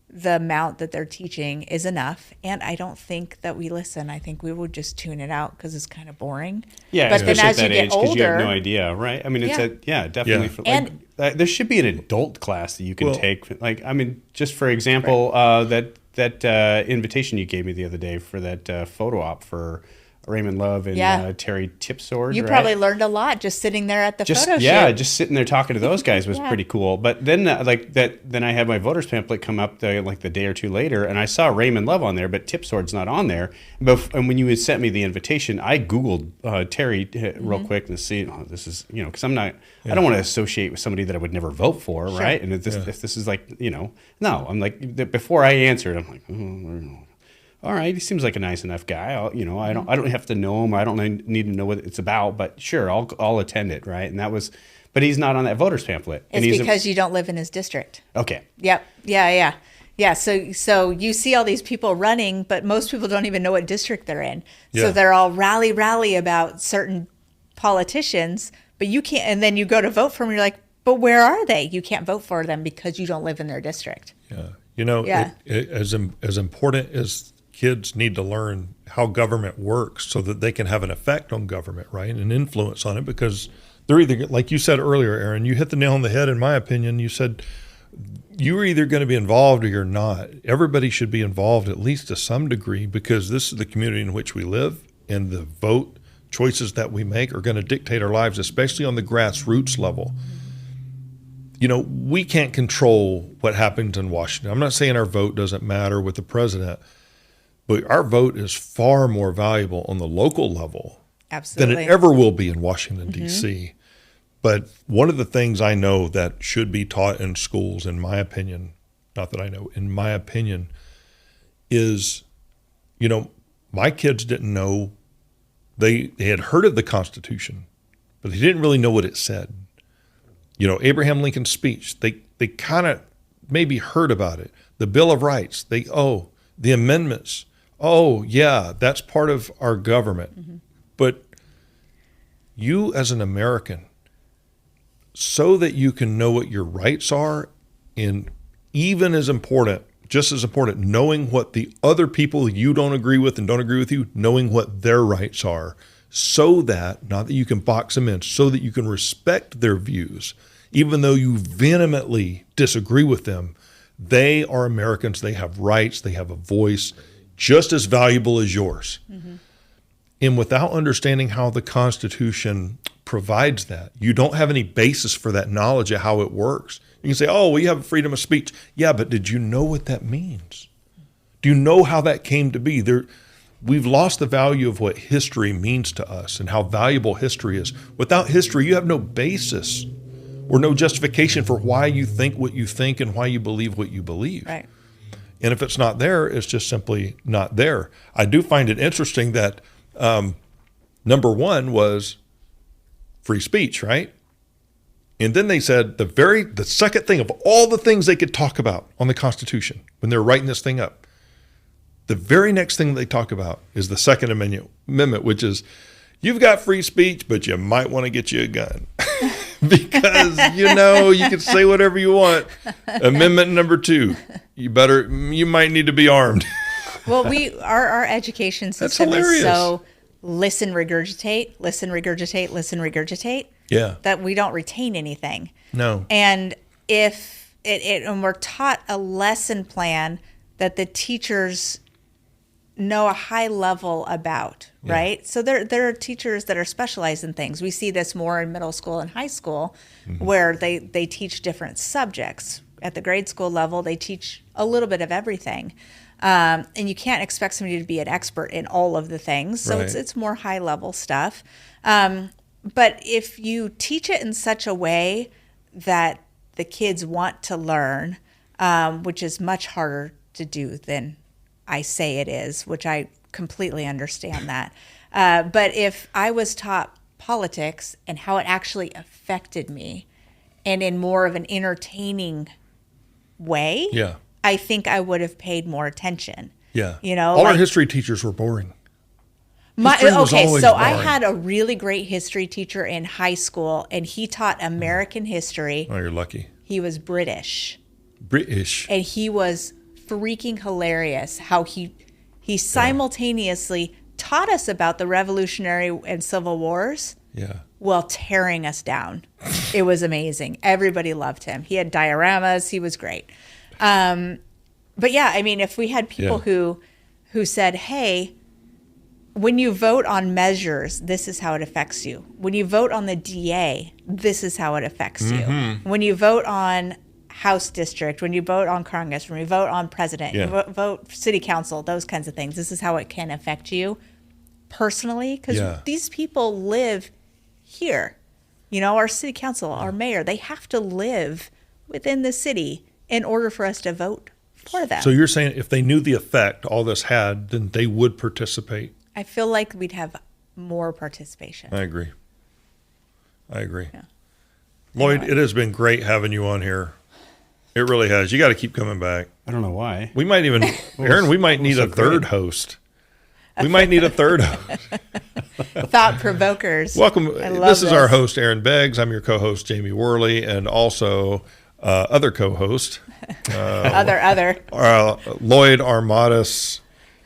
Speaker 3: the amount that they're teaching is enough. And I don't think that we listen. I think we would just tune it out because it's kind of boring.
Speaker 2: Yeah,
Speaker 3: but then as you get older,
Speaker 2: you have no idea, right? I mean, it's definitely. For,
Speaker 3: and
Speaker 2: there should be an adult class that you can take. Like, I mean, just for example, that invitation you gave me the other day for that photo op for Raymond Love and Terry Tipsword.
Speaker 3: You probably learned a lot just sitting there at the photo shoot.
Speaker 2: Yeah, just sitting there talking to those guys was pretty cool. But then then I had my voters pamphlet come up the day or two later, and I saw Raymond Love on there, but Tipsword's not on there. And when you had sent me the invitation, I Googled Terry real quick to see, this is, because I'm not, I don't want to associate with somebody that I would never vote for, right? And if this is like, no, I'm like, before I answered, I'm like, all right, he seems like a nice enough guy. I don't have to know him. I don't need to know what it's about, but sure, I'll attend it, right? And that was, but he's not on that voters pamphlet.
Speaker 3: It's because you don't live in his district.
Speaker 2: Okay.
Speaker 3: Yep. Yeah. So you see all these people running, but most people don't even know what district they're in. Yeah. So they're all rally about certain politicians, but you can't. And then you go to vote for them, and you're like, but where are they? You can't vote for them because you don't live in their district.
Speaker 1: Yeah. As important as kids need to learn how government works so that they can have an effect on government, right? And influence on it, because they're either, like you said earlier, Aaron, you hit the nail on the head, in my opinion. You said you're either going to be involved or you're not. Everybody should be involved at least to some degree, because this is the community in which we live, and the vote choices that we make are going to dictate our lives, especially on the grassroots level. We can't control what happens in Washington. I'm not saying our vote doesn't matter with the president, but our vote is far more valuable on the local level than it ever will be in Washington, D.C. But one of the things I know that should be taught in schools, in my opinion, not that I know, in my opinion, is, my kids didn't know, they had heard of the Constitution, but they didn't really know what it said. Abraham Lincoln's speech, they kind of maybe heard about it. The Bill of Rights, the amendments. Oh, yeah, that's part of our government. Mm-hmm. But you as an American, so that you can know what your rights are, and even as important, just as important, knowing what the other people you don't agree with and don't agree with you, knowing what their rights are, so that, not that you can box them in, so that you can respect their views, even though you vehemently disagree with them. They are Americans. They have rights. They have a voice just as valuable as yours. Mm-hmm. And without understanding how the Constitution provides that, you don't have any basis for that knowledge of how it works. You can say, oh, well, you have freedom of speech. Yeah, but did you know what that means? Do you know how that came to be? We've lost the value of what history means to us and how valuable history is. Without history, you have no basis or no justification for why you think what you think and why you believe what you believe.
Speaker 3: Right.
Speaker 1: And if it's not there, it's just simply not there. I do find it interesting that number one was free speech, right? And then they said the second thing of all the things they could talk about on the Constitution when they're writing this thing up, the very next thing they talk about is the Second Amendment, which is, you've got free speech, but you might want to get you a gun. Because, you can say whatever you want. Amendment number 2, you might need to be armed.
Speaker 3: Well, our education system is so listen, regurgitate, that we don't retain anything.
Speaker 1: No.
Speaker 3: And if and we're taught a lesson plan that the teachers know a high level about, right? So there are teachers that are specialized in things. We see this more in middle school and high school, where they teach different subjects. At the grade school level, they teach a little bit of everything. And you can't expect somebody to be an expert in all of the things. So it's more high level stuff. But if you teach it in such a way that the kids want to learn, which is much harder to do than I say it is, which I completely understand that. But if I was taught politics and how it actually affected me, and in more of an entertaining way, I think I would have paid more attention.
Speaker 1: Yeah. All our history teachers were boring.
Speaker 3: So I had a really great history teacher in high school, and he taught American history.
Speaker 1: Oh, you're lucky.
Speaker 3: He was British.
Speaker 1: And
Speaker 3: he was freaking hilarious how he simultaneously taught us about the Revolutionary and Civil Wars while tearing us down. It was amazing. Everybody loved him. He had dioramas. He was great. But if we had people who said, hey, when you vote on measures, this is how it affects you. When you vote on the DA, this is how it affects you. When you vote on House district, when you vote on Congress, when you vote on president, you vote city council, those kinds of things. This is how it can affect you personally, because these people live here. You know, our city council, our mayor, they have to live within the city in order for us to vote for them.
Speaker 1: So you're saying if they knew the effect all this had, then they would participate?
Speaker 3: I feel like we'd have more participation.
Speaker 1: I agree. Yeah. Lloyd, it has been great having you on here. It really has. You got to keep coming back.
Speaker 2: I don't know why.
Speaker 1: We might even, Aaron, we might need a third host. We might need a third host.
Speaker 3: Thought provokers.
Speaker 1: Welcome. This is our host, Aaron Beggs. I'm your co-host, Jamie Worley, and also other co-host.
Speaker 3: Other.
Speaker 1: Lloyd Armadas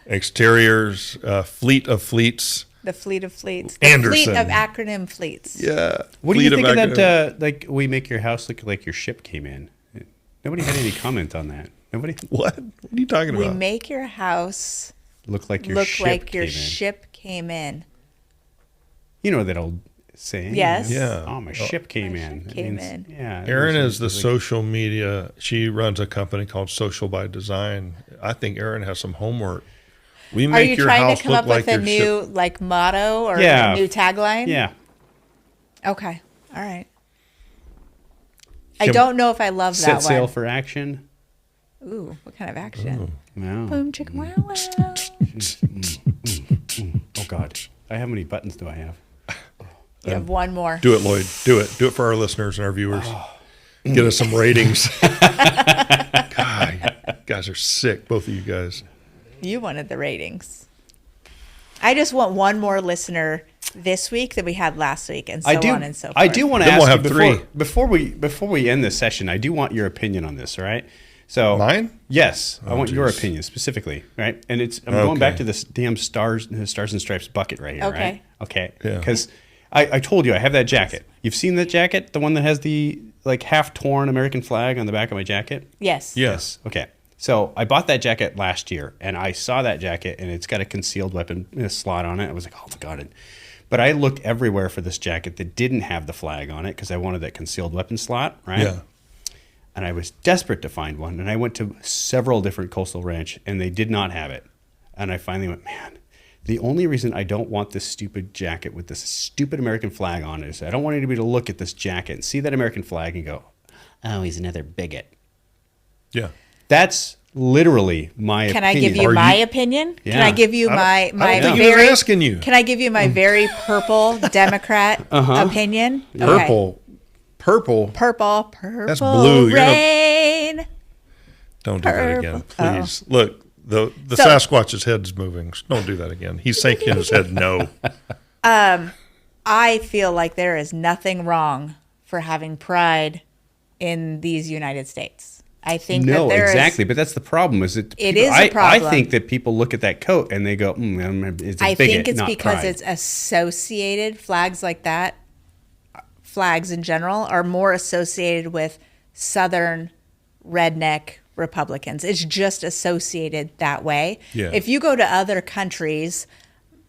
Speaker 1: Exteriors, Fleet of Fleets.
Speaker 3: The Fleet of Fleets.
Speaker 1: Anderson.
Speaker 3: Fleet of acronym fleets.
Speaker 1: Yeah.
Speaker 2: What do you think of that, like, we make your house look like your ship came in? Nobody had any comment on that. Nobody?
Speaker 1: What? What are you talking about?
Speaker 3: We make your house
Speaker 2: look like your
Speaker 3: ship came in.
Speaker 2: You know that old saying?
Speaker 3: Yes.
Speaker 1: Yeah.
Speaker 2: Oh, my ship came in. Yeah.
Speaker 1: Erin is the social media. She runs a company called Social by Design. I think Erin has some homework. We make
Speaker 3: Are you
Speaker 1: your
Speaker 3: trying
Speaker 1: house
Speaker 3: to come
Speaker 1: look
Speaker 3: up
Speaker 1: like
Speaker 3: with a
Speaker 1: your
Speaker 3: new
Speaker 1: ship.
Speaker 3: like motto or a new tagline?
Speaker 2: Yeah.
Speaker 3: Okay. All right. I don't know if I love that one.
Speaker 2: Set sail for action.
Speaker 3: Ooh, what kind of action?
Speaker 2: Wow.
Speaker 3: Boom, chicka, wow, wow.
Speaker 2: Oh, God. How many buttons do I have?
Speaker 3: You have one more.
Speaker 1: Do it, Lloyd. Do it. Do it for our listeners and our viewers. Get us some ratings. God, you guys are sick, both of you guys.
Speaker 3: You wanted the ratings. I just want one more listener this week than we had last week, and so on and so forth.
Speaker 2: I do want to
Speaker 1: Then
Speaker 2: ask
Speaker 1: we'll
Speaker 2: you
Speaker 1: have
Speaker 2: before we end this session, I do want your opinion on this, all right? So
Speaker 1: Mine?
Speaker 2: Yes, I want your
Speaker 1: geez.
Speaker 2: opinion specifically, right? And I'm going back to this damn stars and stripes bucket right here, right? Okay.
Speaker 1: Yeah.
Speaker 2: Because I told you I have that jacket. You've seen that jacket, the one that has the like half torn American flag on the back of my jacket?
Speaker 3: Yes.
Speaker 1: Yes.
Speaker 2: Okay. So I bought that jacket last year, and I saw that jacket, and it's got a concealed weapon slot on it. I was like, oh my God. But I looked everywhere for this jacket that didn't have the flag on it because I wanted that concealed weapon slot, right?
Speaker 1: Yeah.
Speaker 2: And I was desperate to find one. And I went to several different coastal ranch, and they did not have it. And I finally went, man, the only reason I don't want this stupid jacket with this stupid American flag on it is I don't want anybody to look at this jacket and see that American flag and go, oh, he's another bigot.
Speaker 1: Yeah.
Speaker 2: That's literally my opinion.
Speaker 3: Can I give you my opinion?
Speaker 2: Yeah.
Speaker 3: Can I give you my
Speaker 1: I don't think he
Speaker 3: very
Speaker 1: was asking you.
Speaker 3: Can I give you my very purple Democrat opinion?
Speaker 1: Purple.
Speaker 3: Purple.
Speaker 1: That's blue.
Speaker 3: Rain.
Speaker 1: Don't do that again, please. Look, the Sasquatch's head's moving. Don't do that again. He's shaking his head no.
Speaker 3: I feel like there is nothing wrong for having pride in these United States. I think
Speaker 2: exactly. But that's the problem. Is it
Speaker 3: is a problem.
Speaker 2: I think that people look at that coat and they go, it's a bigot,
Speaker 3: I think it's
Speaker 2: not
Speaker 3: because
Speaker 2: pride.
Speaker 3: it's associated, flags like that, flags in general, are more associated with Southern redneck Republicans. It's just associated that way.
Speaker 1: Yeah.
Speaker 3: If you go to other countries,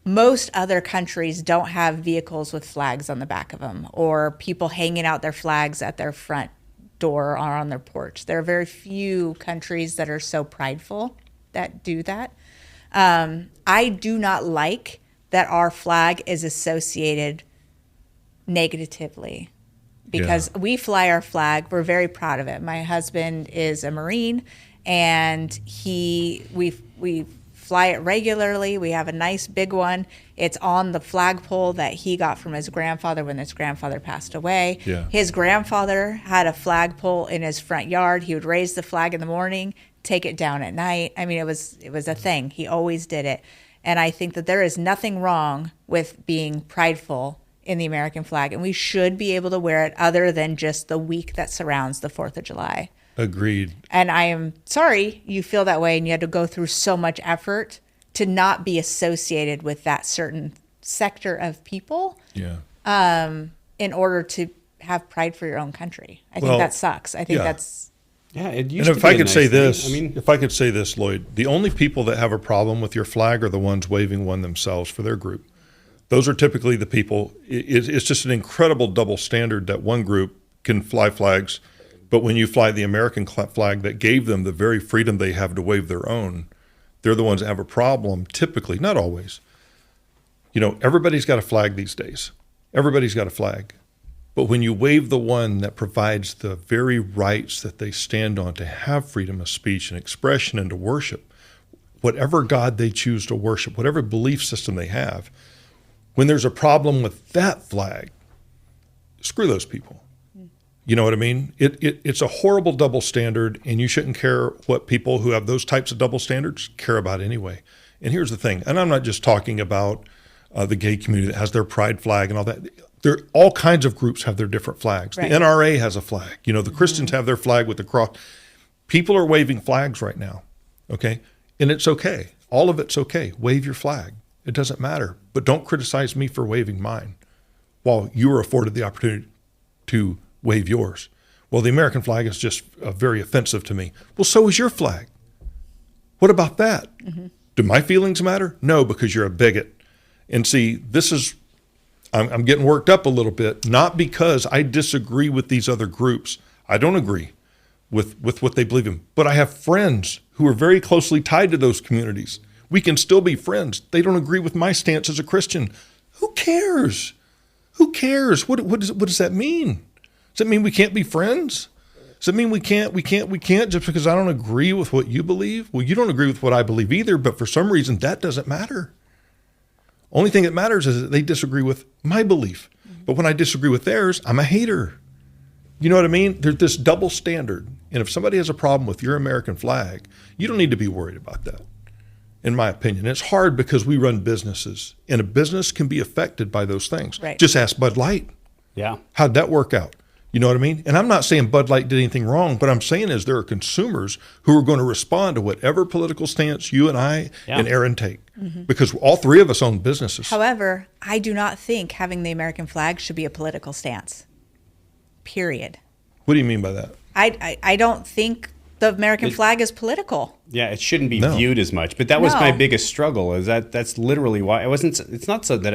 Speaker 3: most other countries don't have vehicles with flags on the back of them or people hanging out their flags at their front door or on their porch. There are very few countries that are so prideful that do that. I do not like that our flag is associated negatively because we fly our flag. We're very proud of it. My husband is a Marine, and we fly it regularly. We have a nice big one. It's on the flagpole that he got from his grandfather when his grandfather passed away.
Speaker 1: Yeah.
Speaker 3: His grandfather had a flagpole in his front yard. He would raise the flag in the morning, take it down at night. I mean, it was a thing. He always did it. And I think that there is nothing wrong with being prideful in the American flag, and we should be able to wear it other than just the week that surrounds the 4th of July.
Speaker 1: Agreed.
Speaker 3: And I am sorry you feel that way and you had to go through so much effort to not be associated with that certain sector of people in order to have pride for your own country. I think that sucks. I think that's
Speaker 2: Yeah, it used
Speaker 1: and
Speaker 2: to
Speaker 1: if
Speaker 2: be
Speaker 1: I
Speaker 2: a
Speaker 1: could
Speaker 2: nice
Speaker 1: say
Speaker 2: thing.
Speaker 1: this,
Speaker 2: I mean,
Speaker 1: if I could say this, Lloyd, the only people that have a problem with your flag are the ones waving one themselves for their group. Those are typically the people. It's just an incredible double standard that one group can fly flags, but when you fly the American flag that gave them the very freedom they have to wave their own, they're the ones that have a problem typically, not always. Everybody's got a flag these days. Everybody's got a flag. But when you wave the one that provides the very rights that they stand on to have freedom of speech and expression and to worship, whatever God they choose to worship, whatever belief system they have, when there's a problem with that flag, screw those people. You know what I mean? It's a horrible double standard, and you shouldn't care what people who have those types of double standards care about anyway. And here's the thing, and I'm not just talking about the gay community that has their pride flag and all that. All kinds of groups have their different flags. Right. The NRA has a flag. The Christians have their flag with the cross. People are waving flags right now, okay? And it's okay. All of it's okay. Wave your flag. It doesn't matter. But don't criticize me for waving mine while you are afforded the opportunity to wave yours. Well, the American flag is just very offensive to me. Well, so is your flag. What about that? Mm-hmm. Do my feelings matter? No, because you're a bigot. And see, I'm getting worked up a little bit, not because I disagree with these other groups. I don't agree with what they believe in, but I have friends who are very closely tied to those communities. We can still be friends. They don't agree with my stance as a Christian. Who cares? Who cares? What does that mean? Does that mean we can't be friends? Does that mean we can't just because I don't agree with what you believe? Well, you don't agree with what I believe either, but for some reason that doesn't matter. Only thing that matters is that they disagree with my belief. But when I disagree with theirs, I'm a hater. You know what I mean? There's this double standard. And if somebody has a problem with your American flag, you don't need to be worried about that, in my opinion. It's hard because we run businesses, and a business can be affected by those things.
Speaker 3: Right.
Speaker 1: Just ask Bud Light.
Speaker 2: Yeah.
Speaker 1: How'd that work out? You know what I mean? And I'm not saying Bud Light did anything wrong, but I'm saying is there are consumers who are going to respond to whatever political stance you and I and Aaron take, because all three of us own businesses.
Speaker 3: However, I do not think having the American flag should be a political stance, period.
Speaker 1: What do you mean by that?
Speaker 3: I don't think the American flag is political.
Speaker 2: Yeah, it shouldn't be viewed as much. But that was my biggest struggle. That's literally why I wasn't. It's not so that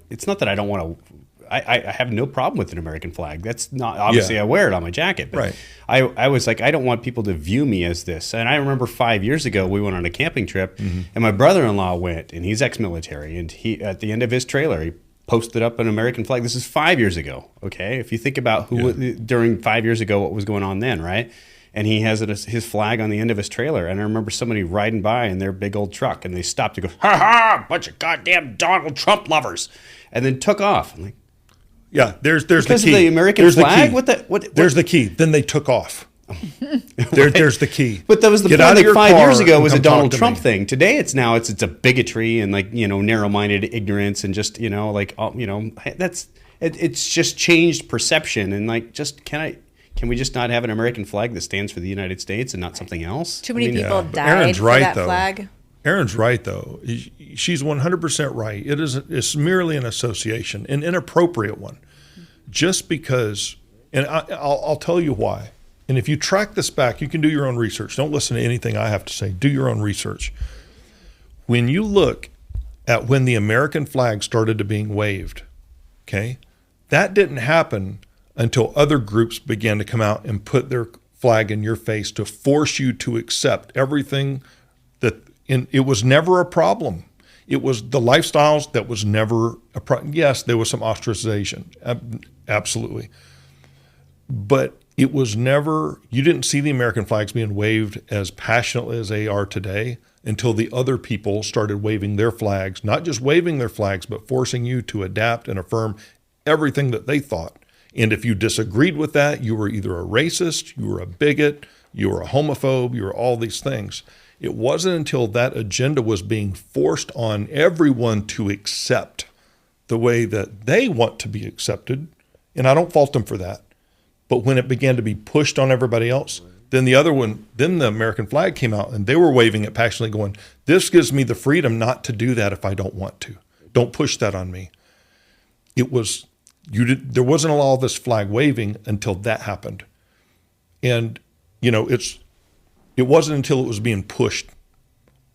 Speaker 2: It's not that I don't want to. I have no problem with an American flag. That's not obviously I wear it on my jacket. But
Speaker 1: right.
Speaker 2: I was like, I don't want people to view me as this. And I remember 5 years ago we went on a camping trip, and my brother-in-law went, and he's ex-military, and he at the end of his trailer he posted up an American flag. This is 5 years ago. Okay, if you think about during 5 years ago, what was going on then, right? And he has his flag on the end of his trailer. And I remember somebody riding by in their big old truck, and they stopped to go, ha ha, bunch of goddamn Donald Trump lovers, and then took off. I'm like,
Speaker 1: yeah, there's
Speaker 2: because
Speaker 1: the key.
Speaker 2: Because of the American flag? What?
Speaker 1: There's the key. Then they took off. There's the key.
Speaker 2: But that was the point. Like 5 years ago was a Donald Trump thing. Today it's a bigotry and narrow-minded ignorance and just it's just changed perception and can we just not have an American flag that stands for the United States and not something else?
Speaker 3: Too many people died for that flag.
Speaker 1: Aaron's right, though. She's 100% right. It's merely an association, an inappropriate one. Just because, and I'll tell you why. And if you track this back, you can do your own research. Don't listen to anything I have to say. Do your own research. When you look at when the American flag started to being waved, okay, that didn't happen until other groups began to come out and put their flag in your face to force you to accept everything that. And it was never a problem. It was the lifestyles that was never a problem. Yes, there was some ostracization, absolutely. But it was never, you didn't see the American flags being waved as passionately as they are today until the other people started waving their flags, not just waving their flags, but forcing you to adapt and affirm everything that they thought. And if you disagreed with that, you were either a racist, you were a bigot, you were a homophobe, you were all these things. It wasn't until that agenda was being forced on everyone to accept the way that they want to be accepted, and I don't fault them for that, but when it began to be pushed on everybody else, then the American flag came out, and they were waving it passionately going, this gives me the freedom not to do that if I don't want to. Don't push that on me. There wasn't all this flag waving until that happened. And it wasn't until it was being pushed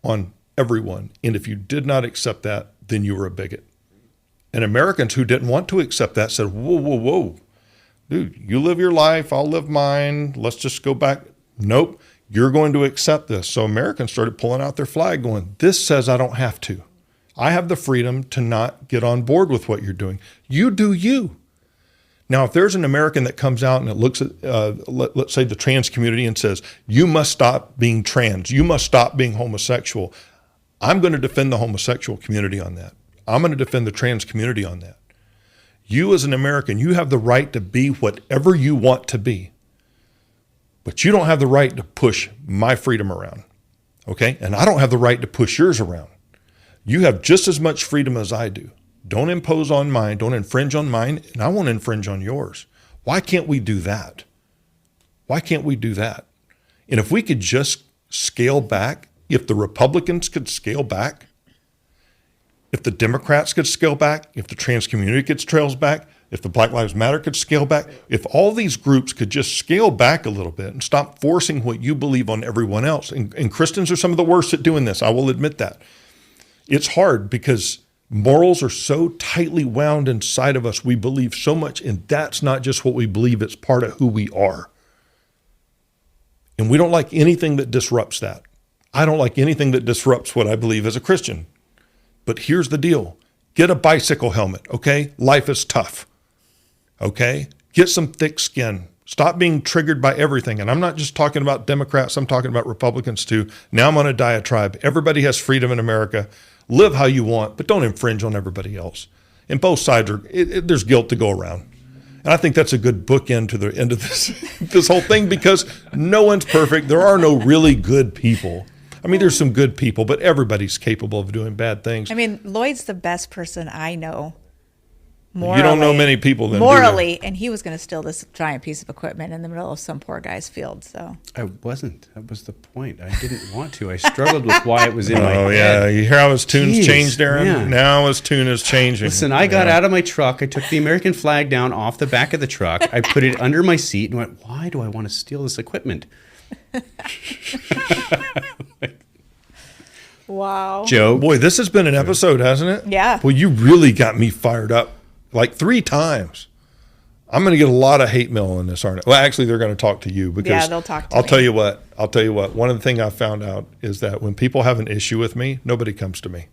Speaker 1: on everyone. And if you did not accept that, then you were a bigot. And Americans who didn't want to accept that said, whoa, whoa, whoa, dude, you live your life, I'll live mine. Let's just go back. Nope, you're going to accept this. So Americans started pulling out their flag going, this says I don't have to. I have the freedom to not get on board with what you're doing. You do you. Now, if there's an American that comes out and it looks at, let's say the trans community and says, you must stop being trans, you must stop being homosexual, I'm going to defend the homosexual community on that. I'm going to defend the trans community on that. You as an American, you have the right to be whatever you want to be, but you don't have the right to push my freedom around, okay? And I don't have the right to push yours around. You have just as much freedom as I do. Don't impose on mine, don't infringe on mine, and I won't infringe on yours. Why can't we do that? Why can't we do that? And if we could just scale back, if the Republicans could scale back, if the Democrats could scale back, if the trans community could scale back, if the Black Lives Matter could scale back, if all these groups could just scale back a little bit and stop forcing what you believe on everyone else. And Christians are some of the worst at doing this. I will admit that. It's hard because morals are so tightly wound inside of us. We believe so much, and that's not just what we believe. It's part of who we are. And we don't like anything that disrupts that. I don't like anything that disrupts what I believe as a Christian. But here's the deal. Get a bicycle helmet, okay? Life is tough, okay? Get some thick skin. Stop being triggered by everything. And I'm not just talking about Democrats. I'm talking about Republicans too. Now I'm on a diatribe. Everybody has freedom in America. Live how you want, but don't infringe on everybody else. And both sides there's guilt to go around. And I think that's a good bookend to the end of this whole thing, because no one's perfect. There are no really good people. I mean, there's some good people, but everybody's capable of doing bad things.
Speaker 3: I mean, Lloyd's the best person I know. Morally,
Speaker 1: you don't know many people then,
Speaker 3: morally, and he was going to steal this giant piece of equipment in the middle of some poor guy's field. So
Speaker 2: I wasn't. That was the point. I didn't want to. I struggled with why it was in my head.
Speaker 1: Oh yeah, you hear how his tune's changed, Aaron?
Speaker 2: Yeah.
Speaker 1: Now his tune is changing.
Speaker 2: Listen, I got out of my truck. I took the American flag down off the back of the truck. I put it under my seat and went, "Why do I want to steal this equipment?"
Speaker 3: Wow.
Speaker 2: Joe,
Speaker 1: boy, this has been an episode, hasn't it?
Speaker 3: Yeah.
Speaker 1: Well, you really got me fired up. Like 3 times. I'm going to get a lot of hate mail on this, aren't I? Well, actually, they're going to talk to you because
Speaker 3: they'll talk to
Speaker 1: I'll
Speaker 3: me.
Speaker 1: tell you what. One of the things I found out is that when people have an issue with me, nobody comes to me.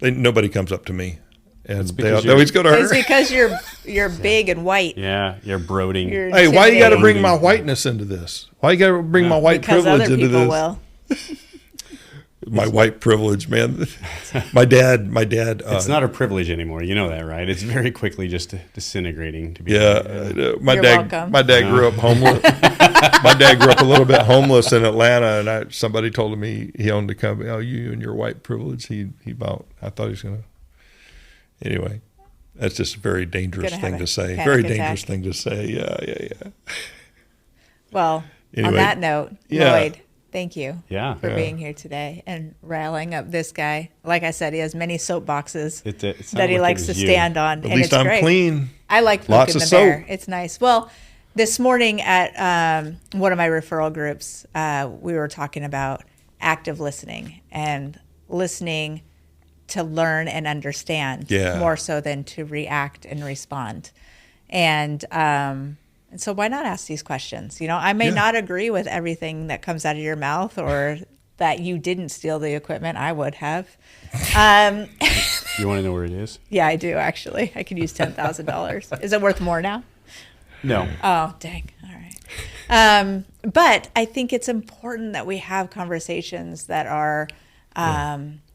Speaker 1: Nobody comes up to me, and they always go to her.
Speaker 3: It's because you're big and white.
Speaker 2: yeah, you're brooding.
Speaker 1: Hey, why you got to bring my whiteness into this? Why you got to bring my white
Speaker 3: Because
Speaker 1: privilege
Speaker 3: other
Speaker 1: into
Speaker 3: people
Speaker 1: this?
Speaker 3: will.
Speaker 1: My white privilege, man. My dad.
Speaker 2: It's not a privilege anymore. You know that, right? It's very quickly just disintegrating. To be
Speaker 1: my
Speaker 3: You're
Speaker 1: dad.
Speaker 3: welcome.
Speaker 1: My dad grew up homeless. My dad grew up a little bit homeless in Atlanta, and somebody told him he owned a company. Oh, you and your white privilege. He bought. I thought he was gonna. Anyway, that's just a very dangerous thing to say. Very dangerous thing to say. Yeah.
Speaker 3: Well,
Speaker 1: Anyway,
Speaker 3: on that note, Lloyd, thank you for being here today and riling up this guy. Like I said, he has many soapboxes that he likes to stand on.
Speaker 1: At least I'm clean.
Speaker 3: I like
Speaker 1: Lots
Speaker 3: poking
Speaker 1: of
Speaker 3: the bear.
Speaker 1: soap.
Speaker 3: It's nice. Well, this morning at one of my referral groups, we were talking about active listening and listening to learn and understand more so than to react and respond. And so why not ask these questions? I may not agree with everything that comes out of your mouth or that you didn't steal the equipment. I would have.
Speaker 2: You want to know where it is?
Speaker 3: Yeah, I do, actually. I could use $10,000. Is it worth more now?
Speaker 2: No.
Speaker 3: Oh, dang. All right. But I think it's important that we have conversations that are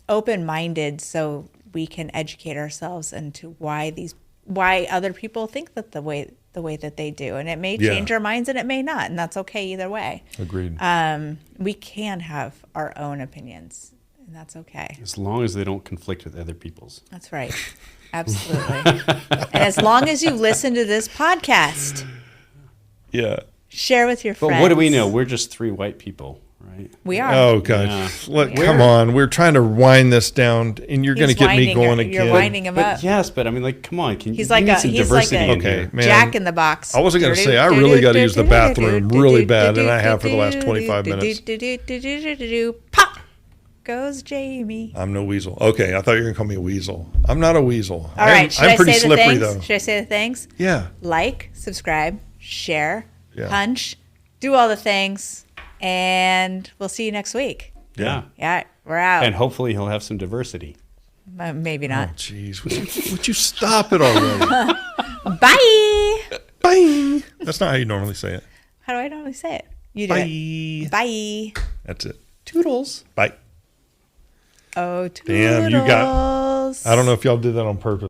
Speaker 3: open-minded so we can educate ourselves into why other people think that the way that they do. And it may change our minds and it may not. And that's okay either way.
Speaker 1: Agreed.
Speaker 3: We can have our own opinions, and that's okay.
Speaker 2: As long as they don't conflict with other people's.
Speaker 3: That's right. Absolutely. And as long as you listen to this podcast,
Speaker 1: Yeah.
Speaker 3: share with your friends.
Speaker 2: But what do we know? We're just 3 white people, right?
Speaker 3: We are.
Speaker 1: Oh God! Look, come on, we're trying to wind this down, and you're going to get me going again.
Speaker 3: You're winding him up.
Speaker 2: Yes, but I mean, like, come on,
Speaker 3: he's like a
Speaker 1: okay, man.
Speaker 3: Jack in the Box.
Speaker 1: I wasn't going to say I really got to use the bathroom really bad, and I have for the last 25 minutes.
Speaker 3: Pop goes Jamie.
Speaker 1: I'm no weasel. Okay, I thought you were going to call me a weasel. I'm not a weasel.
Speaker 3: All right,
Speaker 1: I'm pretty slippery though.
Speaker 3: Should I say the things?
Speaker 1: Yeah.
Speaker 3: Like, subscribe, share, punch, do all the things, and we'll see you next week.
Speaker 2: Yeah.
Speaker 3: Yeah, we're out.
Speaker 2: And hopefully he'll have some diversity.
Speaker 3: Maybe not.
Speaker 1: Oh, jeez. Would you stop it already?
Speaker 3: Bye.
Speaker 1: Bye. That's not how you normally say it.
Speaker 3: How do I normally say it? You do it. Bye.
Speaker 1: That's it.
Speaker 2: Toodles.
Speaker 1: Bye.
Speaker 3: Oh, toodles.
Speaker 1: Damn, you got... I don't know if y'all did that on purpose.